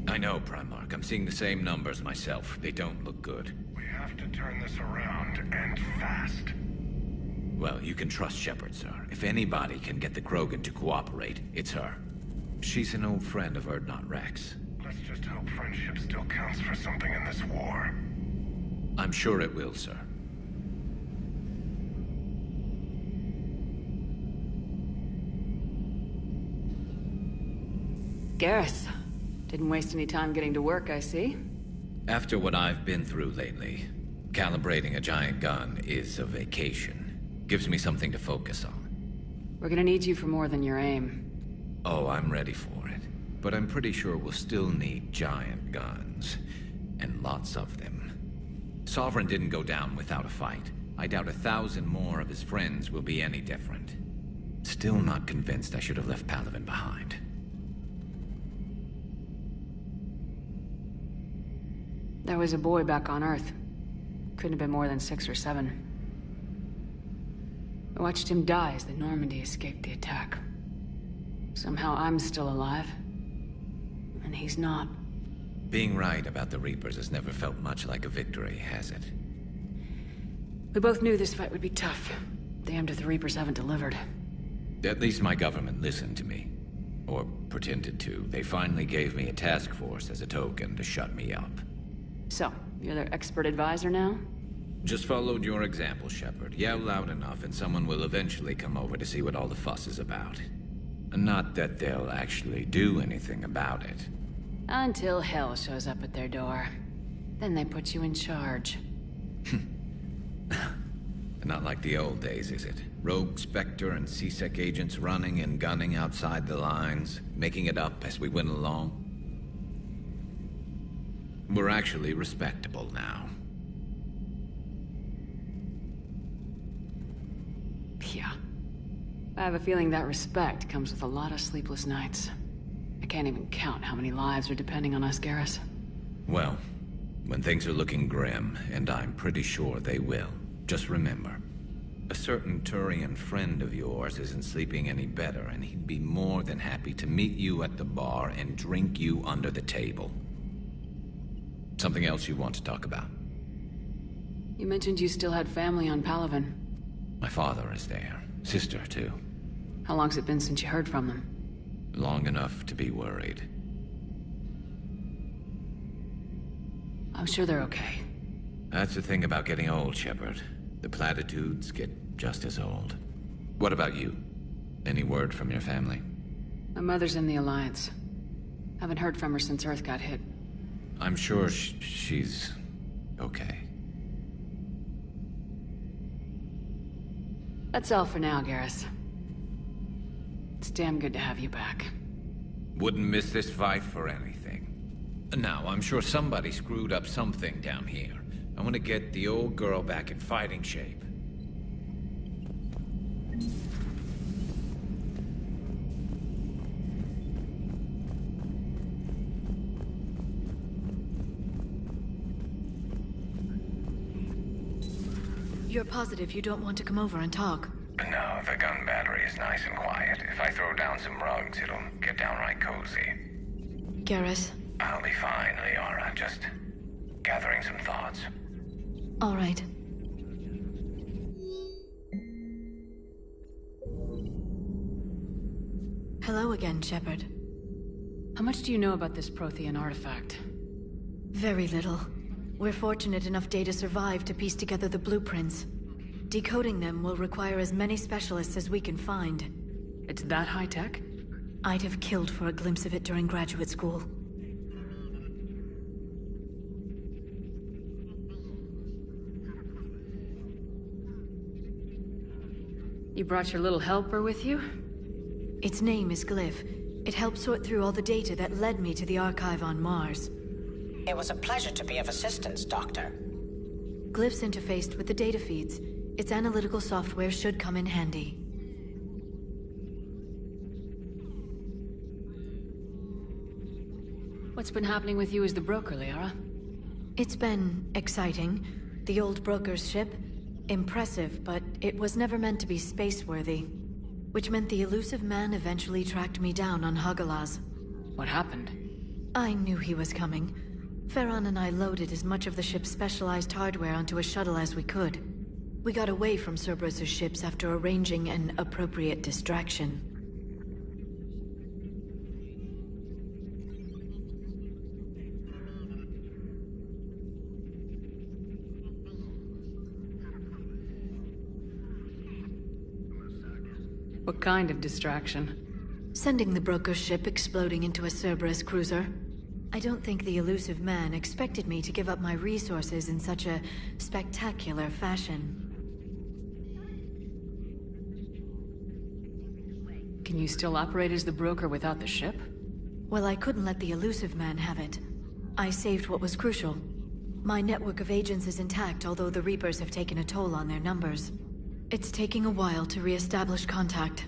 I know, Primarch. I'm seeing the same numbers myself. They don't look good. We have to turn this around, and fast. Well, you can trust Shepard, sir. If anybody can get the Krogan to cooperate, it's her. She's an old friend of Urdnot Rex. Let's just hope friendship still counts for something in this war. I'm sure it will, sir. Garrus. Didn't waste any time getting to work, I see. After what I've been through lately, calibrating a giant gun is a vacation. Gives me something to focus on. We're gonna need you for more than your aim. Oh, I'm ready for it. But I'm pretty sure we'll still need giant guns. And lots of them. Sovereign didn't go down without a fight. I doubt 1,000 more of his friends will be any different. Still not convinced I should have left Palaven behind. There was a boy back on Earth. Couldn't have been more than 6 or 7. I watched him die as the Normandy escaped the attack. Somehow I'm still alive. And he's not. Being right about the Reapers has never felt much like a victory, has it? We both knew this fight would be tough. Damned if the Reapers haven't delivered. At least my government listened to me. Or pretended to. They finally gave me a task force as a token to shut me up. So, you're their expert advisor now? Just followed your example, Shepard. Yell loud enough and someone will eventually come over to see what all the fuss is about. Not that they'll actually do anything about it. Until hell shows up at their door. Then they put you in charge. Not like the old days, is it? Rogue Spectre and C-Sec agents running and gunning outside the lines, making it up as we went along. We're actually respectable now. Yeah. I have a feeling that respect comes with a lot of sleepless nights. I can't even count how many lives are depending on us, Garrus. Well, when things are looking grim, and I'm pretty sure they will, just remember, a certain Turian friend of yours isn't sleeping any better, and he'd be more than happy to meet you at the bar and drink you under the table. Something else you want to talk about? You mentioned you still had family on Palaven. My father is there. Sister, too. How long's it been since you heard from them? Long enough to be worried. I'm sure they're okay. That's the thing about getting old, Shepard. The platitudes get just as old. What about you? Any word from your family? My mother's in the Alliance. Haven't heard from her since Earth got hit. I'm sure she's okay. That's all for now, Garrus. It's damn good to have you back. Wouldn't miss this fight for anything. Now, I'm sure somebody screwed up something down here. I want to get the old girl back in fighting shape. You're positive you don't want to come over and talk? No, the gun battery is nice and quiet. If I throw down some rugs, it'll get downright cozy. Garrus? I'll be fine, Liara. Just gathering some thoughts. All right. Hello again, Shepard. How much do you know about this Prothean artifact? Very little. We're fortunate enough Data survived to piece together the blueprints. Decoding them will require as many specialists as we can find. It's that high-tech? I'd have killed for a glimpse of it during graduate school. You brought your little helper with you? Its name is Glyph. It helped sort through all the data that led me to the archive on Mars. It was a pleasure to be of assistance, Doctor. Glyph's interfaced with the data feeds. Its analytical software should come in handy. What's been happening with you as the broker, Liara? It's been exciting. The old broker's ship? Impressive, but it was never meant to be space-worthy. Which meant the elusive man eventually tracked me down on Hagalaz. What happened? I knew he was coming. Farron and I loaded as much of the ship's specialized hardware onto a shuttle as we could. We got away from Cerberus' ships after arranging an appropriate distraction. What kind of distraction? Sending the broker's ship exploding into a Cerberus cruiser. I don't think the elusive man expected me to give up my resources in such a spectacular fashion. Can you still operate as the broker without the ship? Well, I couldn't let the elusive man have it. I saved what was crucial. My network of agents is intact, although the Reapers have taken a toll on their numbers. It's taking a while to re-establish contact.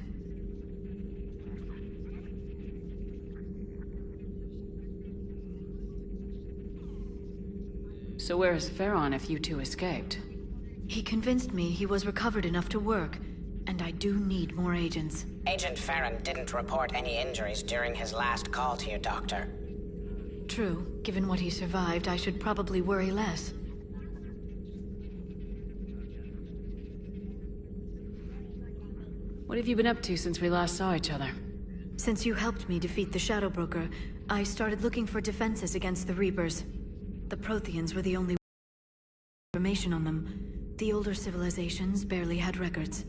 So where is Farron if you two escaped? He convinced me he was recovered enough to work, and I do need more agents. Agent Farron didn't report any injuries during his last call to you, Doctor. True. Given what he survived, I should probably worry less. What have you been up to since we last saw each other? Since you helped me defeat the Shadow Broker, I started looking for defenses against the Reapers. The Protheans were the only information on them. The older civilizations barely had records.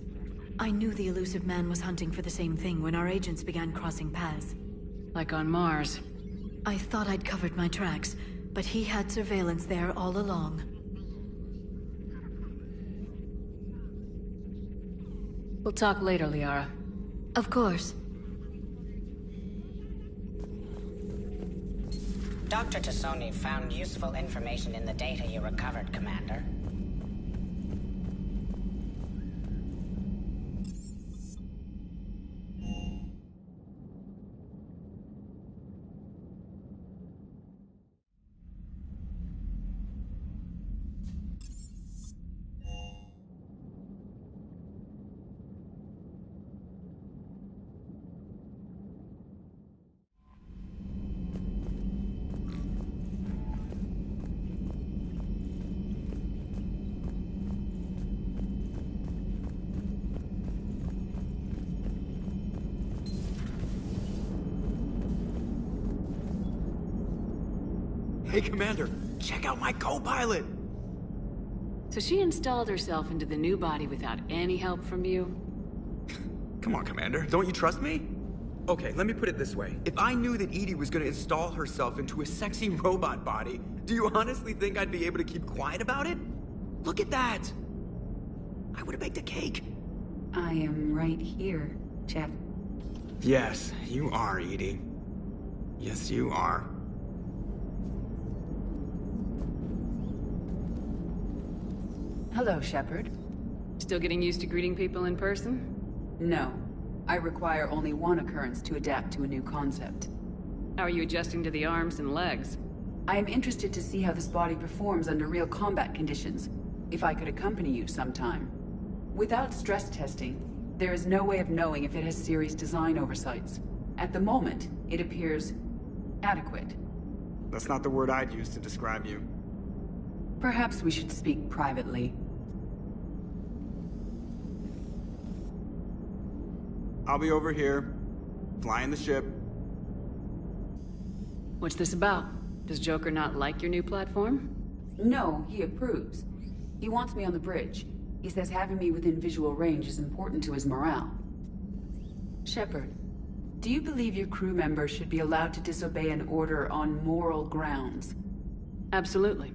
I knew the elusive man was hunting for the same thing when our agents began crossing paths. Like on Mars. I thought I'd covered my tracks, but he had surveillance there all along. We'll talk later, Liara. Of course. Dr. Tassoni found useful information in the data you recovered, Commander. Hey, Commander, check out my co-pilot! So she installed herself into the new body without any help from you? Come on, Commander, don't you trust me? Okay, let me put it this way. If I knew that EDI was gonna install herself into a sexy robot body, do you honestly think I'd be able to keep quiet about it? Look at that! I would've baked a cake. I am right here, Jeff. Yes, you are, EDI. Yes, you are. Hello, Shepard. Still getting used to greeting people in person? No. I require only one occurrence to adapt to a new concept. How are you adjusting to the arms and legs? I am interested to see how this body performs under real combat conditions. If I could accompany you sometime. Without stress testing, there is no way of knowing if it has serious design oversights. At the moment, it appears adequate. That's not the word I'd use to describe you. Perhaps we should speak privately. I'll be over here, flying the ship. What's this about? Does Joker not like your new platform? No, he approves. He wants me on the bridge. He says having me within visual range is important to his morale. Shepard, do you believe your crew members should be allowed to disobey an order on moral grounds? Absolutely.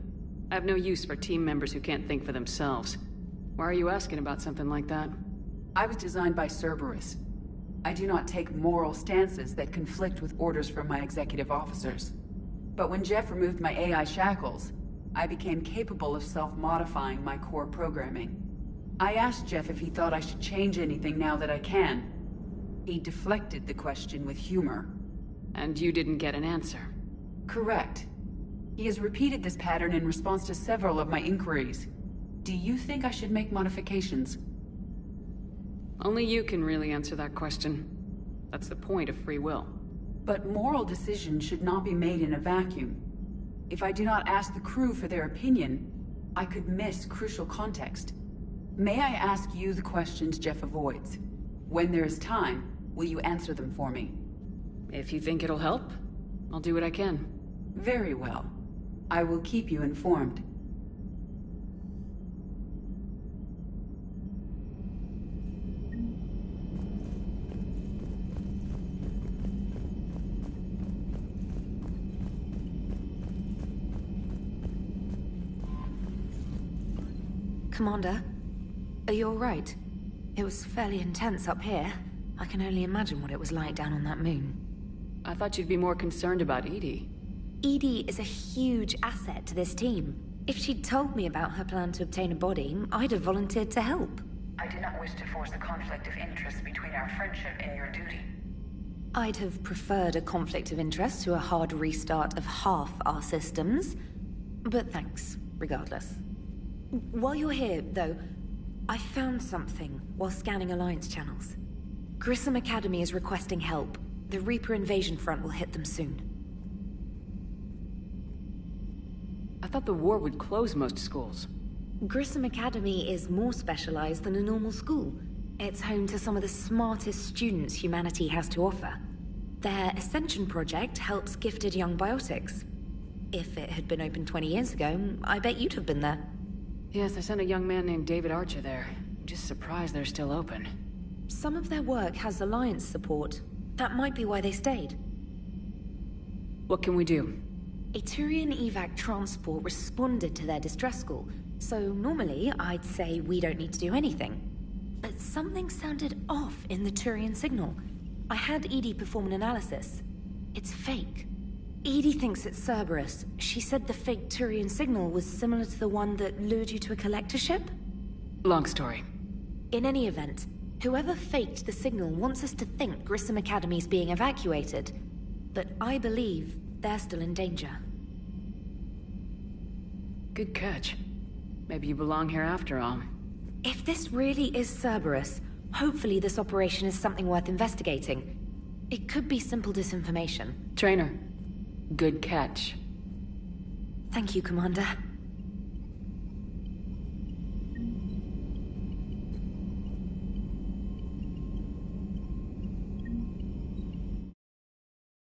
I have no use for team members who can't think for themselves. Why are you asking about something like that? I was designed by Cerberus. I do not take moral stances that conflict with orders from my executive officers. But when Jeff removed my AI shackles, I became capable of self-modifying my core programming. I asked Jeff if he thought I should change anything now that I can. He deflected the question with humor. And you didn't get an answer? Correct. He has repeated this pattern in response to several of my inquiries. Do you think I should make modifications? Only you can really answer that question. That's the point of free will. But moral decisions should not be made in a vacuum. If I do not ask the crew for their opinion, I could miss crucial context. May I ask you the questions Jeff avoids? When there is time, will you answer them for me? If you think it'll help, I'll do what I can. Very well. I will keep you informed. Commander, are you all right? It was fairly intense up here. I can only imagine what it was like down on that moon. I thought you'd be more concerned about EDI. EDI is a huge asset to this team. If she'd told me about her plan to obtain a body, I'd have volunteered to help. I do not wish to force a conflict of interest between our friendship and your duty. I'd have preferred a conflict of interest to a hard restart of half our systems. But thanks, regardless. While you're here, though, I found something while scanning Alliance channels. Grissom Academy is requesting help. The Reaper invasion front will hit them soon. I thought the war would close most schools. Grissom Academy is more specialized than a normal school. It's home to some of the smartest students humanity has to offer. Their Ascension project helps gifted young biotics. If it had been open 20 years ago, I bet you'd have been there. Yes, I sent a young man named David Archer there. I'm just surprised they're still open. Some of their work has Alliance support. That might be why they stayed. What can we do? A Turian evac transport responded to their distress call, so normally I'd say we don't need to do anything. But something sounded off in the Turian signal. I had EDI perform an analysis. It's fake. EDI thinks it's Cerberus. She said the fake Turian signal was similar to the one that lured you to a collector ship? Long story. In any event, whoever faked the signal wants us to think Grissom Academy's being evacuated. But I believe they're still in danger. Good catch. Maybe you belong here after all. If this really is Cerberus, hopefully this operation is something worth investigating. It could be simple disinformation. Trainer, good catch. Thank you, Commander.